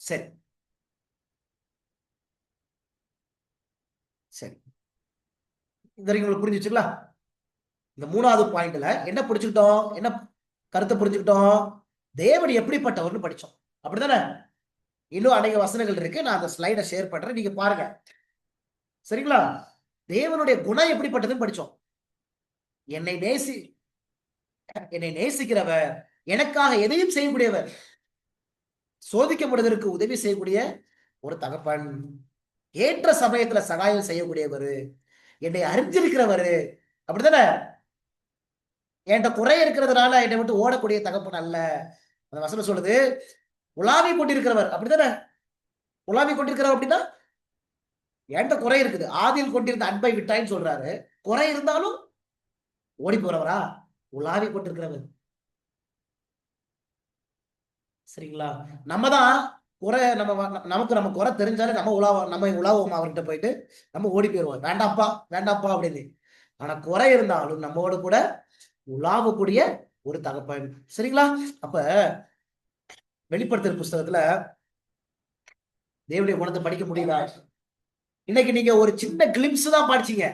S1: சரி சரி, இந்த வரைக்கும் உங்களுக்கு புரிஞ்சுச்சுங்களா? இந்த 3ஆவது பாயிண்ட்ல என்ன புரிஞ்சுக்கிட்டோம்? என்ன கருத்தை புரிஞ்சுக்கிட்டோம்? தேவன் எப்படிப்பட்டவர்னு படிச்சோம், அப்படித்தானே? இன்னும் அநேக வசனங்கள் இருக்கு, நான் அந்த ஸ்லைடை ஷேர் பண்றேன், நீங்க பாருங்க. சரிங்களா? தேவனுடைய குணம் எப்படிப்பட்டதுன்னு படிச்சோம். என்னை நேசிக்கிறவர், எனக்காக எதையும் செய்யக்கூடியவர், சோதிக்கப்படுவதற்கு உதவி செய்யக்கூடிய ஒரு தகப்பன், ஏற்ற சமயத்துல சகாயம் செய்யக்கூடியவர், என்னை அறிஞ்சிருக்கிறவரு. அப்படித்தானே? என்கிட்ட குறை இருக்கிறதுனால என்னை விட்டு ஓடக்கூடிய தகப்பன் அல்ல. அந்த வசனம் சொல்லுது, உலாவி கொண்டிருக்கிறவர். அப்படித்தானே? உலாவி கொண்டிருக்கிறவர் அப்படின்னா என்கிட்ட குறை இருக்குது, ஆதியில் கொண்டிருந்த அன்பை விட்டாயின்னு சொல்றாரு. குறை இருந்தாலும் ஓடி போறவரா? உலாவி கொண்டிருக்கிறவர். சரிங்களா? நம்ம தான் குறை, நம்ம குறை தெரிஞ்சாலும் நம்ம உலாவோம் அவர்கிட்ட போயிட்டு நம்ம ஓடி போயிடுவோம், வேண்டாம்ப்பா வேண்டாம்ப்பா அப்படின்னு. ஆனா குறை இருந்தாலும் நம்மோடு கூட உலாவக்கூடிய ஒரு தகப்பன். சரிங்களா? அப்ப வெளிப்படுத்தல் புஸ்தகத்துல தேவனுடைய குணத்தை படிக்க முடியுதா? இன்னைக்கு நீங்க ஒரு சின்ன கிளிம்ஸ் தான் படிச்சீங்க,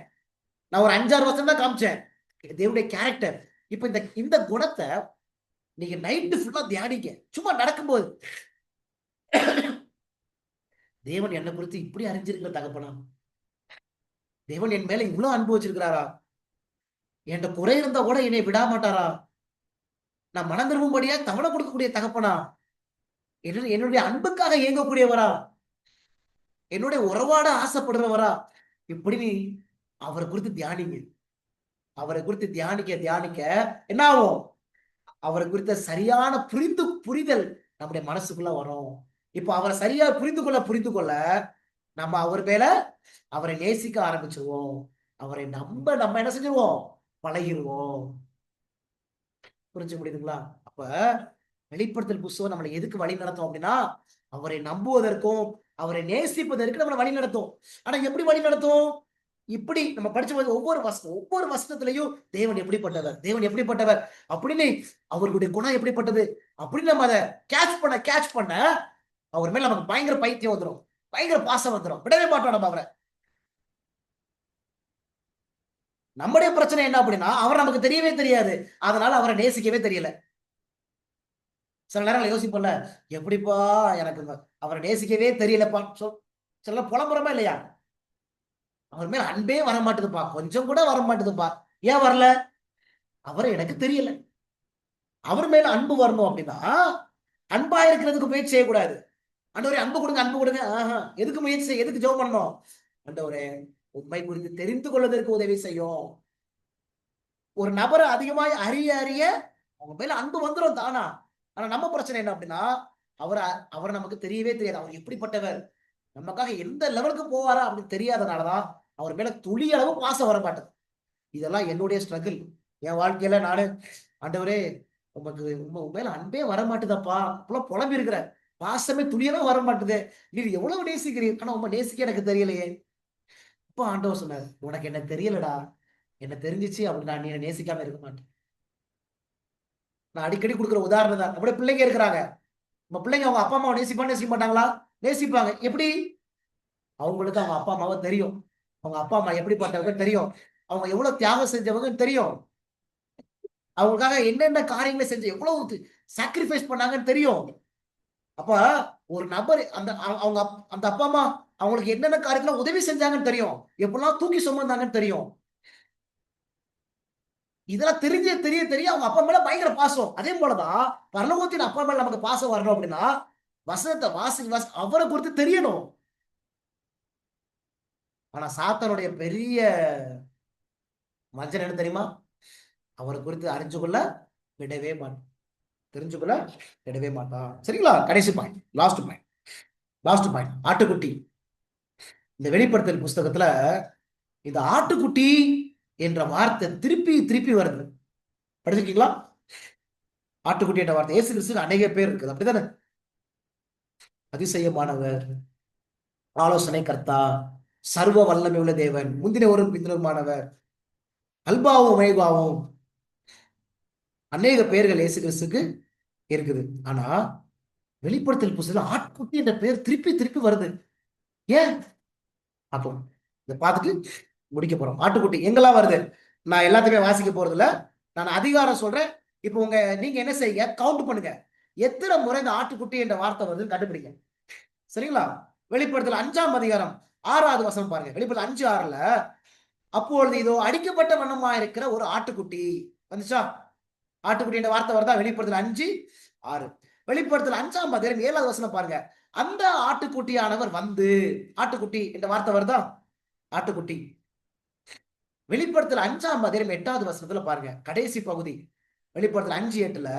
S1: நான் ஒரு 5-6 வருஷம் தான் காமிச்சேன் தேவனுடைய கேரக்டர். இப்ப இந்த குணத்தை நீங்க நைட்டு ஃபுல்லா தியானிங்க. சும்மா நடக்கும்போது தேவன் என்னை குறித்து இப்படி அறிஞ்சிருக்கிற தகப்பனா, தேவன் என் மேல இவ்வளவு அன்பு வச்சிருக்கிறாரா, என்கிட்ட குறை இருந்தா கூட என்னை விட மாட்டாரா, நான் மனம் திரும்பும்படியா தவணை கொடுக்கக்கூடிய தகப்பனா, என்னுடைய அன்புக்காக இயங்கக்கூடியவரா, என்னுடைய உறவாட ஆசைப்படுறவரா, இப்படி அவரை குறித்து தியானிங்க. அவரை குறித்து தியானிக்க என்ன ஆகும்? அவரை குறித்த சரியான புரிதல் நம்முடைய மனசுக்குள்ள வரும். இப்போ அவரை சரியா புரிந்து கொள்ள நம்ம அவர் மேல அவரை நேசிக்க ஆரம்பிச்சிருவோம். அவரை நம்ம என்ன செஞ்சிருவோம்? பழகிருவோம். புரிஞ்சு முடியுதுங்களா? அப்ப வெளிப்படுத்தல் புஸ்தகம் நம்மளை எதுக்கு வழி நடத்தும் அப்படின்னா, அவரை நம்புவதற்கும் அவரை நேசிப்பதற்கு நம்மளை வழி நடத்தும். ஆனா எப்படி வழி நடத்தும்? இப்படி நம்ம படிச்ச ஒவ்வொரு வசனத்திலையும் தேவன் எப்படிப்பட்டவர் அப்படின்னு, அவர்களுடைய குணம் எப்படிப்பட்டது அப்படின்னு நம்ம அதை கேட்ச் பண்ண அவர் மேல நமக்கு பயங்கர பைத்தியம் வந்துடும், பயங்கர பாசம் வந்துடும், விடவே மாட்டோம் நம்ம அவரை. நம்முடைய பிரச்சனை என்ன அப்படின்னா, அவர் நமக்கு தெரியவே தெரியாது, அதனால அவரை நேசிக்கவே தெரியல. சில நேரங்கள் யோசிப்போம்ல, எப்படிப்பா எனக்கு அவரை நேசிக்கவே தெரியலப்பா, சில புலம்புறமா இல்லையா? அவர் மேல அன்பே வர மாட்டுதுப்பா, கொஞ்சம் கூட வர மாட்டுதுப்பா. ஏன் வரல? அவரை எனக்கு தெரியல. அவர் மேல அன்பு வரணும் அப்படின்னா அன்பா இருக்கிறதுக்கு முயற்சி செய்யக்கூடாது. ஆண்டவரே அன்பு கொடுங்க. எதுக்கு முயற்சி, எதுக்கு ஜெபம் பண்ணணும்? ஆண்டவரே உண்மை குறித்து தெரிந்து கொள்வதற்கு உதவி செய்யும். ஒரு நபரை அதிகமாய் அறிய அவங்க மேல அன்பு வந்துடும் தானா. ஆனா நம்ம பிரச்சனை என்ன அப்படின்னா, அவர் நமக்கு தெரியவே தெரியாது. அவர் எப்படிப்பட்டவர், நமக்காக எந்த லெவலுக்கு போவாரா அப்படின்னு தெரியாதனாலதான் அவர் மேல துளி அளவு பாசம் வர மாட்டேது. இதெல்லாம் என்னுடைய ஸ்ட்ரகிள். என் வாழ்க்கையில நானு, ஆண்டவரே உங்க மேல அன்பே வர மாட்டுதப்பா, அப்பெல்லாம் புலம்பி இருக்கிற, பாசமே துளியெல்லாம் வர மாட்டுது, நீ எவ்வளவு நேசிக்கிறீங்க, ஆனா உங்க நேசிக்க எனக்கு தெரியலையே. இப்ப ஆண்டவர் சொன்னார், உனக்கு என்ன தெரியலடா, என்ன தெரிஞ்சிச்சு அப்படின்னா நீ என்ன நேசிக்காம இருக்க மாட்டேன். நான் அடிக்கடி கொடுக்குற உதாரணம் தான். அப்படியே பிள்ளைங்க இருக்கிறாங்க, நம்ம பிள்ளைங்க அவங்க அப்பா அம்மாவை நேசிக்க மாட்டாங்களா? நேசிப்பாங்க. எப்படி? அவங்களுக்கு அவங்க அப்பா அம்மாவை தெரியும், அவங்க அப்பா அம்மா எப்படிப்பட்டவங்க தெரியும், அவங்க எவ்வளவு தியாகம் செஞ்சவங்க தெரியும், அவங்களுக்காக என்னென்ன காரியங்களை செஞ்சு எவ்வளவு சாக்ரிஃபைஸ் பண்ணாங்கன்னு தெரியும். அப்ப ஒரு நபர் அந்த அப்பா அம்மா அவங்களுக்கு என்னென்ன காரியத்துல உதவி செஞ்சாங்கன்னு தெரியும், எப்படிலாம் தூக்கி சுமந்தாங்கன்னு தெரியும். இதெல்லாம் தெரிய அவங்க அப்பா மேல பயங்கர பாசம். அதே போலதான் பரலோகத்தின் அப்பா மேல நமக்கு பாசம் வரணும் அப்படின்னா வசனத்தை வாசி அவரை குறித்து தெரியணும். ஆனா சாத்தானுடைய பெரிய மஞ்சள் என்ன தெரியுமா? அவரை குறித்து அறிஞ்சுக்கொள்ள விடவே மாட்டான், தெரிஞ்சுக்கொள்ள விடவே மாட்டான். சரிங்களா? கடைசி பாயிண்ட், லாஸ்ட் பாயிண்ட், ஆட்டுக்குட்டி. இந்த வெளிப்படுத்தல் புஸ்தகத்துல இந்த ஆட்டுக்குட்டி என்ற வார்த்தை திருப்பி வருது. படிச்சிருக்கீங்களா? ஆட்டுக்குட்டி என்ற வார்த்தை இயேசு கிறிஸ்துக்கு அநேக பேர் இருக்குது, அப்படித்தானே? அதிசயமானவர், ஆலோசனை கர்த்தா, சர்வ வல்லமை உள்ள தேவன், முந்தினவரும் பிந்தினவருமானவர், அல்பாவும் ஒமேகாவும், அநேக பெயர்கள் இயேசு கிறிஸ்துக்கு இருக்குது. ஆனா வெளிப்படுத்தல் புஸ்தகத்துல ஆட்டுக்குட்டி என்ற பெயர் திருப்பி வருது. ஏன்? அப்போ இதை பார்த்துட்டு முடிக்க போறோம். ஆட்டுக்குட்டி எங்கெல்லாம் வருது நான் எல்லாத்தையுமே வாசிக்க போறது இல்ல, நான் அதிகாரம் சொல்றேன். இப்போ நீங்க என்ன செய்யுங்க, கவுண்ட் பண்ணுங்க, எத்தனை முறை இந்த ஆட்டுக்குட்டி என்ற வார்த்தை வருதுன்னு கண்டுபிடிங்க. சரிங்களா? வெளிப்படுத்தல் 5ஆம் அதிகாரம் 6வது வசனம் பாருங்க. வெளிப்படுத்தல் 5:6 அப்பொழுது இதோ அடிக்கப்பட்ட வண்ணமா இருக்கிற ஒரு ஆட்டுக்குட்டி வந்துச்சா. ஆட்டுக்குட்டி என்ற வார்த்தை வருதா? வெளிப்படுத்தல் 5:6. வெளிப்படுத்தல் 5ஆம் அதிகாரம் 7வது வசனம் பாருங்க. அந்த ஆட்டுக்குட்டியானவர் வந்து, ஆட்டுக்குட்டி என்ற வார்த்தை வருதா? ஆட்டுக்குட்டி. வெளிப்படுத்தல் 5ஆம் அதிகாரம் 8வது வசனத்துல பாருங்க, கடைசி பகுதி. வெளிப்படுத்தல் 5:8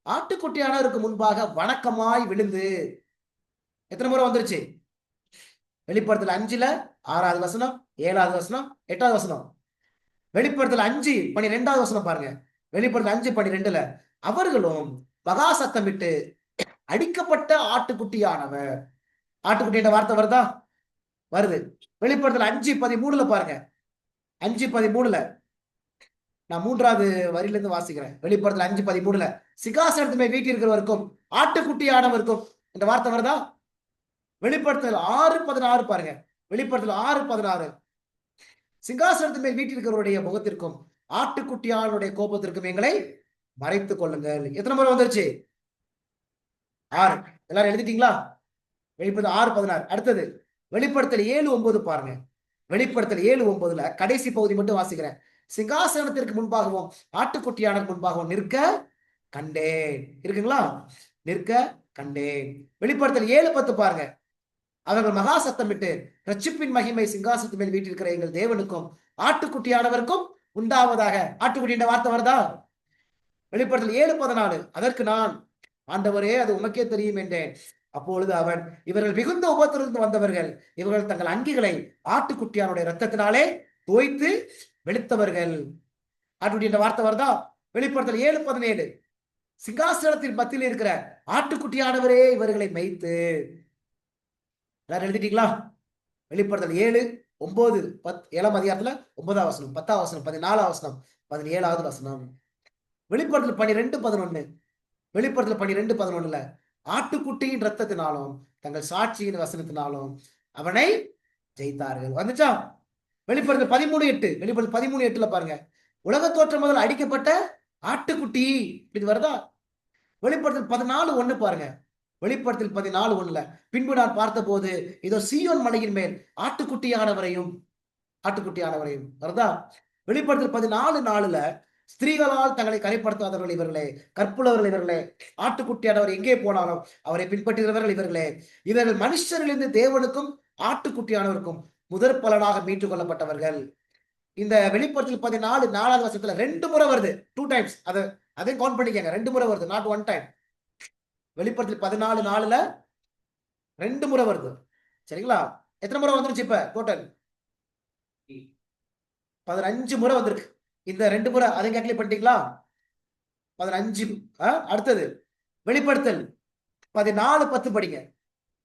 S1: ஆட்டுக்குட்டியானவருக்கு முன்பாக வணக்கமாய் விழுந்து. எத்தனை முறை வந்துருச்சு? வெளிப்படுத்தல் 5ல 6வது வசனம், 7வது வசனம், 8வது வசனம். வெளிப்படுத்தல் 5:12வது வசனம் பாருங்க. வெளிப்படுத்தல் 5:12 அவர்களும் மகா சத்தமிட்டு அடிக்கப்பட்ட ஆட்டுக்குட்டியானவர். ஆட்டுக்குட்டி என்ற வார்த்தை வருதா? வருது. வெளிப்படுத்தல் 5:13 பாருங்க. 5:13 நான் 3வது வரியிலிருந்து வாசிக்கிறேன். வெளிப்படுத்தல் 5:13 சிங்காசனத்து மேல் வீற்றிருக்கிறவருக்கும் ஆட்டுக்குட்டியானவருக்கும் இந்த வார்த்தை வருதா? வெளிப்படுத்தல் 6:16 பாருங்க. வெளிப்படுத்தல் 6:16 சிங்காசனத்து மேல் வீற்றிருக்கிறவருடைய முகத்திற்கும் ஆட்டுக்குட்டியானுடைய கோபத்திற்கும் எங்களை மறைத்துக் கொள்ளுங்கள். எத்தனை முறை வந்துருச்சு? 6. எல்லாரும் எழுதிட்டீங்களா? வெளிப்படுத்தல் 6:16. அடுத்தது வெளிப்படுத்தல் 7:9 பாருங்க. வெளிப்படுத்தல் 7:9 கடைசி பகுதி மட்டும் வாசிக்கிறேன். சிங்காசனத்திற்கு முன்பாகவும் ஆட்டுக்குட்டியானவர் முன்பாகவும் நிற்க கண்டேன். இருக்குங்களா? நிற்க கண்டேன். வெளிப்படுத்தல் 7:10 பாருங்க. அவர்கள் மகா சத்தமிட்டு ரட்சிப்பின் மகிமை சிங்காசனத்து மேல் வீட்டிருக்கிற எங்கள் தேவனுக்கும் ஆட்டுக்குட்டியானவருக்கும் உண்டாவதாக. ஆட்டுக்குட்டி என்ற வார்த்தை வருதா? வெளிப்படுத்தல் 7:14 அதற்கு நான், ஆண்டவரே அது உமக்கே தெரியும் என்றேன். அப்பொழுது அவன், இவர்கள் மிகுந்த உபத்திலிருந்து வந்தவர்கள், இவர்கள் தங்கள் அங்கிகளை ஆட்டுக்குட்டியானுடைய ரத்தத்தினாலே தோய்த்து வெளுத்தவர்கள். ஆட்டுக்குட்டி என்ற வார்த்தை வருதா? வெளிப்படுத்தல் 7:17 சிங்காசனத்தின் மத்தியில் இருக்கிற ஆட்டுக்குட்டியானவரே இவர்களை மேய்த்து. எல்லாரும் எழுதிட்டீங்களா? வெளிப்படுத்தல் 7:9 7ஆம் அதிகாரத்துல 9வது வசனம், 10வது வசனம், 14வது வசனம், 17வது வசனம். வெளிப்படுத்தல் 12:11 வெளிப்படுத்தல் 12:11 ஆட்டுக்குட்டியின் ரத்தத்தினாலும் தங்கள் சாட்சியின் வசனத்தினாலும் அவனை ஜெயித்தார்கள். வந்துச்சா? வெளிப்படுத்தல் 13:8 வெளிப்படுத்தல் 13:8 பாருங்க, உலக தோற்றம் முதல் அடிக்கப்பட்ட ஆட்டுக்குட்டி. இது வருதா? வெளிப்படுத்தல் 14:1 பாருங்க. வெளிப்படுத்தல் 14:1 பின்பு நான் பார்த்த போது இதோ சீயோன் மலையின் மேல் ஆட்டுக்குட்டியானவரையும் வருதா? வெளிப்படுத்தல் 14:4 ஸ்திரீகளால் தங்களை கரைப்படுத்தாதவர்கள் இவர்களே, கற்புள்ளவர்கள் இவர்களே, ஆட்டுக்குட்டியானவர் எங்கே போனாலும் அவரை பின்பற்றுகிறவர்கள் இவர்களே, இவர்கள் மனுஷரிலிருந்து தேவனுக்கும் ஆட்டுக்குட்டியானவருக்கும் முதற் பலனாக மீட்டுக் கொள்ளப்பட்டவர்கள். இந்த வெளிப்படுத்தல் 14:4வது வசனத்துல 2 முறை வருது. 2 டைம்ஸ். அதையும் கவுண்ட் பண்ணிக்கங்க. 2 முறை வருது, நாட் 1 டைம். வெளிப்படுத்தல் 14:4 2 முறை வருது. சரிங்களா? எத்தனை முறை வந்துருச்சு? இப்ப டோட்டல் 15 முறை வந்திருக்கு. இந்த 2 முறை அதை கேல்குலேட் பண்ணிட்டீங்களா? 15. அடுத்தது வெளிப்படுத்தல் 14:10 படிங்க.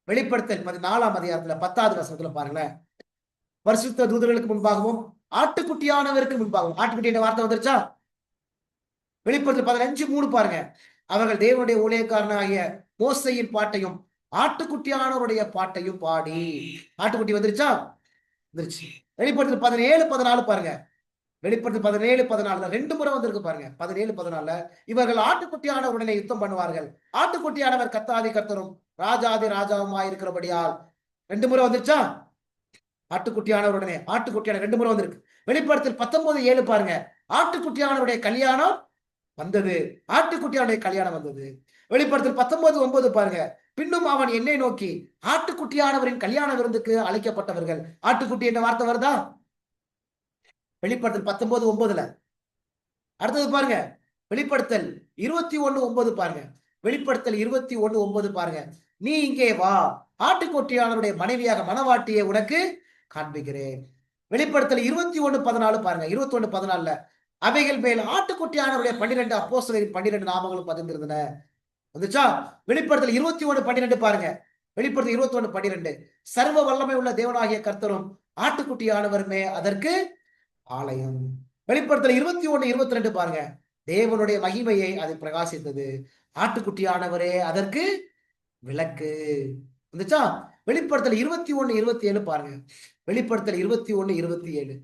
S1: வெளிப்படுத்தல் 14ஆம் அதிகாரத்துல 10வது வசனத்துல பாருங்களேன். பரிசுத்த தூதர்களுக்கு முன்பாகவும் ஆட்டுக்குட்டியானவருக்கு முன்பாகவும். ஆட்டுக்குட்டி என்ற வார்த்தை வந்துருச்சா? வெளிப்படுத்தல் 15:3 பாருங்க. அவர்கள் தேவனுடைய ஊழியக்காரனாகிய மோசையின் பாட்டையும் ஆட்டுக்குட்டியானவருடைய பாட்டையும் பாடி. ஆட்டுக்குட்டி வந்துருச்சா? வந்துருச்சு. வெளிப்படுத்தல் 17:14 பாருங்க. வெளிப்படுத்தல் 17:14 2 முறை வந்திருக்கு பாருங்க. 17:14 இவர்கள் ஆட்டுக்குட்டியானவருடனே யுத்தம் பண்ணுவார்கள். ஆட்டுக்குட்டியானவர் கர்த்தாதி கர்த்தரும் ராஜாதி ராஜாவுமாய் இருக்கிறபடியால். 2 முறை வந்துருச்சா? ஆட்டுக்குட்டியானவருடனே. ஆட்டுக்குட்டியான 2 முறை வந்திருக்கு. வெளிப்படுத்தல் 19:7 பாருங்க. ஆட்டுக்குட்டியானவருடைய கல்யாணம் வந்தது. ஆட்டுக்குட்டியானுடைய கல்யாணம் வந்தது. வெளிப்படுத்தல் 19:9 பாருங்க. பின்னும் அவன் என்னை நோக்கி, ஆட்டுக்குட்டியானவரின் கல்யாண விருந்துக்கு அழைக்கப்பட்டவர்கள். ஆட்டுக்குட்டி என்ற வார்த்தை வருதா? வெளிப்படுத்தல் 19:9 அடுத்தது பாருங்க. வெளிப்படுத்தல் 21:9 பாருங்க. வெளிப்படுத்தல் 21:9 பாருங்க. நீ இங்கே வா, ஆட்டுக்குட்டியானவருடைய மனைவியாக மணவாட்டியை உனக்கு காண்பிக்கிறேன். வெளிப்படுத்தல் 21:14 பாருங்க. 21:14 அவைகள் மேல் ஆட்டுக்குட்டியானவருடைய 12 அப்போஸ்தலரின் 12 நாமங்களும் பதிந்திருந்தன. வந்துச்சா? வெளிப்படுத்தல் 21:12 பாருங்க. வெளிப்படுத்தல் 21:12 சர்வ வல்லமை உள்ள தேவனாகிய கர்த்தரும் ஆட்டுக்குட்டியானவருமே அதற்கு ஆலயம். வெளிப்படுத்தல் 21:22 பாருங்க. தேவனுடைய மகிமையை அது பிரகாசித்தது. ஆட்டுக்குட்டியானவரே அதற்கு விளக்கு. வந்துச்சா? வெளிப்படுத்தல் 21:27 பாருங்க. வெளிப்படுத்தல் 21:27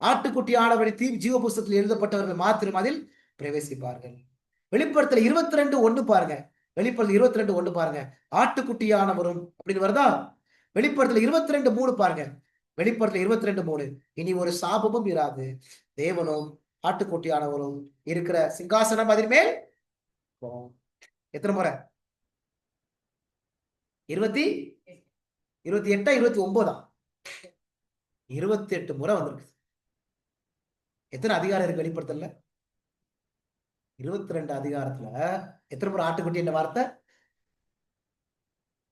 S1: ஆட்டுக்குட்டியானவரின் ஜீவ புஸ்தகத்தில் எழுதப்பட்டவர்கள் மாத்திரம் அதில் பிரவேசிப்பார்கள். வெளிப்படுத்தல் 22:1 பாருங்க. வெளிப்படுத்தல் 22:1 பாருங்க. ஆட்டுக்குட்டியானவரும் அப்படின்னு வருதா? வெளிப்படுத்தல் 22:3 பாருங்க. வெளிப்படுத்தல் 22:3 இனி ஒரு சாபமும் இராது, தேவனும் ஆட்டுக்குட்டியானவரும் இருக்கிற சிங்காசனம் அதன் மேல் இருக்கும். எத்தனை முறை? 28 29 28 முறை வந்திருக்கு. எத்தனை அதிகாரம் இருக்கு வெளிப்படுத்தல? 22 அதிகாரத்துல எத்தனை முறை ஆட்டுக்குட்டி என்ற வார்த்தை?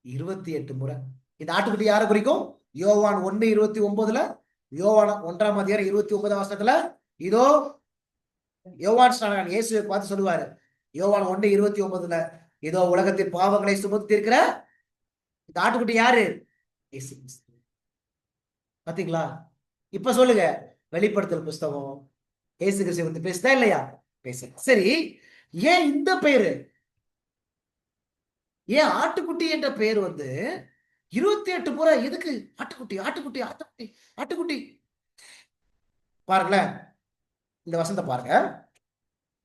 S1: 28 முறை. இந்த ஆட்டுக்குட்டி யாரை குறிக்கும்? யோவான் 1:29, யோவான் 1ஆம் அதிகாரம் 29ஆம் வசனத்துல இதோ யோவான் ஸ்நானகன் இயேசுவை பார்த்து சொல்லுவாரு, யோவான் 1:29, இதோ உலகத்தின் பாவங்களை சுமத்தி இருக்கிற இந்த ஆட்டுக்குட்டி யாரு? இயேசு கிறிஸ்து. பாத்தீங்களா? இப்ப சொல்லுங்க, வெளிப்படுத்தல் புஸ்தகம் இயேசு கிறிஸ்து வந்து பேசுதா இல்லையா? பேச. சரி, ஏன் இந்த பேரு, ஏன் ஆட்டுக்குட்டி என்ற பெயர் வந்து 28 முறை எதுக்கு? ஆட்டுக்குட்டி ஆட்டுக்குட்டி ஆட்டுக்குட்டி ஆட்டுக்குட்டி. பாருங்களேன், இந்த வசனத்தை பாருங்க.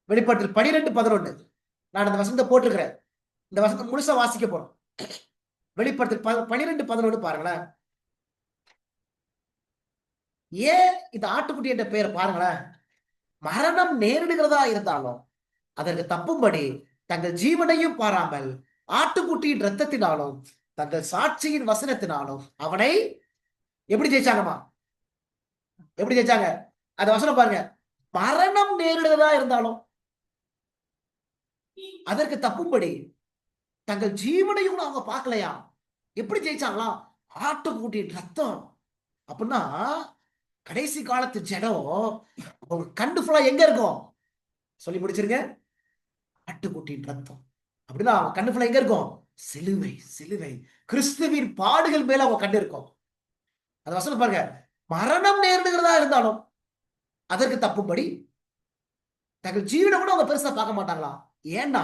S1: வெளிப்படுத்தல் 12:11. நான் இந்த வசனத்தை போட்டிருக்கிறேன். இந்த வசனத்தை முழுசா வாசிக்க போறோம். வெளிப்படுத்தல் 12:11 பாருங்களேன். ஏன் இந்த ஆட்டுக்குட்டி என்ற பெயரை பாருங்களேன். மரணம் நேரிடுகிறதா இருந்தாலும் அதற்கு தப்பும்படி தங்கள் ஜீவனையும் பாராமல் ஆட்டுக்குட்டியின் ரத்தத்தினாலும் தங்கள் சாட்சியின் வசனத்தினாலும் அவனை எப்படி ஜெயிச்சாங்கம்மா? எப்படி ஜெயிச்சாங்க? அந்த வசனம் பாருங்க. மரணம் நேரிடுகிறதா இருந்தாலும் அதற்கு தப்பும்படி தங்கள் ஜீவனையும் அவங்க பார்க்கலையா? எப்படி ஜெயிச்சாங்களா? ஆட்டுக்குட்டியின் ரத்தம். அப்படின்னா கடைசி காலத்து ஜனம் அவங்க கண்டு ஃபுல்லா எங்க இருக்கும்? சொல்லி முடிச்சிருங்க. ஆட்டுக்குட்டியின் ரத்தம். அப்படின்னா அவங்க கண்டு ஃபுல்லா எங்க இருக்கும்? சிலுவை. சிலுவை கிறிஸ்துவின் பாடுகள் மேல அவங்க கண்டு இருக்கும். அந்த வசனம் பாருங்க. மரணம் நேரிடுகிறதா இருந்தாலும் அதற்கு தப்பும்படி தங்கள் ஜீவனை கூட அவங்க பெருசா பார்க்க மாட்டாங்களாம். ஏன்னா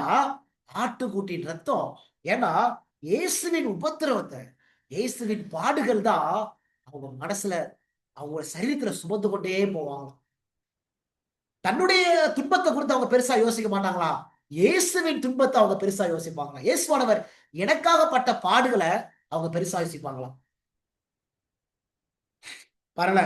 S1: ஆட்டுக்குட்டியின் ரத்தம். ஏன்னா இயேசுவின் உபத்திரவத்தை, இயேசுவின் பாடுகள் தான் அவங்க மனசுல, அவங்க சரீரத்துல சுமந்து கொண்டே போவாங்க. தன்னுடைய துன்பத்தை குறித்து அவங்க பெருசா யோசிக்க மாட்டாங்களா? இயேசுவின் துன்பத்தை அவங்க பெருசா யோசிப்பாங்களா? இயேசுவானவர் எனக்காகப்பட்ட பாடுகளை அவங்க பெருசா யோசிப்பாங்களா? பாருங்க,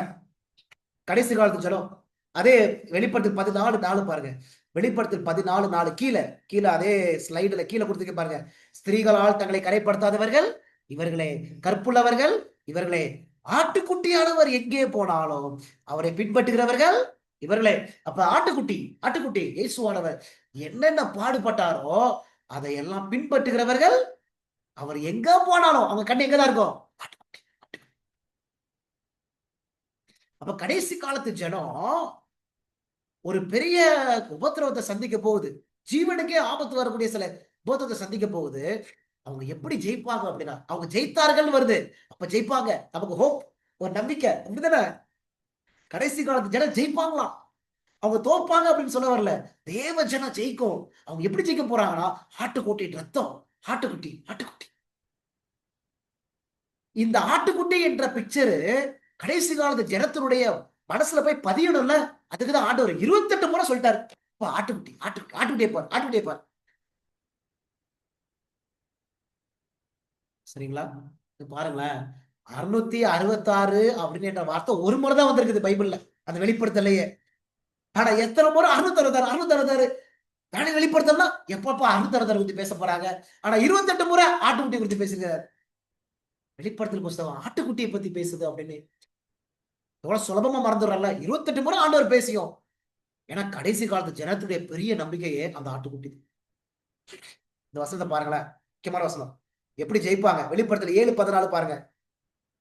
S1: கடைசி காலத்து ஜனம். அதே வெளிப்படுத்தல் 14:4 பாருங்க. வெளிப்படுத்தல் 14:4 கீழே அதே ஸ்லைடுல கீழே கொடுத்துக்க பாருங்க. ஸ்திரீகளால் தங்களை கரைப்படுத்தாதவர்கள் இவர்களே, கற்புள்ளவர்கள் இவர்களே, ஆட்டுக்குட்டியானவர் எங்கே போனாலும் அவரை பின்பற்றுகிறவர்கள் இவர்களே. அப்ப ஆட்டுக்குட்டி இயேசுவானவர் என்னென்ன பாடுபட்டாரோ அதையெல்லாம் பின்பற்றுகிறவர்கள். அவர் எங்க போனாலும் அவங்க கண்ணு எங்கதான் இருக்கும்? அப்ப கடைசி காலத்து ஜனம் ஒரு பெரிய உபத்திரவத்தை சந்திக்க போகுது. ஜீவனுக்கே ஆபத்து வரக்கூடிய சில உபத்திரவத்தை சந்திக்க போகுது. அவங்க எப்படி ஜெயிப்பாங்க அப்படின்னா, அவங்க ஜெயித்தார்கள் வருது, அப்ப ஜெயிப்பாங்க. நமக்கு ஹோப், ஒரு நம்பிக்கை. அப்படிதானே? கடைசி காலத்து ஜனம் ஜெயிப்பாங்களாம். அவங்க தோப்பாங்க அப்படின்னு சொல்ல வரல. தேவ ஜனம் ஜெயிக்கும். அவங்க எப்படி ஜெயிக்க போறாங்கன்னா, ஆட்டுக்குட்டியின் ரத்தம். ஆட்டுக்குட்டி. இந்த ஆட்டுக்குட்டி என்ற பிக்சரு கடைசி காலத்து ஜனத்தினுடைய மனசுல போய் பதியணும்ல. அதுக்குதான் ஆண்டவர் 28 முறை சொல்லிட்டாரு. ஆட்டுக்குட்டியே பார். சரிங்களா? பாருங்களேன், 666 அப்படின்ற வார்த்தை ஒரு முறை தான் வந்திருக்குது பைபிள்ல, அந்த வெளிப்படுத்தலையே. ஆனா எத்தனை முறை 666 தானே வெளிப்படுத்தலாம். எப்பப்பா 666 குறித்து பேச போறாங்க? ஆனா 28 முறை ஆட்டுக்குட்டி குறித்து பேசுகிறார். வெளிப்படுத்தல் புஸ்தகம் ஆட்டுக்குட்டியை பத்தி பேசுது அப்படின்னு எவ்வளவு சுலபமா மறந்துடுறல. 28 முறை ஆண்டவர் பேசியும். ஏன்னா கடைசி காலத்து ஜனத்துடைய பெரிய நம்பிக்கையே அந்த ஆட்டுக்குட்டி. இந்த வசனத்தை பாருங்களேன், முக்கியமான வசனம். எப்படி ஜெயிப்பாங்க? வெளிப்படுத்தல் 7:14 பாருங்க.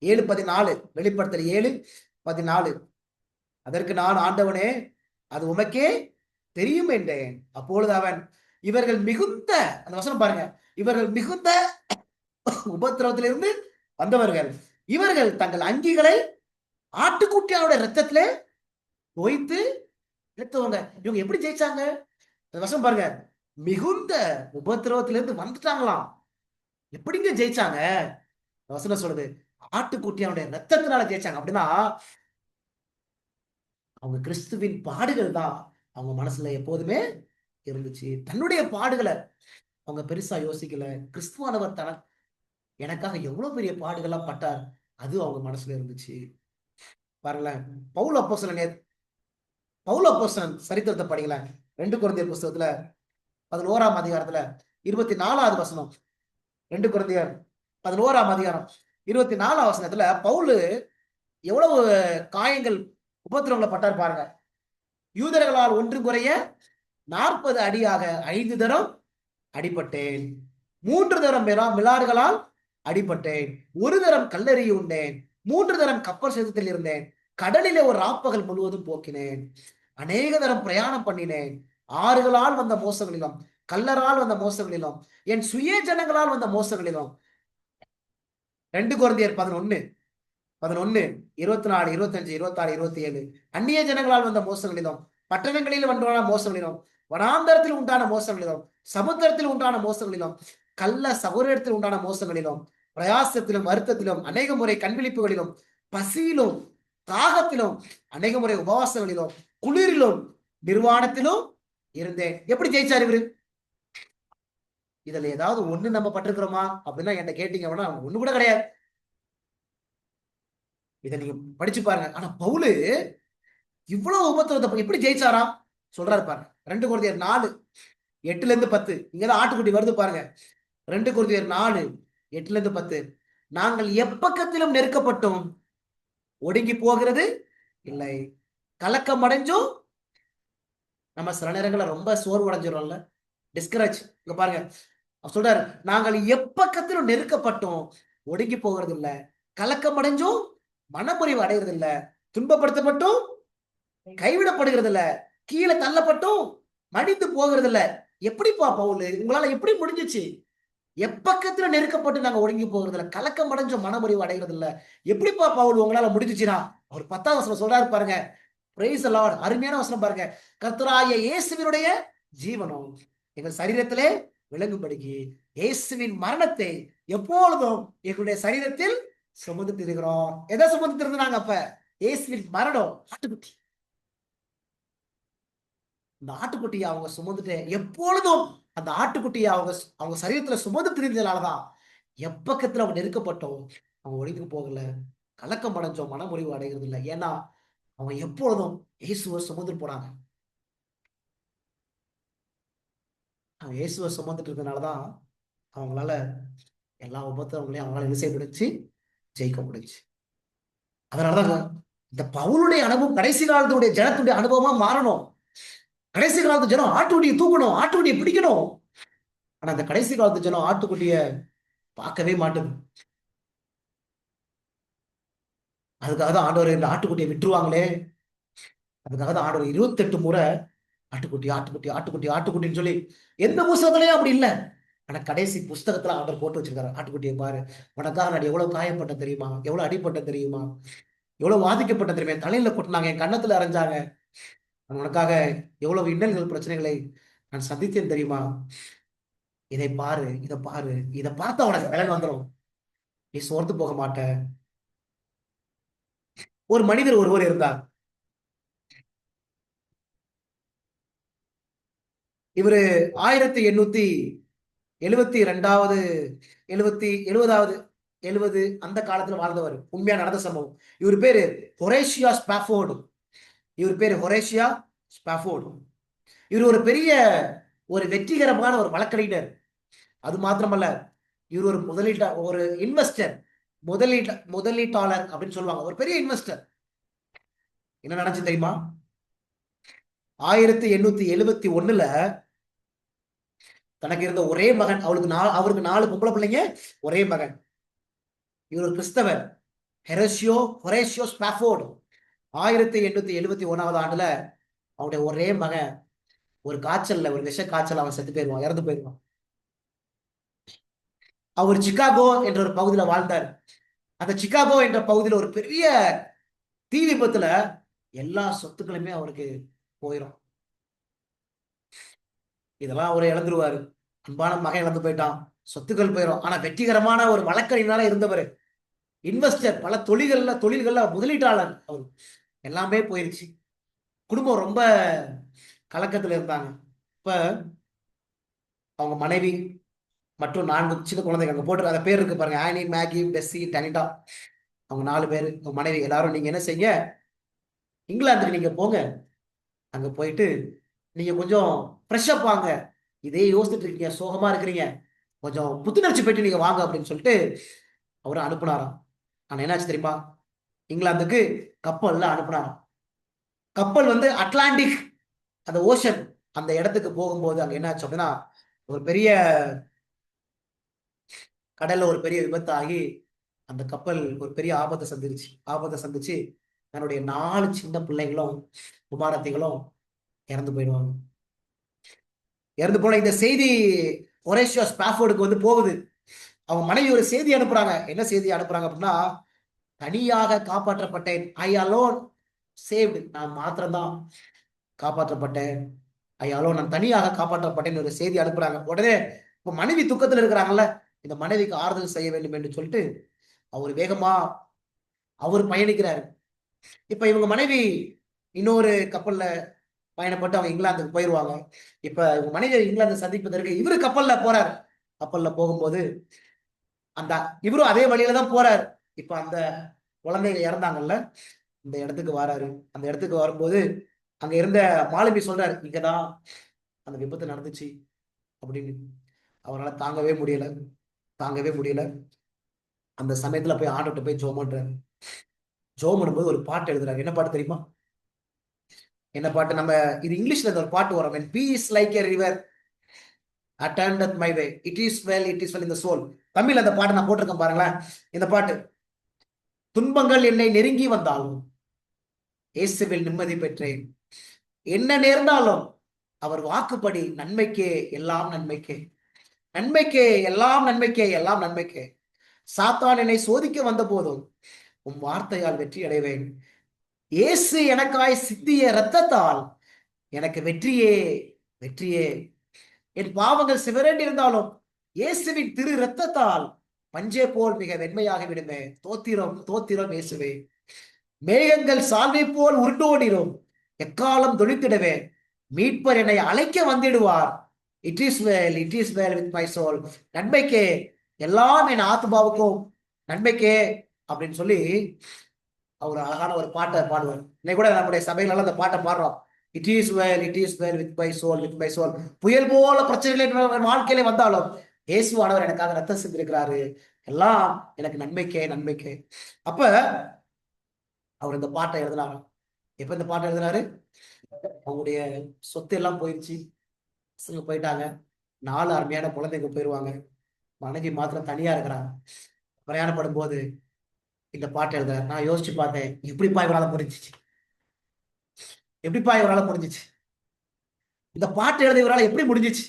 S1: 7:14. வெளிப்படுத்தல் 7:14. அதற்கு நான், ஆண்டவனே, அது உமக்கே தெரியும் என்றேன். அப்பொழுது அவன், இவர்கள் மிகுந்த, அந்த வசனம் பாருங்க, இவர்கள் மிகுந்த உபத்திரவத்திலிருந்து வந்தவர்கள், இவர்கள் தங்கள் அங்கிகளை ஆட்டுக்குட்டியாவுடைய ரத்தத்திலே தோய்த்து எடுத்தவங்க. இவங்க எப்படி ஜெயிச்சாங்க? அந்த வசனம் பாருங்க, மிகுந்த உபத்திரவத்திலிருந்து வந்துட்டாங்களாம். எப்படிங்க ஜெயிச்சாங்க? வசனம் சொல்லுது, ஆட்டுக்குட்டியாவுடைய ரத்தத்தினால ஜெயிச்சாங்க. அப்படின்னா அவங்க கிறிஸ்துவின் பாடுகள் தான் அவங்க மனசுல எப்போதுமே இருந்துச்சு. தன்னுடைய பாடுகளை அவங்க பெருசா யோசிக்கல. கிறிஸ்துவானவர் எனக்காக எவ்வளவு பெரிய பாடுகளா பட்டார், அது அவங்க மனசுல இருந்துச்சு. பாருங்களேன். பவுல் அப்போஸ்தலன் சரித்திரத்தை படிங்களேன். 2 கொரிந்தியர் புஸ்தகத்துல 11ஆம் அதிகாரத்துல 24வது வசனம். 2 கொரிந்தியர் 11ஆம் அதிகாரம் 24ஆம் வசனத்துல பவுல் எவ்வளவு காயங்கள் உபத்திரவங்களை பட்டார் பாருங்க. யூதர்களால் ஒன்று குறைய 40 அடியாக 5 தரம் அடிபட்டேன், 3 தரம் மிலாறுகளால் அடிபட்டேன், 1 தரம் கல்லெறி உண்டேன், 3 தரம் கப்பல் சேதத்தில் இருந்தேன், கடலிலே ஒரு ராப்பகல் முழுவதும் போக்கினேன், அநேக தரம் பிரயாணம் பண்ணினேன், ஆறுகளால் வந்த மோசங்களிலும் கல்லரால் வந்த மோசங்களிலும் என் சுய ஜனங்களால் வந்த மோசங்களிலும். 2 கொரிந்தியர் 11 24 25 26 27 அந்நிய ஜனங்களால் வந்த மோசங்களிலும் பட்டணங்களில் உண்டான மோசங்களிலும் வனாந்தரத்தில் உண்டான மோசங்களிலும் சமுத்திரத்தில் உண்டான மோசங்களிலும் கள்ள சகோதரத்தில் உண்டான மோசங்களிலும் பிரயாசத்திலும் வருத்தத்திலும் அநேக முறை கண்விழிப்புகளிலும் பசியிலும் தாகத்திலும் அநேக முறை உபவாசங்களிலும் குளிரிலும் நிர்வாணத்திலும் இருந்தேன். எப்படி ஜெயிச்சாரு இவரு? இதுல ஏதாவது ஒண்ணு நம்ம பட்டிருக்கிறோமா அப்படின்னா என்ன கேட்டீங்க அப்படின்னா ஒண்ணு கூட கிடையாது. இதை நீங்க படிச்சு பாருங்க. ஆனா பவுலு இவ்வளவு உபத்திரத்தை எப்படி ஜெயிச்சாரா சொல்றாரு பாருங்க. 2 கொரிந்தியர் 4:8-10 இங்கதான் ஆட்டுக்குட்டி வருது பாருங்க. 2 கொரிந்தியர் 4:8-10 நாங்கள் எப்பக்கத்திலும் நெருக்கப்பட்டோம், ஒடுங்கி போகிறது இல்லை, கலக்கம் அடைஞ்சோம். நம்ம சில நேரங்களில் ரொம்ப சோர்வு அடைஞ்சிடறோம்ல, டிஸ்கரேஜ். இங்க பாருங்க சொல்றாரு, நாங்கள் எப்பக்கத்திலும் நெருக்கப்பட்டோம், ஒடுங்கி போகிறது இல்லை, கலக்கம் அடைஞ்சோம், மனமுறிவு அடைகிறது இல்லை, துன்பப்படுத்தப்பட்டும் கைவிடப்படுகிறது இல்ல, கீழே தள்ளப்பட்டும் மடிந்து போகிறது இல்ல. எப்படிப்பா பவுல் உங்களால எப்படி முடிஞ்சிச்சு? எப்பக்கத்துல நெருக்கப்பட்டு நாங்க ஒடுங்கி போகிறது இல்ல, கலக்கம் அடைஞ்ச மனமுறிவு அடைகிறது இல்ல. எப்படிப்பா பவுல் உங்களால முடிஞ்சிச்சுன்னா அவர் 10ஆம் வசனம் சொல்றாரு பாருங்க. Praise the Lord. அருமையான வசனம் பாருங்க. கர்த்தராகிய இயேசுவினுடைய ஜீவனும் எங்கள் சரீரத்திலே விளங்கும்படிக்கு இயேசுவின் மரணத்தை எப்பொழுதும் எங்களுடைய சரீரத்தில் சுமந்து திரிகிறோம். எதை சுமந்து திருந்தாங்க? அப்ப இயேசுவின் மரணம். ஆட்டுக்குட்டி, இந்த ஆட்டுக்குட்டியை அவங்க சுமந்துட்டு எப்பொழுதும் அந்த ஆட்டுக்குட்டியை அவங்க சரீரத்துல சுமந்து திரிந்ததுனாலதான் எப்பக்கத்துல அவங்க நெருக்கப்பட்டோம், அவங்க ஒழுங்கு போகல, கலக்கம் அடைஞ்சோம், மனமுறிவு அடைகிறது இல்லை. ஏன்னா அவங்க எப்பொழுதும் இயேசுவை சுமந்து போனாங்க. அவங்க இயேசுவை சுமந்துட்டு இருக்கிறதுனாலதான் அவங்களால எல்லா உபத்திரவங்களையும் அவங்களால என்ன செய்ய முடிச்சு? ஜெயிக்க முடிச்சு. அதனாலதான் இந்த பவுலுடைய அனுபவம் கடைசி காலத்துடைய ஜனத்துடைய அனுபவமா மாறணும். கடைசி காலத்து ஜனம் ஆட்டுக்குட்டியை தூக்கணும், ஆட்டுக்குட்டியை பிடிக்கணும். ஆனா அந்த கடைசி காலத்து ஜனம் ஆட்டுக்குட்டிய பார்க்கவே மாட்டேது. அதுக்காக தான் ஆண்டவர் இந்த ஆட்டுக்குட்டியை விட்டுருவாங்களே, அதுக்காக தான் ஆண்டவர் 28 முறை ஆட்டுக்குட்டி ஆட்டுக்குட்டி ஆட்டுக்குட்டி ஆட்டுக்குட்டின்னு சொல்லி எந்த புஸ்தகத்திலயும் அப்படி இல்லை. ஆனா கடைசி புஸ்தகத்துல ஆண்டவர் போட்டு வச்சிருக்காரு, ஆட்டுக்குட்டியை பாரு, உனக்காக நான் எவ்வளவு காயப்பட்ட தெரியுமா, எவ்வளவு அடிப்பட்ட தெரியுமா, எவ்வளவு வாதிக்கப்பட்ட தெரியுமா, தலையில கொட்டினாங்க, என் கன்னத்துல அரைஞ்சாங்க, உனக்காக எவ்வளவு இன்னல்கள் பிரச்சனைகளை நான் சந்தித்தேன் தெரியுமா, இதை பாரு, இதை பாரு, இதை பார்த்தா உனக்கு பலன் வந்துடும், நீ சோர்ந்து போக மாட்ட. ஒரு மனிதர் ஒருவர் இருந்தார். இவரு 1872 அந்த காலத்துல வாழ்ந்தவர். உண்மையா நடந்த சம்பவம். இவர் பேரு ஹொரேஷியா ஸ்பாஃபோர்டு. இவர் ஒரு பெரிய ஒரு வெற்றிகரமான ஒரு வழக்கறிஞர். அது மாத்திரமல்ல, இவர் ஒரு முதலீட்டாளர் அப்படின்னு சொல்லுவாங்க, ஒரு பெரிய இன்வெஸ்டர். என்ன நடந்துச்சு தெரியுமா? 1871 தனக்கு இருந்த ஒரே மகன், அவருக்கு 4 பொம்பளை பிள்ளைங்க, ஒரே மகன். இவர் ஒரு கிறிஸ்தவர், ஹொரேஷியோ ஸ்பாஃபோர்டு. 1871 ஆண்டுல அவனுடைய ஒரே மகன் ஒரு காய்ச்சல்ல, ஒரு விஷ காய்ச்சல், அவன் செத்து போயிருவான், இறந்து போயிருவான். அவர் சிகாகோ என்ற ஒரு பகுதியில வாழ்ந்தார். அந்த சிகாகோ என்ற பகுதியில ஒரு பெரிய தீ விபத்துல எல்லா சொத்துக்களுமே அவருக்கு போயிடும். இதெல்லாம் அவரை இழந்துருவாரு. அன்பான மகன் இழந்து போயிட்டான், சொத்துக்கள் போயிடும். ஆனா வெற்றிகரமான ஒரு வழக்கறிஞராக இருந்தவர், இன்வெஸ்டர், பல தொழில்கள்ல முதலீட்டாளர், அவர் எல்லாமே போயிருச்சு. குடும்பம் ரொம்ப கலக்கத்துல இருந்தாங்க. இப்ப அவங்க மனைவி மற்றும் 4 சின்ன குழந்தைங்க அங்க போட்டு அந்த பேர் இருக்கு பாருங்க, ஆனி, மேகி, பெஸ்ஸி, டனிட்டா. அவங்க 4 பேர், உங்க மனைவி எல்லாரும் நீங்க என்ன செய்ய, இங்கிலாந்துக்கு நீங்க போங்க. அங்க போயிட்டு நீங்க கொஞ்சம் ஃப்ரெஷ் அப் ஆங்க. இதே யோசிச்சுட்டு இருக்கீங்க, சோகமா இருக்கிறீங்க, கொஞ்சம் புத்துணர்ச்சி போயிட்டு நீங்க வாங்க அப்படின்னு சொல்லிட்டு அவரை அனுப்புனாராம். ஆனா என்னாச்சு தெரியுமா? இங்கிலாந்துக்கு கப்பல்ல அனுப்புனாராம். கப்பல் வந்து அட்லாண்டிக், அந்த ஓஷன், அந்த இடத்துக்கு போகும்போது அங்க என்னாச்சு அப்படின்னா, ஒரு பெரிய கடல்ல ஒரு பெரிய விபத்து ஆகி அந்த கப்பல் ஒரு பெரிய ஆபத்தை சந்திச்சு தன்னுடைய 4 சின்ன பிள்ளைங்களும் குமாரத்திகளும் இறந்து போயிடுவாங்க. இறந்து போன இந்த செய்தி ஒரேஷியோ ஸ்பாஃபோர்டுக்கு வந்து போகுது. அவங்க மனைவி ஒரு செய்தி அனுப்புறாங்க. என்ன செய்தி அனுப்புறாங்க அப்படின்னா, தனியாக காப்பாற்றப்பட்டேன், ஐ அலோன் சேவ்டு, நான் மாத்திரம்தான் காப்பாற்றப்பட்டேன், ஐ அலோன், நான் தனியாக காப்பாற்றப்பட்டேன்னு ஒரு செய்தி அனுப்புறாங்க. உடனே இப்ப மனைவி துக்கத்துல இருக்கிறாங்கல்ல, இந்த மனைவிக்கு ஆறுதல் செய்ய வேண்டும் என்று சொல்லிட்டு அவர் வேகமா அவர் பயணிக்கிறாரு. இப்ப இவங்க மனைவி இன்னொரு கப்பல்ல பயணப்பட்டு அவங்க இங்கிலாந்துக்கு போயிருவாங்க. இப்ப இவங்க மனைவி இங்கிலாந்து சந்திப்பதற்கு இவரு கப்பல்ல போறாரு. கப்பல்ல போகும்போது அந்த இவரும் அதே வழியில தான் போறாரு. இப்ப அந்த குழந்தைங்க இறந்தாங்கல்ல, இந்த இடத்துக்கு வராரு. அந்த இடத்துக்கு வரும்போது அங்க இருந்த மாலுமி சொல்றாரு, இங்கதான் அந்த விபத்து நடந்துச்சு அப்படின்னு. அவரால் தாங்கவே முடியல. அந்த சமயத்துல போய் ஆண்டவர்கிட்ட போய் ஜெபம் பண்றாரு. ஜெபம் பண்ணும்போது ஒரு பாட்டு எழுதுறாரு. என்ன பாட்டு தெரியுமா? என்ன பாட்டு? நம்ம இது இங்கிலீஷ்ல ஒரு பாட்டு வரும், when peace like a river attendeth my way, it is well in the soul. Tamil அந்த பாட்டை நான் போட்டிருக்கேன் பாருங்களேன். இந்த பாட்டு, துன்பங்கள் என்னை நெருங்கி வந்தாலும் இயேசுவில் நிம்மதி பெற்றேன், என்ன நேர்ந்தாலும் அவர் வாக்குப்படி நன்மைக்கே எல்லாம் நன்மைக்கே, நன்மைக்கே எல்லாம் நன்மைக்கே, எல்லாம் நன்மைக்கே. சாத்தான் என்னை சோதிக்க வந்த போதும் உம் வார்த்தையால் வெற்றி அடைவேன், இயேசு எனக்காய் சிந்திய இரத்தத்தால் எனக்கு வெற்றியே வெற்றியே. என் பாவங்கள் சிவரேண்டி இருந்தாலும் இயேசுவின் திரு இரத்தத்தால் பஞ்சே போல் மிக வெண்மையாகி விடுவேன். தோத்திரம் தோத்திரம் இயேசுவே. மேகங்கள் சால்வை போல் உருண்டோடிரும், எக்காலம் தொழித்திடவே மீட்பர் என்னை அழைக்க வந்திடுவார். It is well with my soul. நன்மைக்கே எல்லாம் என் ஆத்மாவுக்கும் நன்மைக்கே அப்படின்னு சொல்லி அவர் அழகான ஒரு பாட்டை பாடுவார். இன்னைக்கு கூட நம்முடைய சபையில அந்த பாட்டை பாடுறோம். It is well with my soul. புயல் போல பிரச்சனைகள் வாழ்க்கையில வந்தாலும் இயேசுவானவர் எனக்காக ரத்தம் சிந்திருக்கிறாரு, எல்லாம் எனக்கு நன்மைக்கே. அப்ப அவர் இந்த பாட்டை எழுதினாரு. எப்ப இந்த பாட்டை எழுதினாரு? அவங்களுடைய சொத்து எல்லாம் போயிடுச்சு, பசங்க போயிட்டாங்க, 4 அருமையான குழந்தைங்க போயிருவாங்க, மனைவி மாத்திரம் தனியா இருக்கிறாங்க. பிரயாணப்படும் போது இந்த பாட்டு எழுத நான் யோசிச்சு பார்த்தேன், எப்படிப்பா இவரால் முடிஞ்சிச்சு? இந்த பாட்டு எழுத இவரால் எப்படி முடிஞ்சிச்சு?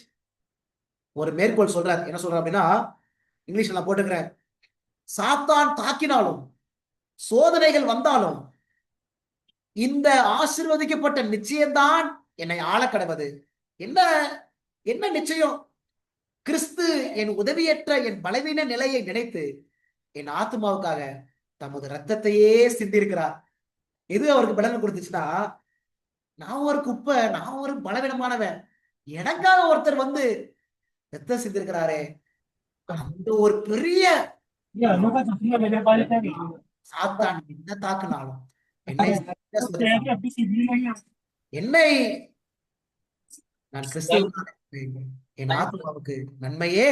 S1: ஒரு மேற்கோள் சொல்றாரு. என்ன சொல்றாரு அப்படின்னா, இங்கிலீஷ்ல நான் போட்டுக்கிறேன், சாத்தான் தாக்கினாலும் சோதனைகள் வந்தாலும் இந்த ஆசீர்வதிக்கப்பட்ட நிச்சயம்தான் என்னை ஆள கடவது. என்ன என்ன நிச்சயம்? கிறிஸ்து என் உதவியற்ற என் பலவீன நிலையை நினைத்து என் ஆத்மாவுக்காக தமது ரத்தத்தையே சிந்திருக்கிறார். எது அவருக்கு பலனை கொடுத்துச்சுன்னா, நான் ஒரு குப்பை, நான் ஒரு பலவீனமானவன், எனக்காக ஒருத்தர் வந்து ரத்தம் சிந்திருக்கிறாரே, அந்த ஒரு பெரிய சாத்தான் என்ன தாக்குனாலும் என்னை நான் கிறிஸ்துவுக்காக என் ஆத்மாவுக்கு நன்மையே.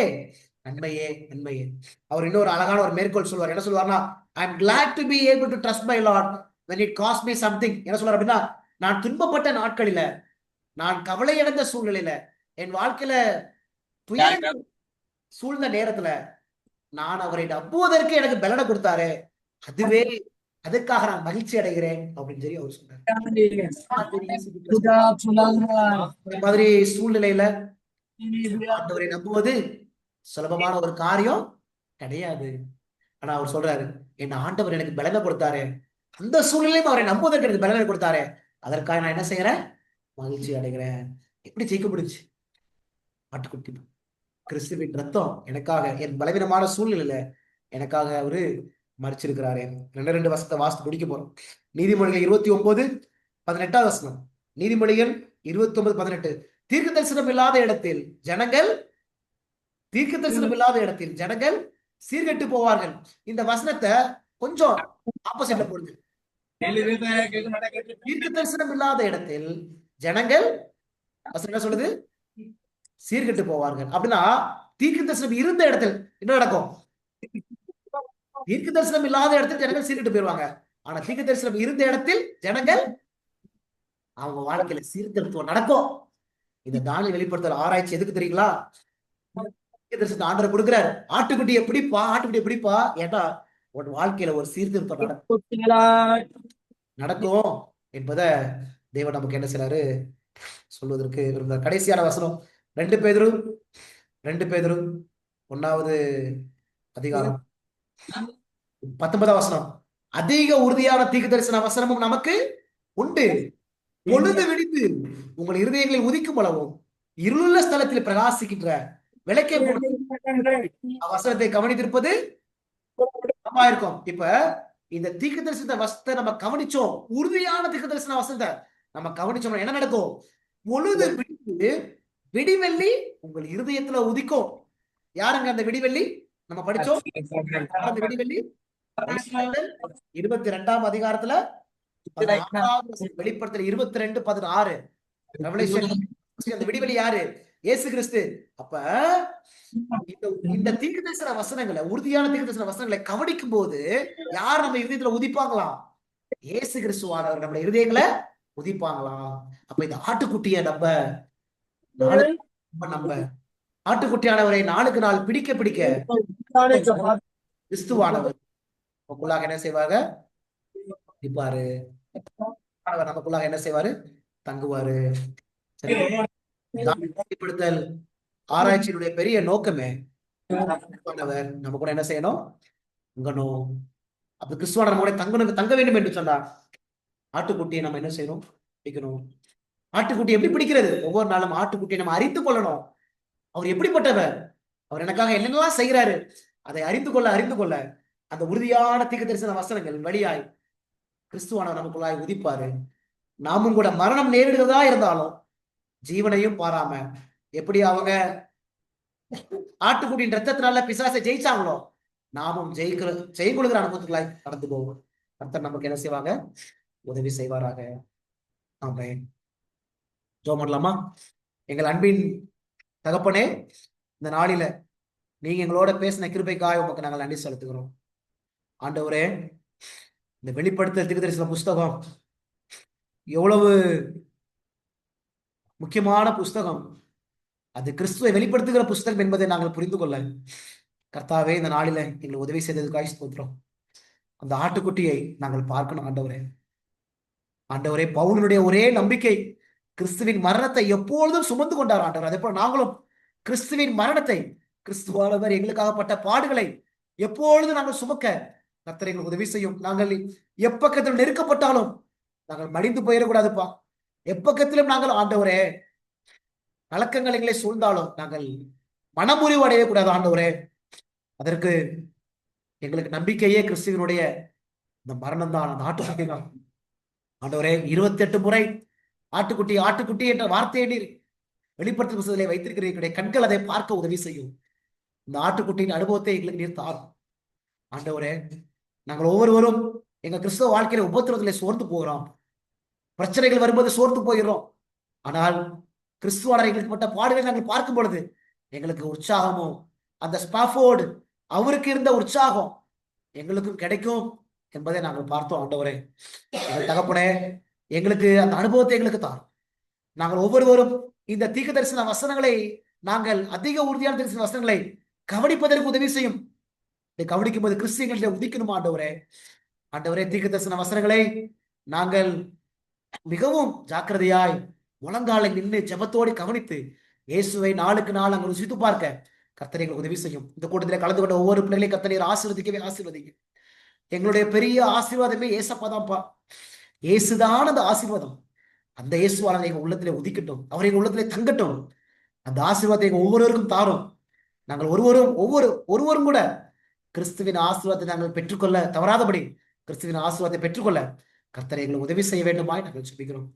S1: அவர் இன்னொரு அழகான ஒரு மேற்கோள் சொல்வார். என்ன சொல்வார்னா, I am glad to be able to trust my Lord when it cost me something. என்ன சொல்றார் அப்படின்னா, நான் துன்பப்பட்ட நாட்களில, நான் கவலையடைந்த சூழ்நிலையில, என் வாழ்க்கையில துயர சூழ்ந்த நேரத்துல நான் அவரை நம்புவதற்கு எனக்கு பலனை கொடுத்தாரு, அதுக்காக நான் மகிழ்ச்சி அடைகிறேன் அப்படின்னு சொல்லி அவர் சொன்னார். இந்த மாதிரி சூழ்நிலையில ஆண்டவரை நம்புவது சுலபமான ஒரு காரியம் கிடையாது. ஆனா அவர் சொல்றாரு, என் ஆண்டவர் எனக்கு பலனை கொடுத்தாரு, அந்த சூழ்நிலையும் அவரை நம்புவதற்கு எனக்கு பலனை கொடுத்தாரு, அதற்காக நான் என்ன செய்யறேன்? மகிழ்ச்சி அடைகிறேன். எப்படி ஜெயிக்க முடிஞ்சு? ஆட்டுக்குட்டி கிறிஸ்துவின் ரத்தம் எனக்காக, என் பலவீனமான சூழ்நிலையில எனக்காக அவரு மறிச்சிருக்கிறாரே. 2 வசனத்தை வாசித்து முடிக்க போறோம். நீதிமொழிகள் 29:18 வசனம். நீதிமொழிகள் 29:18. தீர்க்க தரிசனம் இல்லாத இடத்தில் ஜனங்கள் சீர்கெட்டு போவார்கள். இந்த வசனத்தை கொஞ்சம் ஆப்போசிட்ல போடுங்க. தீர்க்க தரிசனம் இல்லாத இடத்தில் ஜனங்கள் வசனம் என்ன சொல்லுது? சீர்கெட்டு போவார்கள். அப்படின்னா தீர்க்க தரிசனம் இருந்த இடத்தில் என்ன நடக்கும்? தீர்க்க தரிசனம் இல்லாத இடத்தில் ஜனங்கள் சீர்கெட்டு போயிருவாங்க. ஆனா தீர்க்க தரிசனம் இருந்த இடத்தில் ஜனங்கள் அவங்க வாழ்க்கையில சீர்திருத்தம் நடக்கும். இந்த தானியேல் வெளிப்படுத்தல் ஆராய்ச்சி எதுக்கு தெரியுங்களா? தீர்க்க தரிசனத்தை ஆண்டவர் கொடுக்கிறார். ஆட்டுக்குட்டியை பிடிப்பா ஏன்னா உன் வாழ்க்கையில ஒரு சீர்திருத்தம் நடக்கும் என்பதை தேவன் நமக்கு என்ன செய்றாரு சொல்வதற்கு விரும்புகிறார். கடைசியான வசனம் 2 பேதுரு 1வது அதிகாரம் 19வது வசனம். அதிக உறுதியான தீர்க்க தரிசன வசனமும் நமக்கு உண்டு. பொழுது விடிந்து உங்கள் இருதயங்களில் உதிக்கும் அளவும் இருளுள்ள ஸ்தலத்தில் பிரகாசிக்கின்ற விளக்கை வசனத்தை கவனித்திருப்பது இருக்கும். இப்ப இந்த தீர்க்க தரிசன வசனத்தை நம்ம கவனிச்சோம், உறுதியான தீர்க்க தரிசன வசனத்தை நம்ம கவனிச்சோம், என்ன நடக்கும்? பொழுது விடிந்து விடிவெள்ளி உங்கள் இருதயத்துல உதிக்கும். யாருங்க அந்த விடிவெள்ளி? நம்ம படிச்சோம். அந்த விடிவெள்ளி 22ஆம் அதிகாரத்துல வெளிப்படுத்தல் 22:16 அந்த விடிவெளி யாரு? இயேசு கிறிஸ்து. அப்ப இந்த தீர்க்க தரிசன வசனங்களை, உறுதியான தீர்க்க தரிசன வசனங்களை கவனிக்கும் போது யார் நம்ம இருதயத்துல உதிப்பாங்களாம்? இயேசு கிறிஸ்துவானவர் நம்ம இருதயங்களை உதிப்பாங்களாம். அப்ப இந்த ஆட்டுக்குட்டிய நம்ம ஆட்டுக்குட்டியானவரை நாளுக்கு நாள் பிடிக்க கிறிஸ்துவானவர் நமக்குள்ளாக என்ன செய்வாங்க? உதிப்பாரு. நமக்குள்ளாக என்ன செய்வாரு? தங்குவாரு. சரி, வெளிப்படுத்தல் ஆராய்ச்சியினுடைய பெரிய நோக்கமே நம்ம கூட என்ன செய்யணும்? தங்கணும். அப்ப கிறிஸ்துவான நம்ம கூட தங்க வேண்டும் என்று சொன்னார். ஆட்டுக்குட்டியை நம்ம என்ன செய்யணும்? பிடிக்கணும். ஆட்டுக்குட்டி எப்படி பிடிக்கிறது? ஒவ்வொரு நாளும் ஆட்டுக்குட்டியை நம்ம அறிந்து கொள்ளணும். அவர் எப்படிப்பட்டவர், அவர் எனக்காக என்னென்னலாம் செய்கிறாரு, அதை அறிந்து கொள்ள அந்த உறுதியான தீர்க்க தரிசன வசனங்கள் வழியாய் கிறிஸ்துவானவர் நமக்குள்ளாய் உதிப்பாரு. நாமும் கூட மரணம் நேரிடுகிறதா இருந்தாலும் ஜீவனையும் பாராம, எப்படி அவங்க ஆட்டுக்குட்டியின் ரத்தத்தினால பிசாசை ஜெயிச்சாங்களோ, நாமும் ஜெயிக்கொள்கிற அனுபவத்துக்களாய் கடந்து போவோம். கர்த்தர் நமக்கு என்ன செய்வாங்க? உதவி செய்வாராக. ஆமென். ஜெபம் பண்ணலாமா? எங்கள் அன்பின் தகப்பனே, இந்த நாளில நீங்க எங்களோட பேசின கிருபைக்காக உமக்கு நாங்கள் நன்றி செலுத்துகிறோம். ஆண்டவரே, இந்த வெளிப்படுத்தல் தீர்க்கதரிசன புஸ்தகம் எவ்வளவு முக்கியமான புஸ்தகம். அது கிறிஸ்துவை வெளிப்படுத்துகிற புஸ்தகம் என்பதை நாங்கள் புரிந்து கொள்ள கர்த்தாவே இந்த நாளில எங்களுக்கு உதவி செய்ததுக்காக ஸ்தோத்திரம். அந்த ஆட்டுக்குட்டியை நாங்கள் பார்க்கணும். ஆண்டவரே, பவுலுடைய ஒரே நம்பிக்கை கிறிஸ்துவின் மரணத்தை எப்பொழுதும் சுமந்து கொண்டார். ஆண்டவர், அதே போல நாங்களும் கிறிஸ்துவின் மரணத்தை, கிறிஸ்துவானவர் எங்களுக்காகப்பட்ட பாடுகளை எப்பொழுதும் நாங்கள் சுமக்க கர்த்தர் எங்களுக்கு உதவி செய்யும். நாங்கள் எப்பக்கத்தில் நெருக்கப்பட்டாலும் நாங்கள் மடிந்து போயிடக்கூடாதுப்பா. எப்பக்கத்திலும் நாங்கள் ஆண்டவரே கலக்கங்கள் எங்களை சூழ்ந்தாலும் நாங்கள் மனமுறிவு அடையவே கூடாது. ஆண்டவரே, அதற்கு எங்களுக்கு நம்பிக்கையே கிறிஸ்துவனுடைய இந்த மரணம் தான், அந்த ஆட்டுக்குட்டி தான். ஆண்டவரே, 28 முறை ஆட்டுக்குட்டி என்ற வார்த்தையை நீர் வெளிப்படுத்தும் புத்தகத்திலே வைத்திருக்கிறீர்களுடைய கண்கள் அதை பார்க்க உதவி செய்யும். இந்த ஆட்டுக்குட்டியின் அனுபவத்தை எங்களுக்கு நீர் தாரும். ஆண்டவரே, நாங்கள் ஒவ்வொருவரும் எங்க கிறிஸ்தவ வாழ்க்கையில உபத்திரத்திலே சோர்ந்து போகிறோம். பிரச்சனைகள் வரும்போது சோர்ந்து போகிறோம். ஆனால் கிறிஸ்துவாளர் எங்களுக்கு பட்ட பாடுகளை நாங்கள் பார்க்கும் பொழுது எங்களுக்கு உற்சாகமும், அந்த ஸ்பாஃபோர்டு அவருக்கு இருந்த உற்சாகம் எங்களுக்கும் கிடைக்கும் என்பதை நாங்கள் பார்த்தோம். ஆண்டவரே, எங்கள் தகப்பனே, எங்களுக்கு அந்த அனுபவத்தை எங்களுக்கு தான். நாங்கள் ஒவ்வொருவரும் இந்த தீர்க்க தரிசன வசனங்களை, நாங்கள் அதிக உறுதியான தரிசன வசனங்களை கவனிப்பதற்கு உதவி செய்யும். இதை கவனிக்கும் போது கிறிஸ்தியங்களை உதிக்கணும். ஆண்டவரே, தீர்க்க தரிசன வசனங்களை நாங்கள் மிகவும் ஜாக்கிரதையாய் முழங்காலை நின்று ஜெபத்தோடு கவனித்து இயேசுவை நாளுக்கு நாள் அங்கு ருசித்து பார்க்க கர்த்தர் எங்களுக்கு உதவி செய்யும். இந்த கூட்டத்தில் கலந்து கொண்ட ஒவ்வொரு பிள்ளைகளையும் கர்த்தர் ஆசீர்வதிங்க. எங்களுடைய பெரிய ஆசீர்வாதமே ஏசப்பா தான்ப்பா. இயேசுதான் அந்த ஆசீர்வாதம். அந்த இயேசுவாளர் எங்க உள்ளத்திலே உதிக்கட்டும், அவர் எங்க உள்ளத்திலே தங்கட்டும். அந்த ஆசீர்வாதத்தை எங்க ஒவ்வொருவருக்கும் தாரும். நாங்கள் ஒருவரும் கூட கிறிஸ்துவின் ஆசீர்வாதத்தை நாங்கள் பெற்றுக்கொள்ள தவறாதபடி கிறிஸ்துவின் ஆசீர்வாதத்தை பெற்றுக்கொள்ள கர்த்தர் எங்களுக்கு உதவி செய்ய வேண்டுமாய் நாங்கள் ஜெபிக்கிறோம்.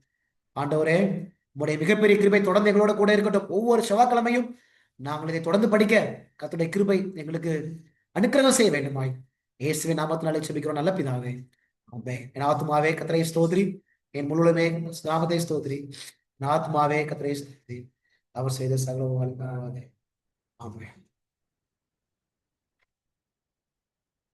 S1: ஆண்டவரே, உங்களுடைய மிகப்பெரிய கிருபை தொடர்ந்து எங்களோட கூட இருக்கட்டும். ஒவ்வொரு செவ்வாய்க்கிழமையும் நாங்கள் இதை தொடர்ந்து படிக்க கர்த்தருடைய கிருபை எங்களுக்கு அனுக்கிரகம் செய்ய வேண்டுமாய் இயேசுவின் நாமத்தினாலே ஜெபிக்கிறோம் நல்ல பிதாவே. ஆமென். என் ஆத்துமாவே கர்த்தரை ஸ்தோத்திரி, என் முழுவதுமே நாமத்தை ஸ்தோத்திரி. என் ஆத்துமாவே கர்த்தரை ஸ்தோத்திரி, அவர் செய்த சகல உபகாரங்களுக்காக. ஆமென்.